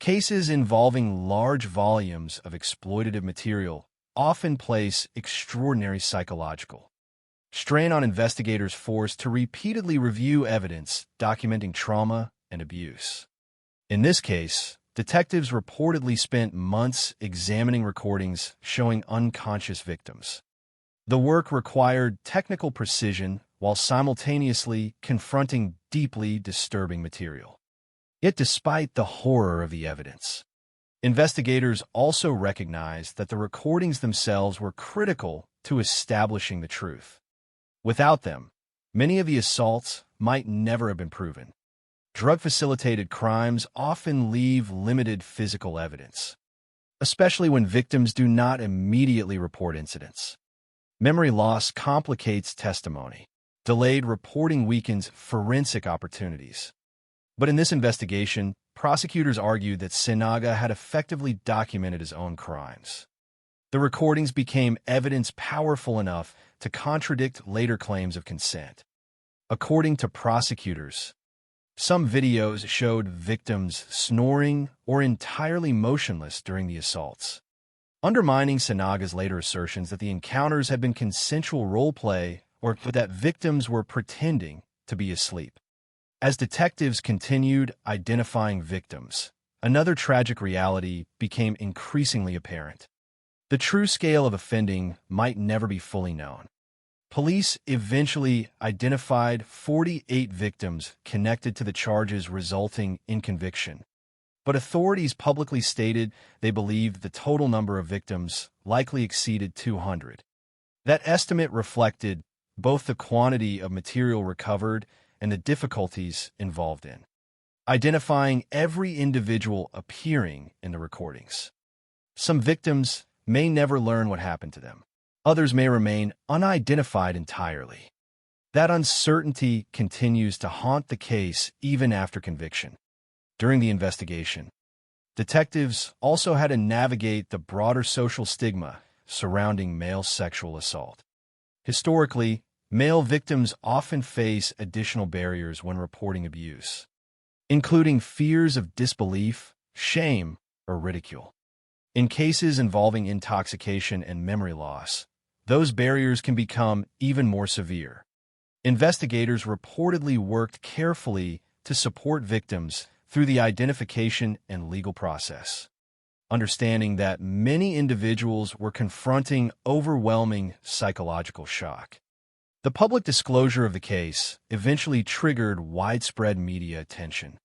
Cases involving large volumes of exploitative material often place extraordinary psychological strain on investigators forced to repeatedly review evidence documenting trauma and abuse. In this case, detectives reportedly spent months examining recordings showing unconscious victims. The work required technical precision while simultaneously confronting deeply disturbing material. Yet despite the horror of the evidence, investigators also recognized that the recordings themselves were critical to establishing the truth. Without them, many of the assaults might never have been proven. Drug-facilitated crimes often leave limited physical evidence, especially when victims do not immediately report incidents. Memory loss complicates testimony. Delayed reporting weakens forensic opportunities. But in this investigation, prosecutors argued that Sinaga had effectively documented his own crimes. The recordings became evidence powerful enough to contradict later claims of consent. According to prosecutors, some videos showed victims snoring or entirely motionless during the assaults, undermining Sinaga's later assertions that the encounters had been consensual role play or that victims were pretending to be asleep. As detectives continued identifying victims, another tragic reality became increasingly apparent. The true scale of offending might never be fully known. Police eventually identified 48 victims connected to the charges resulting in conviction, but authorities publicly stated they believed the total number of victims likely exceeded 200. That estimate reflected both the quantity of material recovered and the difficulties involved in identifying every individual appearing in the recordings. Some victims may never learn what happened to them. Others may remain unidentified entirely. That uncertainty continues to haunt the case even after conviction. During the investigation, detectives also had to navigate the broader social stigma surrounding male sexual assault. Historically, male victims often face additional barriers when reporting abuse, including fears of disbelief, shame, or ridicule. In cases involving intoxication and memory loss, those barriers can become even more severe. Investigators reportedly worked carefully to support victims through the identification and legal process, understanding that many individuals were confronting overwhelming psychological shock. The public disclosure of the case eventually triggered widespread media attention.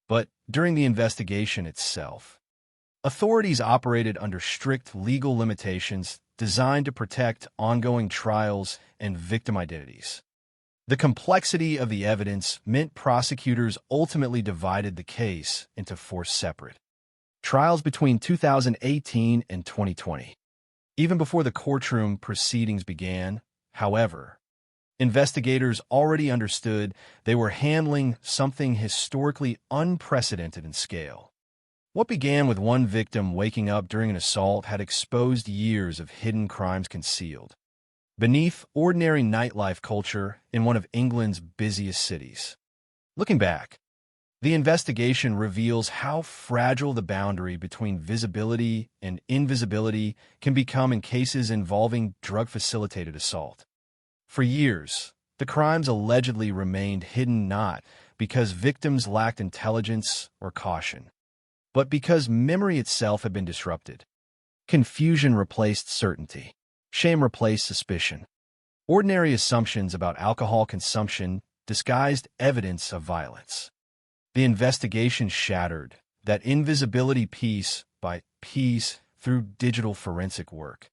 But during the investigation itself, authorities operated under strict legal limitations designed to protect ongoing trials and victim identities. The complexity of the evidence meant prosecutors ultimately divided the case into 4 separate trials between 2018 and 2020. Even before the courtroom proceedings began, however, investigators already understood they were handling something historically unprecedented in scale. What began with one victim waking up during an assault had exposed years of hidden crimes concealed beneath ordinary nightlife culture in one of England's busiest cities. Looking back, the investigation reveals how fragile the boundary between visibility and invisibility can become in cases involving drug-facilitated assault. For years, the crimes allegedly remained hidden not because victims lacked intelligence or caution, but because memory itself had been disrupted. Confusion replaced certainty. Shame replaced suspicion. Ordinary assumptions about alcohol consumption disguised evidence of violence. The investigation shattered that invisibility piece by piece through digital forensic work,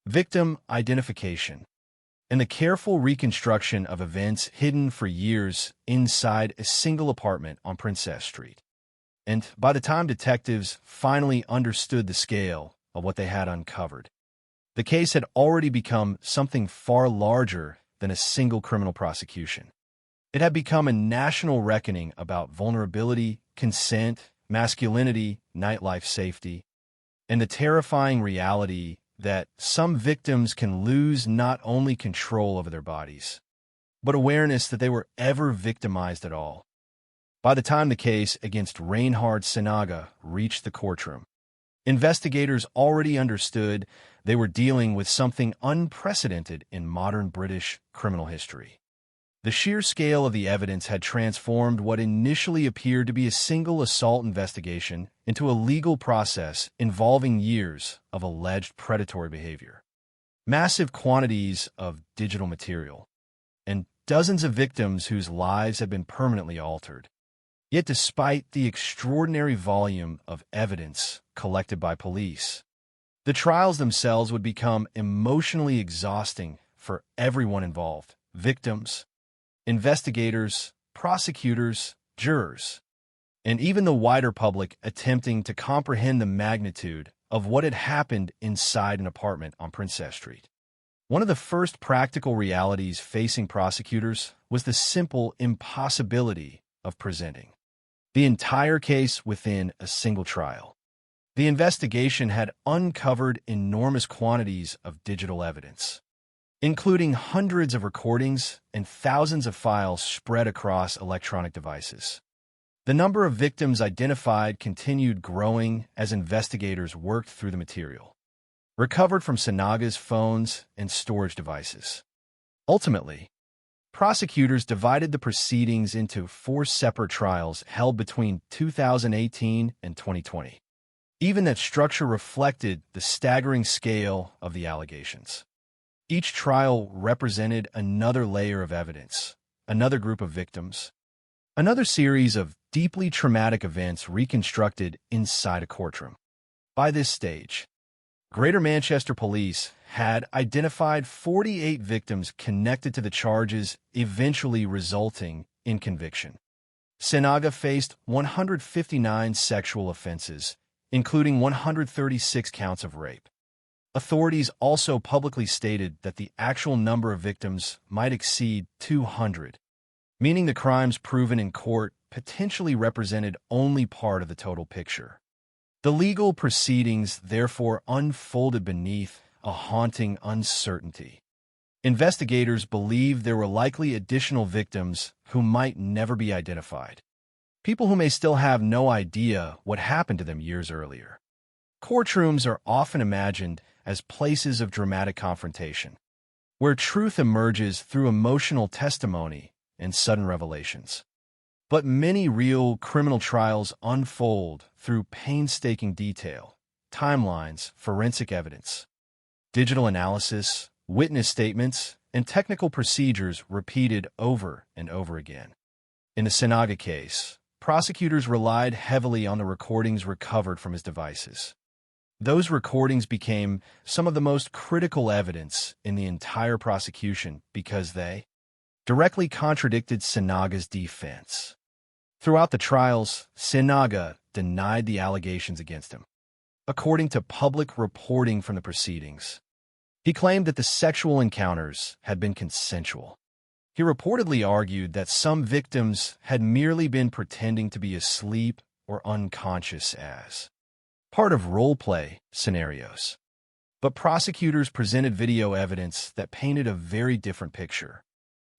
victim identification, and the careful reconstruction of events hidden for years inside a single apartment on Princess Street. And by the time detectives finally understood the scale of what they had uncovered, the case had already become something far larger than a single criminal prosecution. It had become a national reckoning about vulnerability, consent, masculinity, nightlife safety, and the terrifying reality that some victims can lose not only control over their bodies, but awareness that they were ever victimized at all. By the time the case against Reinhard Sinaga reached the courtroom, investigators already understood they were dealing with something unprecedented in modern British criminal history. The sheer scale of the evidence had transformed what initially appeared to be a single assault investigation into a legal process involving years of alleged predatory behavior, massive quantities of digital material, and dozens of victims whose lives had been permanently altered. Yet despite the extraordinary volume of evidence collected by police, the trials themselves would become emotionally exhausting for everyone involved: victims, investigators, prosecutors, jurors, and even the wider public attempting to comprehend the magnitude of what had happened inside an apartment on Princess Street. One of the first practical realities facing prosecutors was the simple impossibility of presenting the entire case within a single trial. The investigation had uncovered enormous quantities of digital evidence, including hundreds of recordings and thousands of files spread across electronic devices. The number of victims identified continued growing as investigators worked through the material, recovered from Sinaga's phones and storage devices. Ultimately, prosecutors divided the proceedings into 4 separate trials held between 2018 and 2020. Even that structure reflected the staggering scale of the allegations. Each trial represented another layer of evidence, another group of victims, another series of deeply traumatic events reconstructed inside a courtroom. By this stage, Greater Manchester Police had identified 48 victims connected to the charges eventually resulting in conviction. Sinaga faced 159 sexual offenses, including 136 counts of rape. Authorities also publicly stated that the actual number of victims might exceed 200, meaning the crimes proven in court potentially represented only part of the total picture. The legal proceedings therefore unfolded beneath a haunting uncertainty. Investigators believed there were likely additional victims who might never be identified, people who may still have no idea what happened to them years earlier. Courtrooms are often imagined as places of dramatic confrontation, where truth emerges through emotional testimony and sudden revelations. But many real criminal trials unfold through painstaking detail, timelines, forensic evidence, digital analysis, witness statements, and technical procedures repeated over and over again. In the Sinaga case, prosecutors relied heavily on the recordings recovered from his devices. Those recordings became some of the most critical evidence in the entire prosecution because they directly contradicted Sinaga's defense. Throughout the trials, Sinaga denied the allegations against him. According to public reporting from the proceedings, he claimed that the sexual encounters had been consensual. He reportedly argued that some victims had merely been pretending to be asleep or unconscious as part of role-play scenarios. But prosecutors presented video evidence that painted a very different picture.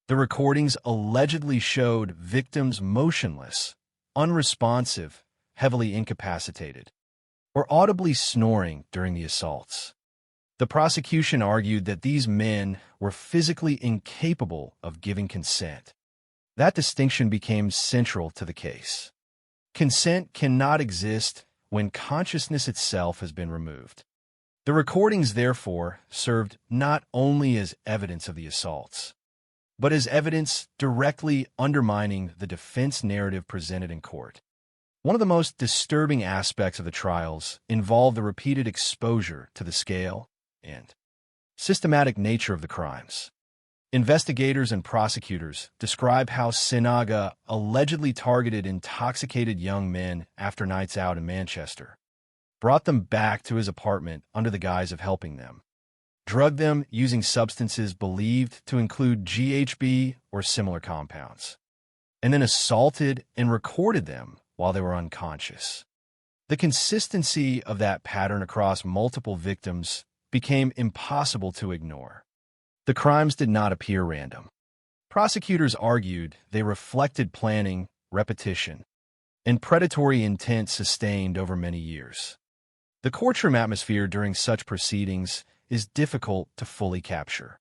The recordings allegedly showed victims motionless, unresponsive, heavily incapacitated, or audibly snoring during the assaults. The prosecution argued that these men were physically incapable of giving consent. That distinction became central to the case. Consent cannot exist when consciousness itself has been removed. The recordings, therefore, served not only as evidence of the assaults, but as evidence directly undermining the defense narrative presented in court. One of the most disturbing aspects of the trials involved the repeated exposure to the scale and systematic nature of the crimes. Investigators and prosecutors describe how Sinaga allegedly targeted intoxicated young men after nights out in Manchester, brought them back to his apartment under the guise of helping them, drugged them using substances believed to include GHB or similar compounds, and then assaulted and recorded them while they were unconscious. The consistency of that pattern across multiple victims became impossible to ignore. The crimes did not appear random. Prosecutors argued they reflected planning, repetition, and predatory intent sustained over many years. The courtroom atmosphere during such proceedings is difficult to fully capture.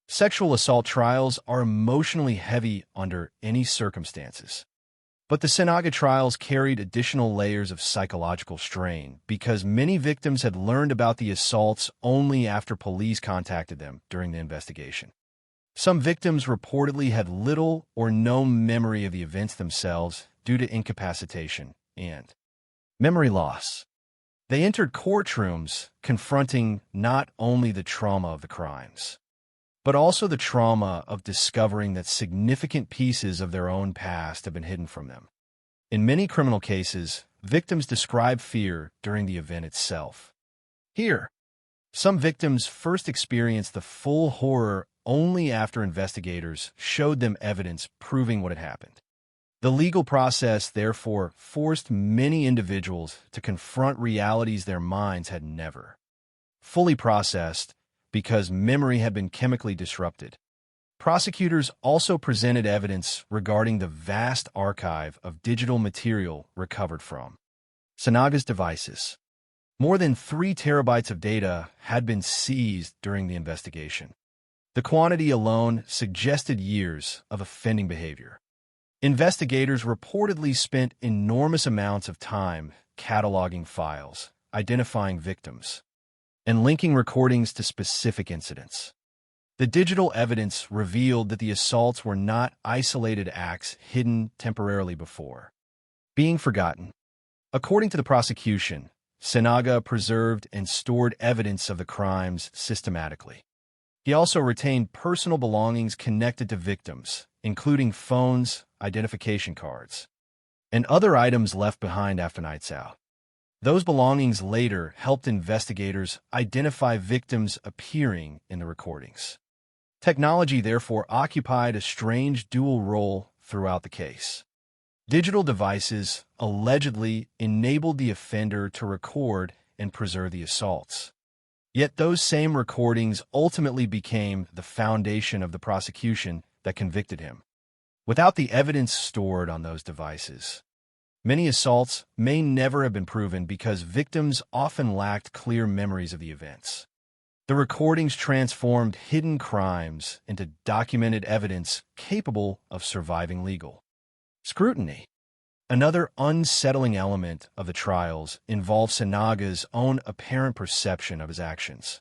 Sexual assault trials are emotionally heavy under any circumstances. But the Sinaga trials carried additional layers of psychological strain because many victims had learned about the assaults only after police contacted them during the investigation. Some victims reportedly had little or no memory of the events themselves due to incapacitation and memory loss. They entered courtrooms confronting not only the trauma of the crimes, but also the trauma of discovering that significant pieces of their own past have been hidden from them. In many criminal cases, victims describe fear during the event itself. Here, some victims first experienced the full horror only after investigators showed them evidence proving what had happened. The legal process, therefore, forced many individuals to confront realities their minds had never fully processed because memory had been chemically disrupted. Prosecutors also presented evidence regarding the vast archive of digital material recovered from Sinaga's devices. More than 3 terabytes of data had been seized during the investigation. The quantity alone suggested years of offending behavior. Investigators reportedly spent enormous amounts of time cataloging files, identifying victims, and linking recordings to specific incidents. The digital evidence revealed that the assaults were not isolated acts hidden temporarily before being forgotten. According to the prosecution, Sinaga preserved and stored evidence of the crimes systematically. He also retained personal belongings connected to victims, including phones, identification cards, and other items left behind after nights out. Those belongings later helped investigators identify victims appearing in the recordings. Technology, therefore, occupied a strange dual role throughout the case. Digital devices allegedly enabled the offender to record and preserve the assaults. Yet those same recordings ultimately became the foundation of the prosecution that convicted him. Without the evidence stored on those devices, many assaults may never have been proven because victims often lacked clear memories of the events. The recordings transformed hidden crimes into documented evidence capable of surviving legal scrutiny. Another unsettling element of the trials involved Sinaga's own apparent perception of his actions.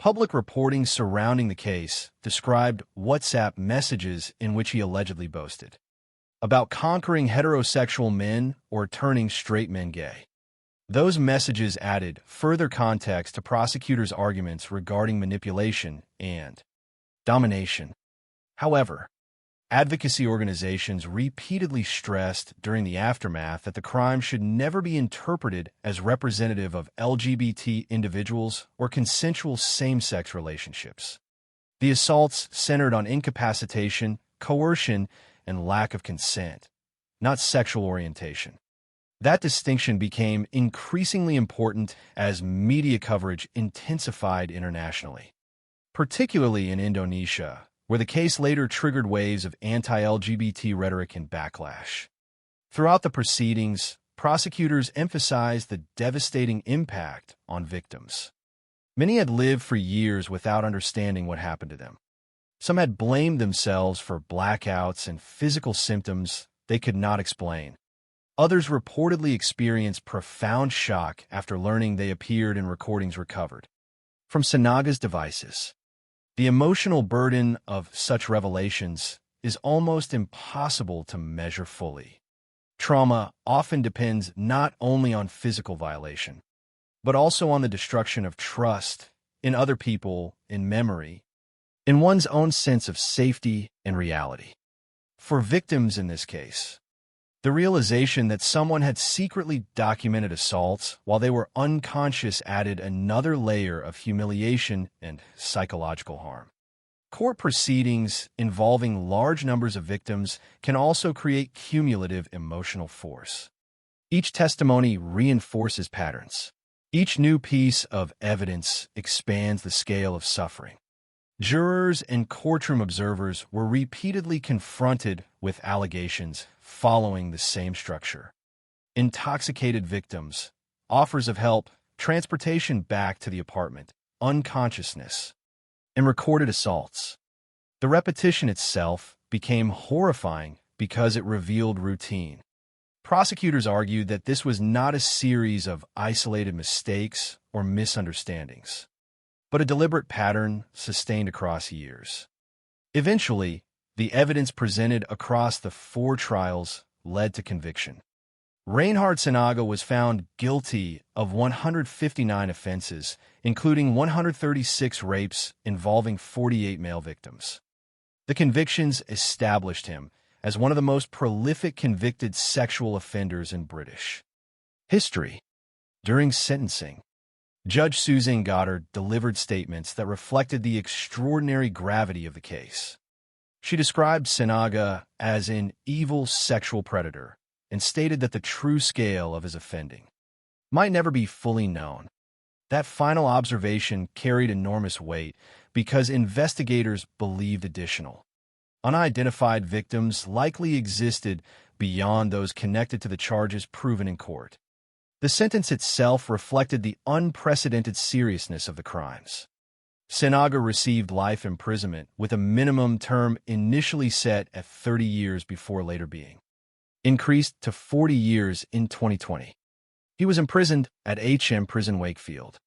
Public reporting surrounding the case described WhatsApp messages in which he allegedly boasted about conquering heterosexual men or turning straight men gay. Those messages added further context to prosecutors' arguments regarding manipulation and domination. However, advocacy organizations repeatedly stressed during the aftermath that the crime should never be interpreted as representative of LGBT individuals or consensual same-sex relationships. The assaults centered on incapacitation, coercion, and lack of consent, not sexual orientation. That distinction became increasingly important as media coverage intensified internationally, particularly in Indonesia, where the case later triggered waves of anti-LGBT rhetoric and backlash. Throughout the proceedings, prosecutors emphasized the devastating impact on victims. Many had lived for years without understanding what happened to them. Some had blamed themselves for blackouts and physical symptoms they could not explain. Others reportedly experienced profound shock after learning they appeared in recordings recovered from Sinaga's devices. The emotional burden of such revelations is almost impossible to measure fully. Trauma often depends not only on physical violation, but also on the destruction of trust in other people, in memory, in one's own sense of safety and reality. For victims in this case, the realization that someone had secretly documented assaults while they were unconscious added another layer of humiliation and psychological harm. Court proceedings involving large numbers of victims can also create cumulative emotional force. Each testimony reinforces patterns. Each new piece of evidence expands the scale of suffering. Jurors and courtroom observers were repeatedly confronted with allegations following the same structure. Intoxicated victims, offers of help, transportation back to the apartment, unconsciousness, and recorded assaults. The repetition itself became horrifying because it revealed routine. Prosecutors argued that this was not a series of isolated mistakes or misunderstandings, but a deliberate pattern sustained across years. Eventually, the evidence presented across the 4 trials led to conviction. Reinhard Sinaga was found guilty of 159 offenses, including 136 rapes involving 48 male victims. The convictions established him as one of the most prolific convicted sexual offenders in British history. During sentencing, Judge Suzanne Goddard delivered statements that reflected the extraordinary gravity of the case. She described Sinaga as an evil sexual predator and stated that the true scale of his offending might never be fully known. That final observation carried enormous weight because investigators believed additional, unidentified victims likely existed beyond those connected to the charges proven in court. The sentence itself reflected the unprecedented seriousness of the crimes. Sinaga received life imprisonment with a minimum term initially set at 30 years before later being increased to 40 years in 2020. He was imprisoned at HM Prison Wakefield.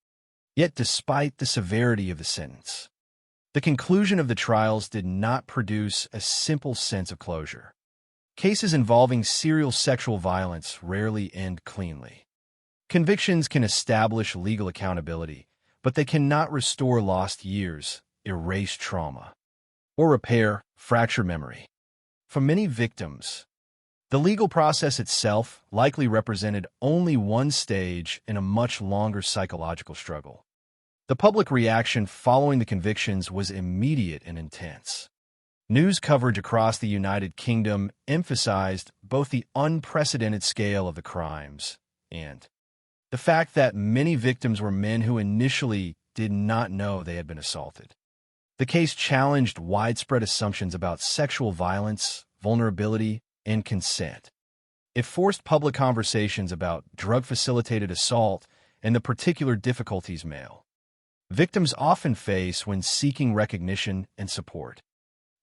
Yet despite the severity of the sentence, the conclusion of the trials did not produce a simple sense of closure. Cases involving serial sexual violence rarely end cleanly. Convictions can establish legal accountability, but they cannot restore lost years, erase trauma, or repair fractured memory. For many victims, the legal process itself likely represented only one stage in a much longer psychological struggle. The public reaction following the convictions was immediate and intense. News coverage across the United Kingdom emphasized both the unprecedented scale of the crimes and the fact that many victims were men who initially did not know they had been assaulted. The case challenged widespread assumptions about sexual violence, vulnerability, and consent. It forced public conversations about drug-facilitated assault and the particular difficulties male victims often face when seeking recognition and support.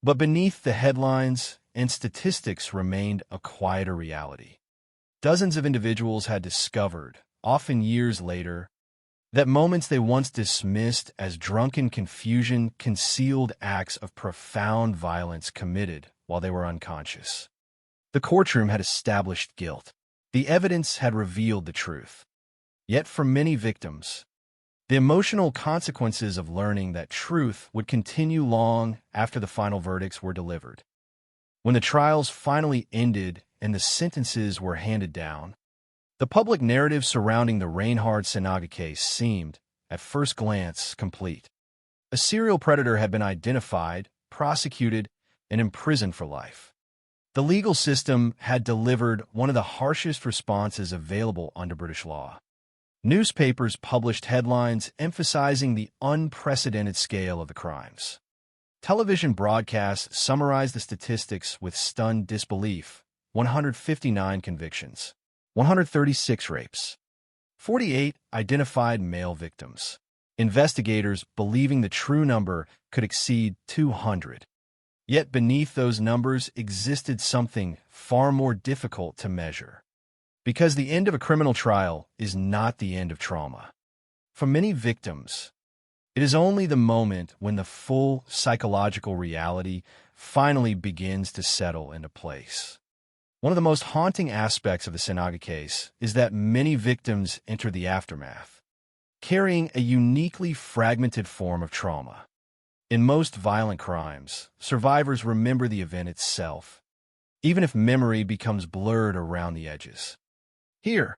But beneath the headlines and statistics remained a quieter reality. Dozens of individuals had discovered, often years later, that moments they once dismissed as drunken confusion concealed acts of profound violence committed while they were unconscious. The courtroom had established guilt. The evidence had revealed the truth. Yet for many victims, the emotional consequences of learning that truth would continue long after the final verdicts were delivered. When the trials finally ended and the sentences were handed down, the public narrative surrounding the Reinhard Sinaga case seemed, at first glance, complete. A serial predator had been identified, prosecuted, and imprisoned for life. The legal system had delivered one of the harshest responses available under British law. Newspapers published headlines emphasizing the unprecedented scale of the crimes. Television broadcasts summarized the statistics with stunned disbelief: 159 convictions, 136 rapes, 48 identified male victims. Investigators believing the true number could exceed 200. Yet beneath those numbers existed something far more difficult to measure. Because the end of a criminal trial is not the end of trauma. For many victims, it is only the moment when the full psychological reality finally begins to settle into place. One of the most haunting aspects of the Sinaga case is that many victims enter the aftermath, carrying a uniquely fragmented form of trauma. In most violent crimes, survivors remember the event itself, even if memory becomes blurred around the edges. Here,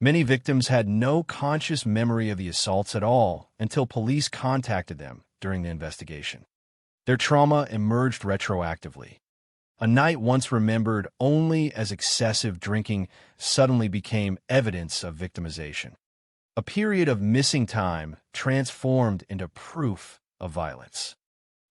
many victims had no conscious memory of the assaults at all until police contacted them during the investigation. Their trauma emerged retroactively. A night once remembered only as excessive drinking suddenly became evidence of victimization. A period of missing time transformed into proof of violence.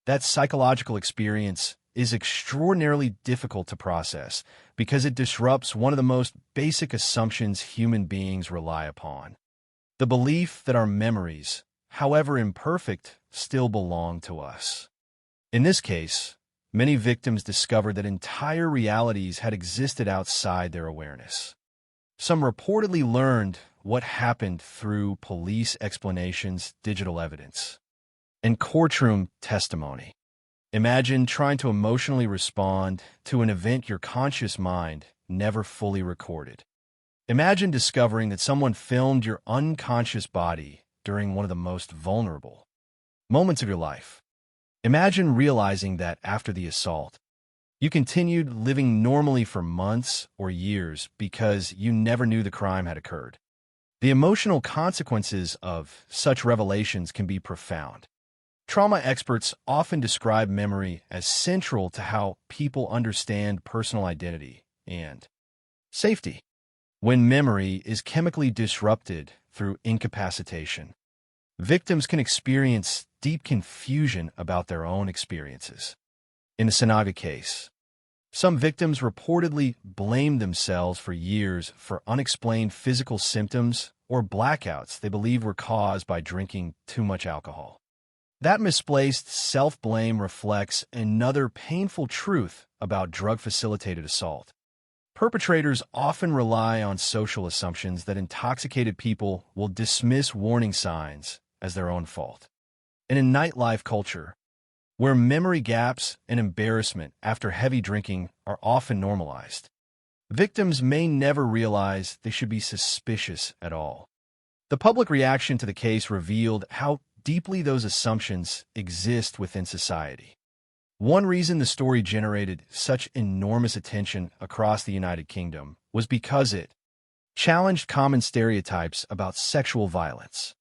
That psychological experience is extraordinarily difficult to process because it disrupts one of the most basic assumptions human beings rely upon: the belief that our memories, however imperfect, still belong to us. In this case, many victims discovered that entire realities had existed outside their awareness. Some reportedly learned what happened through police explanations, digital evidence, and courtroom testimony. Imagine trying to emotionally respond to an event your conscious mind never fully recorded. Imagine discovering that someone filmed your unconscious body during one of the most vulnerable moments of your life. Imagine realizing that after the assault, you continued living normally for months or years because you never knew the crime had occurred. The emotional consequences of such revelations can be profound. Trauma experts often describe memory as central to how people understand personal identity and safety. When memory is chemically disrupted through incapacitation, victims can experience deep confusion about their own experiences. In the Sinaga case, some victims reportedly blamed themselves for years for unexplained physical symptoms or blackouts they believe were caused by drinking too much alcohol. That misplaced self-blame reflects another painful truth about drug-facilitated assault. Perpetrators often rely on social assumptions that intoxicated people will dismiss warning signs as their own fault. And in nightlife culture, where memory gaps and embarrassment after heavy drinking are often normalized, victims may never realize they should be suspicious at all. The public reaction to the case revealed how deeply those assumptions exist within society. One reason the story generated such enormous attention across the United Kingdom was because it challenged common stereotypes about sexual violence.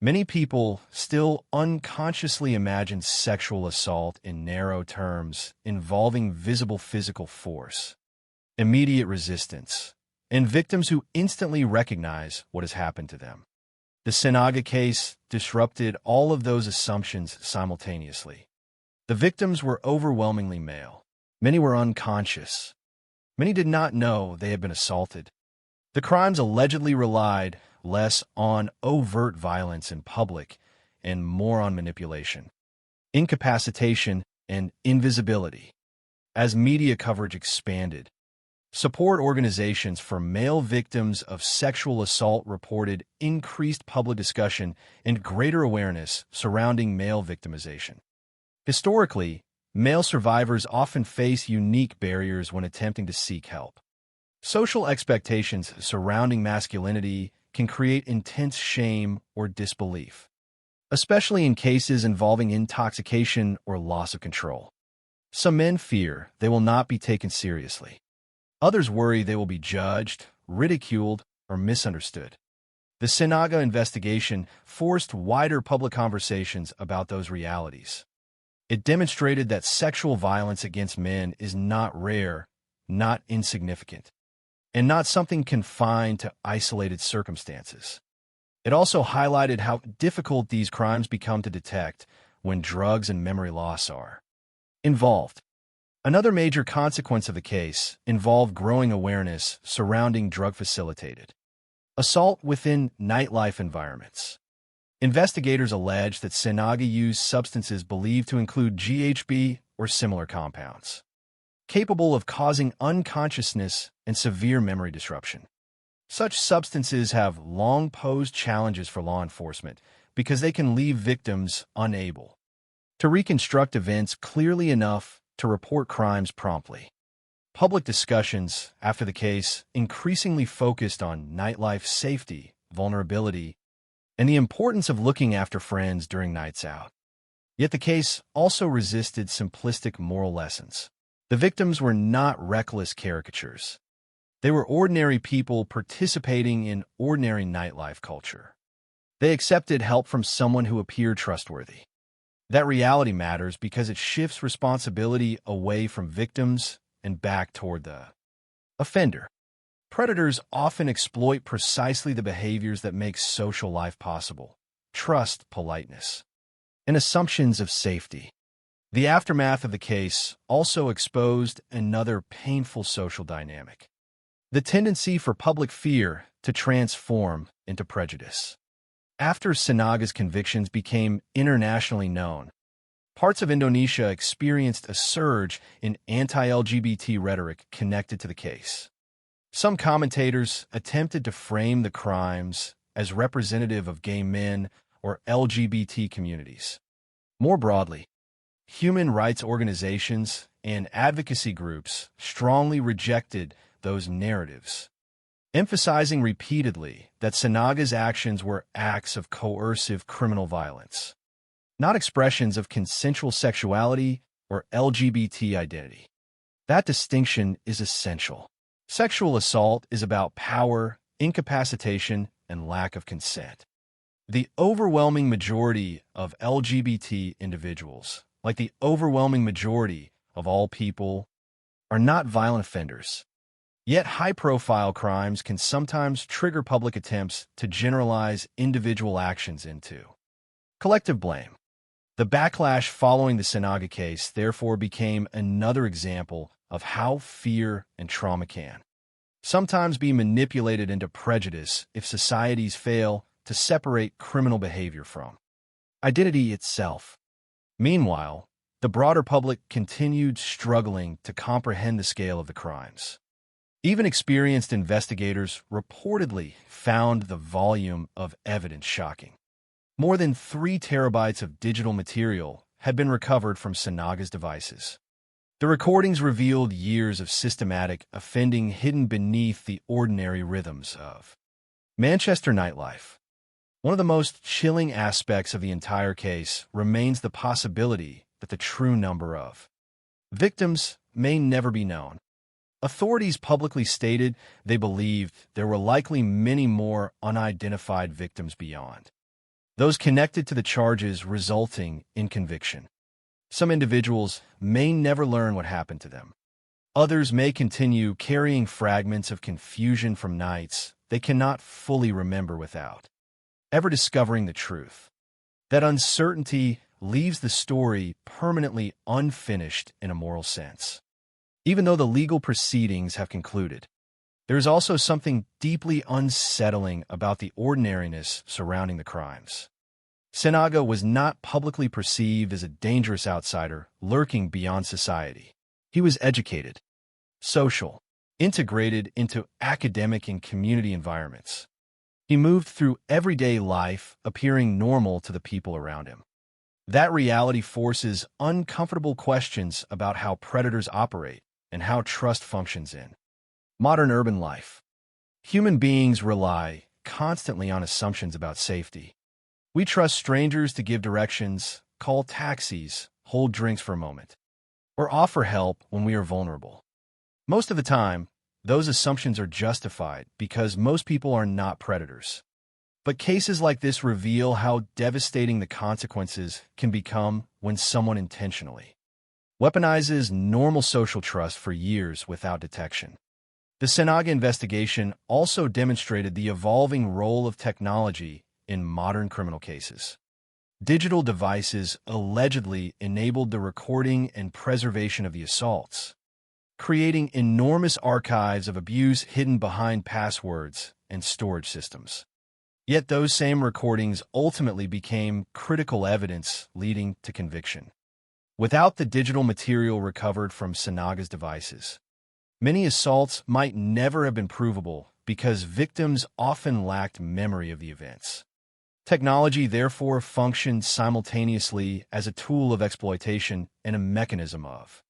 Many people still unconsciously imagine sexual assault in narrow terms involving visible physical force, immediate resistance, and victims who instantly recognize what has happened to them. The Sinaga case disrupted all of those assumptions simultaneously. The victims were overwhelmingly male. Many were unconscious. Many did not know they had been assaulted. The crimes allegedly relied less on overt violence in public and more on manipulation, incapacitation, and invisibility. As media coverage expanded, Support organizations for male victims of sexual assault reported increased public discussion and greater awareness surrounding male victimization. Historically, male survivors often face unique barriers when attempting to seek help. Social expectations surrounding masculinity can create intense shame or disbelief, especially in cases involving intoxication or loss of control. Some men fear they will not be taken seriously. Others worry they will be judged, ridiculed, or misunderstood. The Sinaga investigation forced wider public conversations about those realities. It demonstrated that sexual violence against men is not rare, not insignificant, and not something confined to isolated circumstances. It also highlighted how difficult these crimes become to detect when drugs and memory loss are involved. Another major consequence of the case involved growing awareness surrounding drug-facilitated assault within nightlife environments. Investigators allege that Sinaga used substances believed to include GHB or similar compounds, capable of causing unconsciousness and severe memory disruption. Such substances have long posed challenges for law enforcement because they can leave victims unable to reconstruct events clearly enough to report crimes promptly. Public discussions after the case increasingly focused on nightlife safety, vulnerability, and the importance of looking after friends during nights out. Yet the case also resisted simplistic moral lessons. The victims were not reckless caricatures. They were ordinary people participating in ordinary nightlife culture. They accepted help from someone who appeared trustworthy. That reality matters because it shifts responsibility away from victims and back toward the offender. Predators often exploit precisely the behaviors that make social life possible: trust, politeness, and assumptions of safety. The aftermath of the case also exposed another painful social dynamic: the tendency for public fear to transform into prejudice. After Sinaga's convictions became internationally known, parts of Indonesia experienced a surge in anti-LGBT rhetoric connected to the case. Some commentators attempted to frame the crimes as representative of gay men or LGBT communities. More broadly, human rights organizations and advocacy groups strongly rejected those narratives, emphasizing repeatedly that Sinaga's actions were acts of coercive criminal violence, not expressions of consensual sexuality or LGBT identity. That distinction is essential. Sexual assault is about power, incapacitation, and lack of consent. The overwhelming majority of LGBT individuals, like the overwhelming majority of all people, are not violent offenders. Yet high-profile crimes can sometimes trigger public attempts to generalize individual actions into collective blame. The backlash following the Sinaga case therefore became another example of how fear and trauma can sometimes be manipulated into prejudice if societies fail to separate criminal behavior from identity itself. Meanwhile, the broader public continued struggling to comprehend the scale of the crimes. Even experienced investigators reportedly found the volume of evidence shocking. More than 3 terabytes of digital material had been recovered from Sinaga's devices. The recordings revealed years of systematic offending hidden beneath the ordinary rhythms of Manchester nightlife. One of the most chilling aspects of the entire case remains the possibility that the true number of victims may never be known. Authorities publicly stated they believed there were likely many more unidentified victims beyond those connected to the charges resulting in conviction. Some individuals may never learn what happened to them. Others may continue carrying fragments of confusion from nights they cannot fully remember without ever discovering the truth. That uncertainty leaves the story permanently unfinished in a moral sense. Even though the legal proceedings have concluded, there is also something deeply unsettling about the ordinariness surrounding the crimes. Sinaga was not publicly perceived as a dangerous outsider lurking beyond society. He was educated, social, integrated into academic and community environments. He moved through everyday life, appearing normal to the people around him. That reality forces uncomfortable questions about how predators operate and how trust functions in modern urban life. Human beings rely constantly on assumptions about safety. We trust strangers to give directions, call taxis, hold drinks for a moment, or offer help when we are vulnerable. Most of the time, those assumptions are justified because most people are not predators. But cases like this reveal how devastating the consequences can become when someone intentionally weaponizes normal social trust for years without detection. The Sanaga investigation also demonstrated the evolving role of technology in modern criminal cases. Digital devices allegedly enabled the recording and preservation of the assaults, creating enormous archives of abuse hidden behind passwords and storage systems. Yet those same recordings ultimately became critical evidence leading to conviction. Without the digital material recovered from Sanaga's devices, many assaults might never have been provable because victims often lacked memory of the events. Technology therefore functions simultaneously as a tool of exploitation and a mechanism of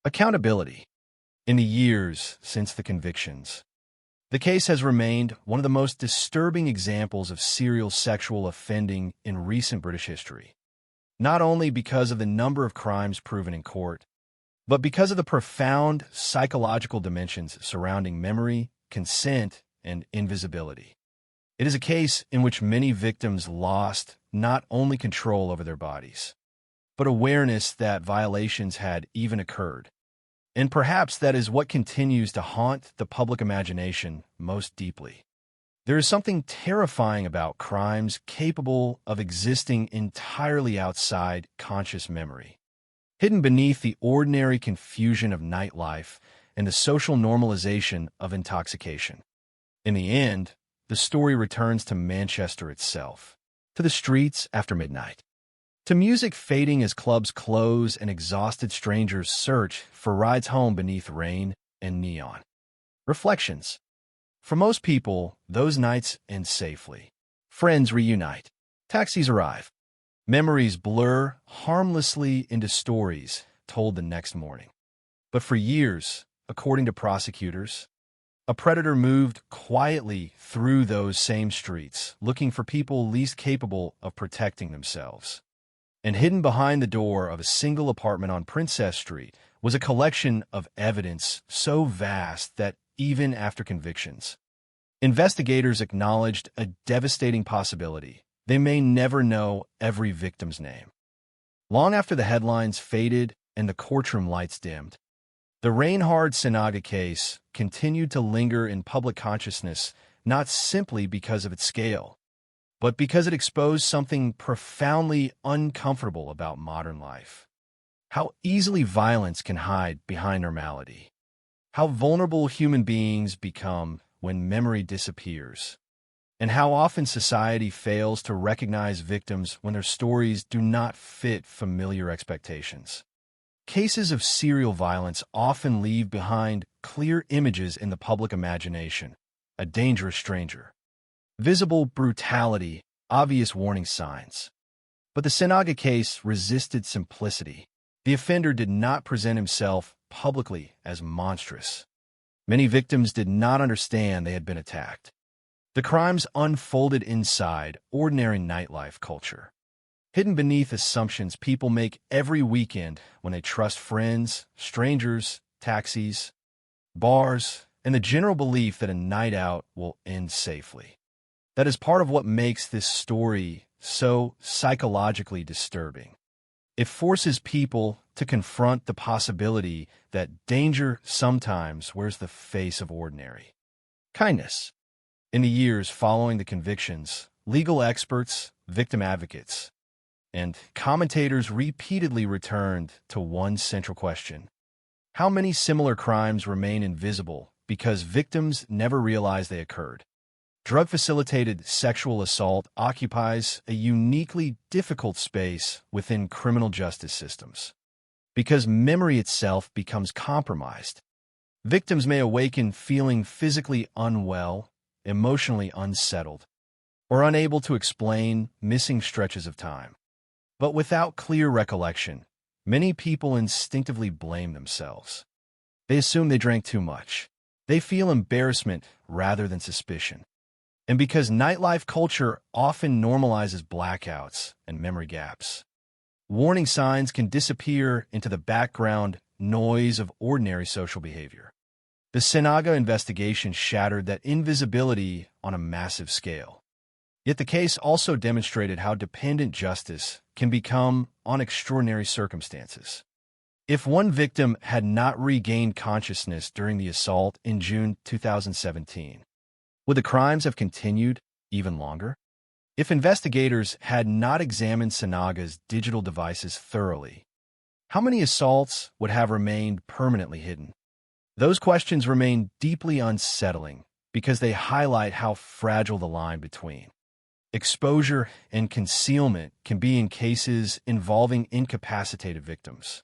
accountability. In the years since the convictions, the case has remained one of the most disturbing examples of serial sexual offending in recent British history, not only because of the number of crimes proven in court, but because of the profound psychological dimensions surrounding memory, consent, and invisibility. It is a case in which many victims lost not only control over their bodies, but awareness that violations had even occurred. And perhaps that is what continues to haunt the public imagination most deeply. There is something terrifying about crimes capable of existing entirely outside conscious memory, hidden beneath the ordinary confusion of nightlife and the social normalization of intoxication. In the end, the story returns to Manchester itself, to the streets after midnight, to music fading as clubs close and exhausted strangers search for rides home beneath rain and neon. Reflections. For most people, those nights end safely. Friends reunite. Taxis arrive. Memories blur harmlessly into stories told the next morning. But for years, according to prosecutors, a predator moved quietly through those same streets, looking for people least capable of protecting themselves. And hidden behind the door of a single apartment on Princess Street was a collection of evidence so vast that even after convictions, investigators acknowledged a devastating possibility. They may never know every victim's name. Long after the headlines faded and the courtroom lights dimmed, the Reinhard Sanaga case continued to linger in public consciousness not simply because of its scale, but because it exposed something profoundly uncomfortable about modern life. How easily violence can hide behind normality. How vulnerable human beings become when memory disappears. And how often society fails to recognize victims when their stories do not fit familiar expectations. Cases of serial violence often leave behind clear images in the public imagination: a dangerous stranger, visible brutality, obvious warning signs. But the Sanaga case resisted simplicity. The offender did not present himself publicly as monstrous. Many victims did not understand they had been attacked. The crimes unfolded inside ordinary nightlife culture, hidden beneath assumptions people make every weekend when they trust friends, strangers, taxis, bars, and the general belief that a night out will end safely. That is part of what makes this story so psychologically disturbing. It forces people to confront the possibility that danger sometimes wears the face of ordinary kindness. In the years following the convictions, legal experts, victim advocates, and commentators repeatedly returned to one central question: how many similar crimes remain invisible because victims never realized they occurred? Drug-facilitated sexual assault occupies a uniquely difficult space within criminal justice systems because memory itself becomes compromised. Victims may awaken feeling physically unwell, emotionally unsettled, or unable to explain missing stretches of time. But without clear recollection, many people instinctively blame themselves. They assume they drank too much. They feel embarrassment rather than suspicion. And because nightlife culture often normalizes blackouts and memory gaps, warning signs can disappear into the background noise of ordinary social behavior. The Sinaga investigation shattered that invisibility on a massive scale. Yet the case also demonstrated how dependent justice can become on extraordinary circumstances. If one victim had not regained consciousness during the assault in June 2017, would the crimes have continued even longer? If investigators had not examined Sinaga's digital devices thoroughly, how many assaults would have remained permanently hidden? Those questions remain deeply unsettling because they highlight how fragile the line between exposure and concealment can be in cases involving incapacitated victims.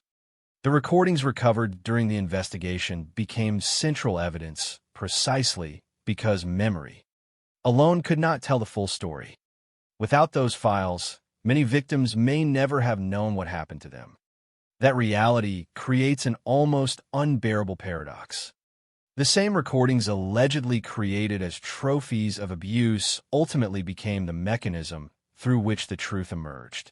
The recordings recovered during the investigation became central evidence precisely because memory alone could not tell the full story. Without those files, many victims may never have known what happened to them. That reality creates an almost unbearable paradox. The same recordings allegedly created as trophies of abuse ultimately became the mechanism through which the truth emerged.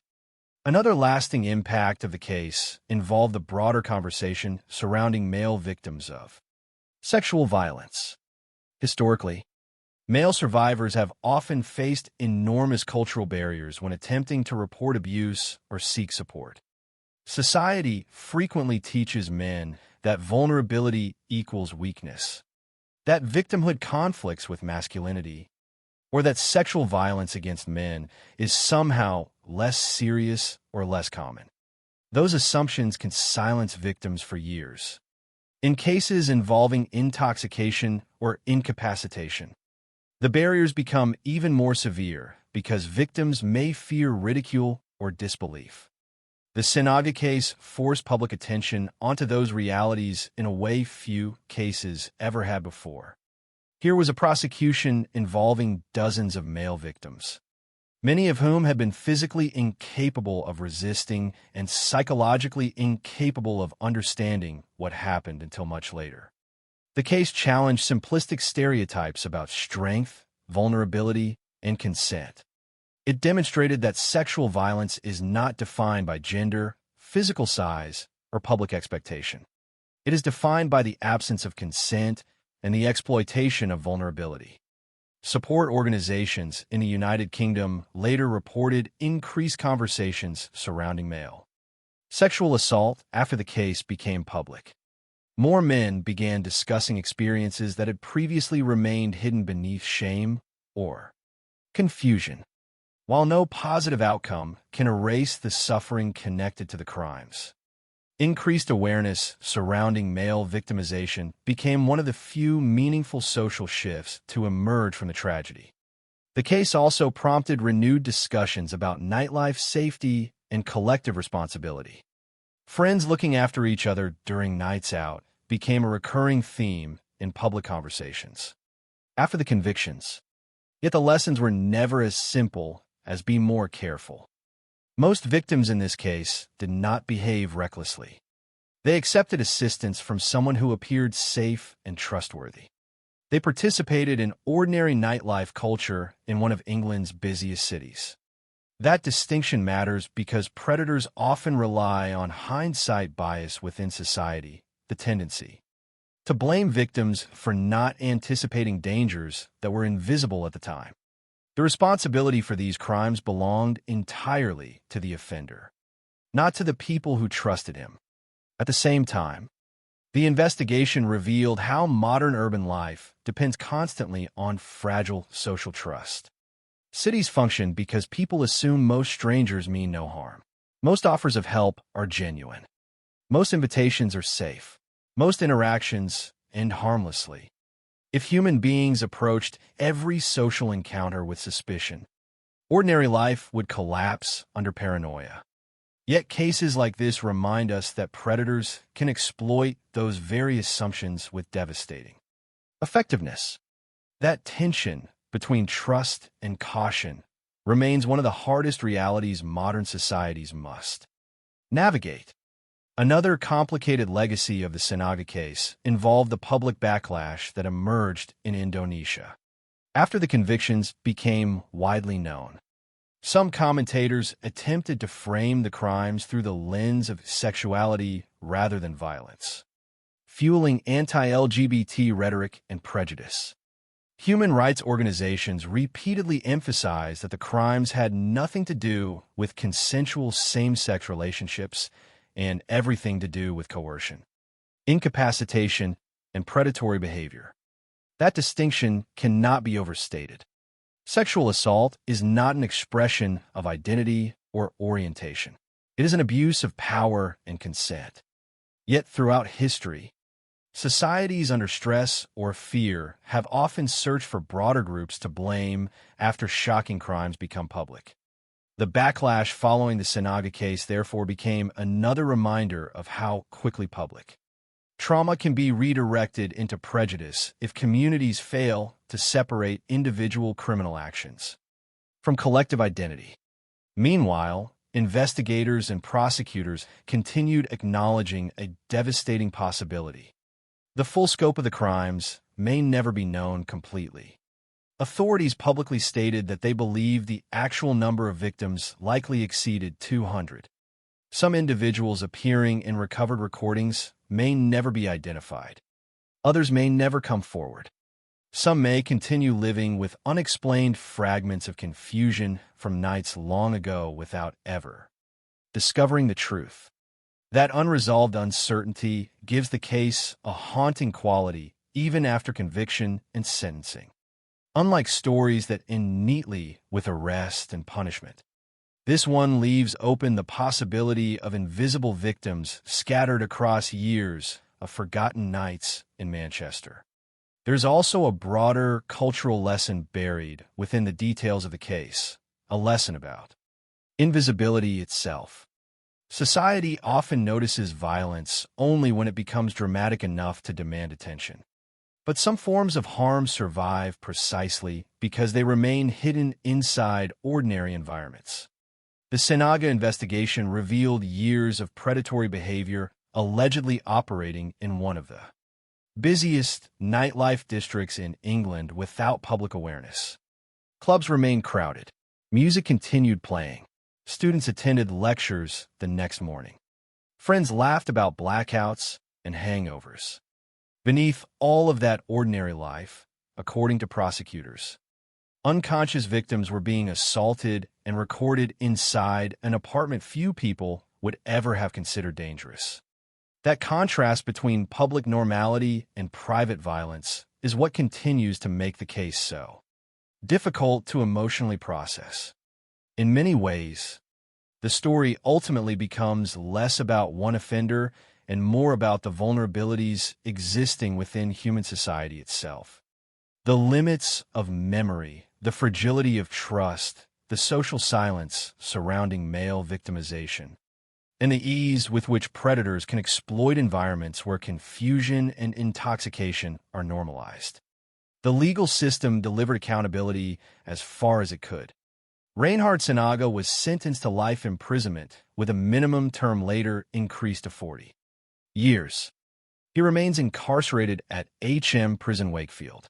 Another lasting impact of the case involved the broader conversation surrounding male victims of sexual violence. Historically, male survivors have often faced enormous cultural barriers when attempting to report abuse or seek support. Society frequently teaches men that vulnerability equals weakness, that victimhood conflicts with masculinity, or that sexual violence against men is somehow less serious or less common. Those assumptions can silence victims for years. In cases involving intoxication or incapacitation, the barriers become even more severe because victims may fear ridicule or disbelief. The Sinaga case forced public attention onto those realities in a way few cases ever had before. Here was a prosecution involving dozens of male victims, many of whom had been physically incapable of resisting and psychologically incapable of understanding what happened until much later. The case challenged simplistic stereotypes about strength, vulnerability, and consent. It demonstrated that sexual violence is not defined by gender, physical size, or public expectation. It is defined by the absence of consent and the exploitation of vulnerability. Support organizations in the United Kingdom later reported increased conversations surrounding male sexual assault after the case became public. More men began discussing experiences that had previously remained hidden beneath shame or confusion. While no positive outcome can erase the suffering connected to the crimes, increased awareness surrounding male victimization became one of the few meaningful social shifts to emerge from the tragedy. The case also prompted renewed discussions about nightlife safety and collective responsibility. Friends looking after each other during nights out became a recurring theme in public conversations. After the convictions, yet the lessons were never as simple as be more careful. Most victims in this case did not behave recklessly. They accepted assistance from someone who appeared safe and trustworthy. They participated in ordinary nightlife culture in one of England's busiest cities. That distinction matters because predators often rely on hindsight bias within society, the tendency to blame victims for not anticipating dangers that were invisible at the time. The responsibility for these crimes belonged entirely to the offender, not to the people who trusted him. At the same time, the investigation revealed how modern urban life depends constantly on fragile social trust. Cities function because people assume most strangers mean no harm. Most offers of help are genuine. Most invitations are safe. Most interactions end harmlessly. If human beings approached every social encounter with suspicion, ordinary life would collapse under paranoia. Yet cases like this remind us that predators can exploit those very assumptions with devastating effectiveness. That tension between trust and caution remains one of the hardest realities modern societies must navigate. Another complicated legacy of the Sinaga case involved the public backlash that emerged in Indonesia after the convictions became widely known. Some commentators attempted to frame the crimes through the lens of sexuality rather than violence, fueling anti-LGBT rhetoric and prejudice. Human rights organizations repeatedly emphasized that the crimes had nothing to do with consensual same-sex relationships and everything to do with coercion, incapacitation, and predatory behavior. That distinction cannot be overstated. Sexual assault is not an expression of identity or orientation. It is an abuse of power and consent. Yet throughout history, societies under stress or fear have often searched for broader groups to blame after shocking crimes become public. The backlash following the Sinaga case therefore became another reminder of how quickly public trauma can be redirected into prejudice if communities fail to separate individual criminal actions from collective identity. Meanwhile, investigators and prosecutors continued acknowledging a devastating possibility. The full scope of the crimes may never be known completely. Authorities publicly stated that they believed the actual number of victims likely exceeded 200. Some individuals appearing in recovered recordings may never be identified. Others may never come forward. Some may continue living with unexplained fragments of confusion from nights long ago without ever discovering the truth. That unresolved uncertainty gives the case a haunting quality even after conviction and sentencing. Unlike stories that end neatly with arrest and punishment, this one leaves open the possibility of invisible victims scattered across years of forgotten nights in Manchester. There's also a broader cultural lesson buried within the details of the case, a lesson about invisibility itself. Society often notices violence only when it becomes dramatic enough to demand attention. But some forms of harm survive precisely because they remain hidden inside ordinary environments. The Sinaga investigation revealed years of predatory behavior allegedly operating in one of the busiest nightlife districts in England without public awareness. Clubs remained crowded. Music continued playing. Students attended lectures the next morning. Friends laughed about blackouts and hangovers. Beneath all of that ordinary life, according to prosecutors, unconscious victims were being assaulted and recorded inside an apartment few people would ever have considered dangerous. That contrast between public normality and private violence is what continues to make the case so difficult to emotionally process. In many ways, the story ultimately becomes less about one offender and more about the vulnerabilities existing within human society itself. The limits of memory, the fragility of trust, the social silence surrounding male victimization, and the ease with which predators can exploit environments where confusion and intoxication are normalized. The legal system delivered accountability as far as it could. Reinhard Sinaga was sentenced to life imprisonment, with a minimum term later increased to 40 years. He remains incarcerated at HM Prison Wakefield.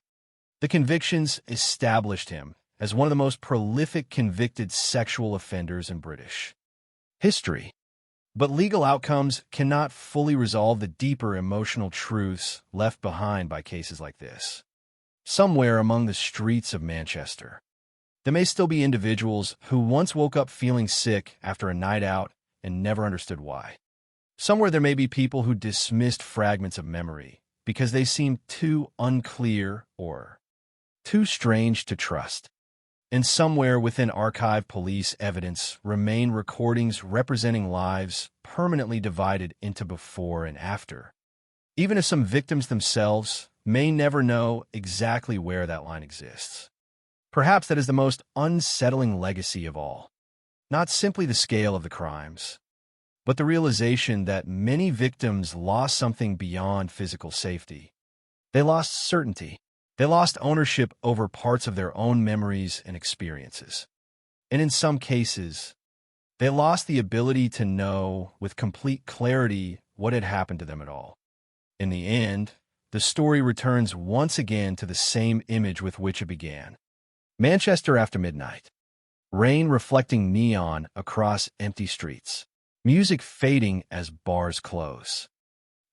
The convictions established him as one of the most prolific convicted sexual offenders in British history. But legal outcomes cannot fully resolve the deeper emotional truths left behind by cases like this. Somewhere among the streets of Manchester, there may still be individuals who once woke up feeling sick after a night out and never understood why. Somewhere there may be people who dismissed fragments of memory because they seemed too unclear or too strange to trust. And somewhere within archived police evidence remain recordings representing lives permanently divided into before and after, even if some victims themselves may never know exactly where that line exists. Perhaps that is the most unsettling legacy of all. Not simply the scale of the crimes, but the realization that many victims lost something beyond physical safety. They lost certainty. They lost ownership over parts of their own memories and experiences. And in some cases, they lost the ability to know with complete clarity what had happened to them at all. In the end, the story returns once again to the same image with which it began. Manchester after midnight. Rain reflecting neon across empty streets. Music fading as bars close.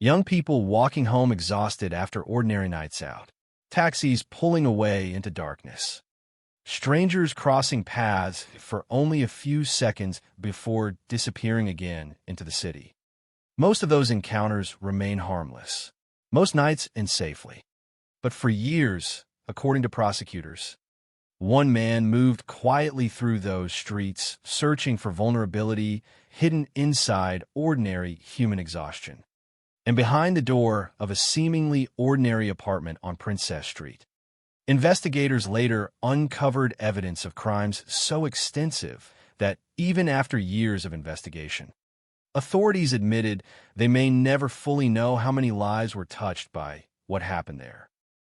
Young people walking home exhausted after ordinary nights out. Taxis pulling away into darkness. Strangers crossing paths for only a few seconds before disappearing again into the city. Most of those encounters remain harmless, most nights and safely. But for years, according to prosecutors, one man moved quietly through those streets, searching for vulnerability hidden inside ordinary human exhaustion. And behind the door of a seemingly ordinary apartment on Princess Street, investigators later uncovered evidence of crimes so extensive that even after years of investigation, authorities admitted they may never fully know how many lives were touched by what happened there.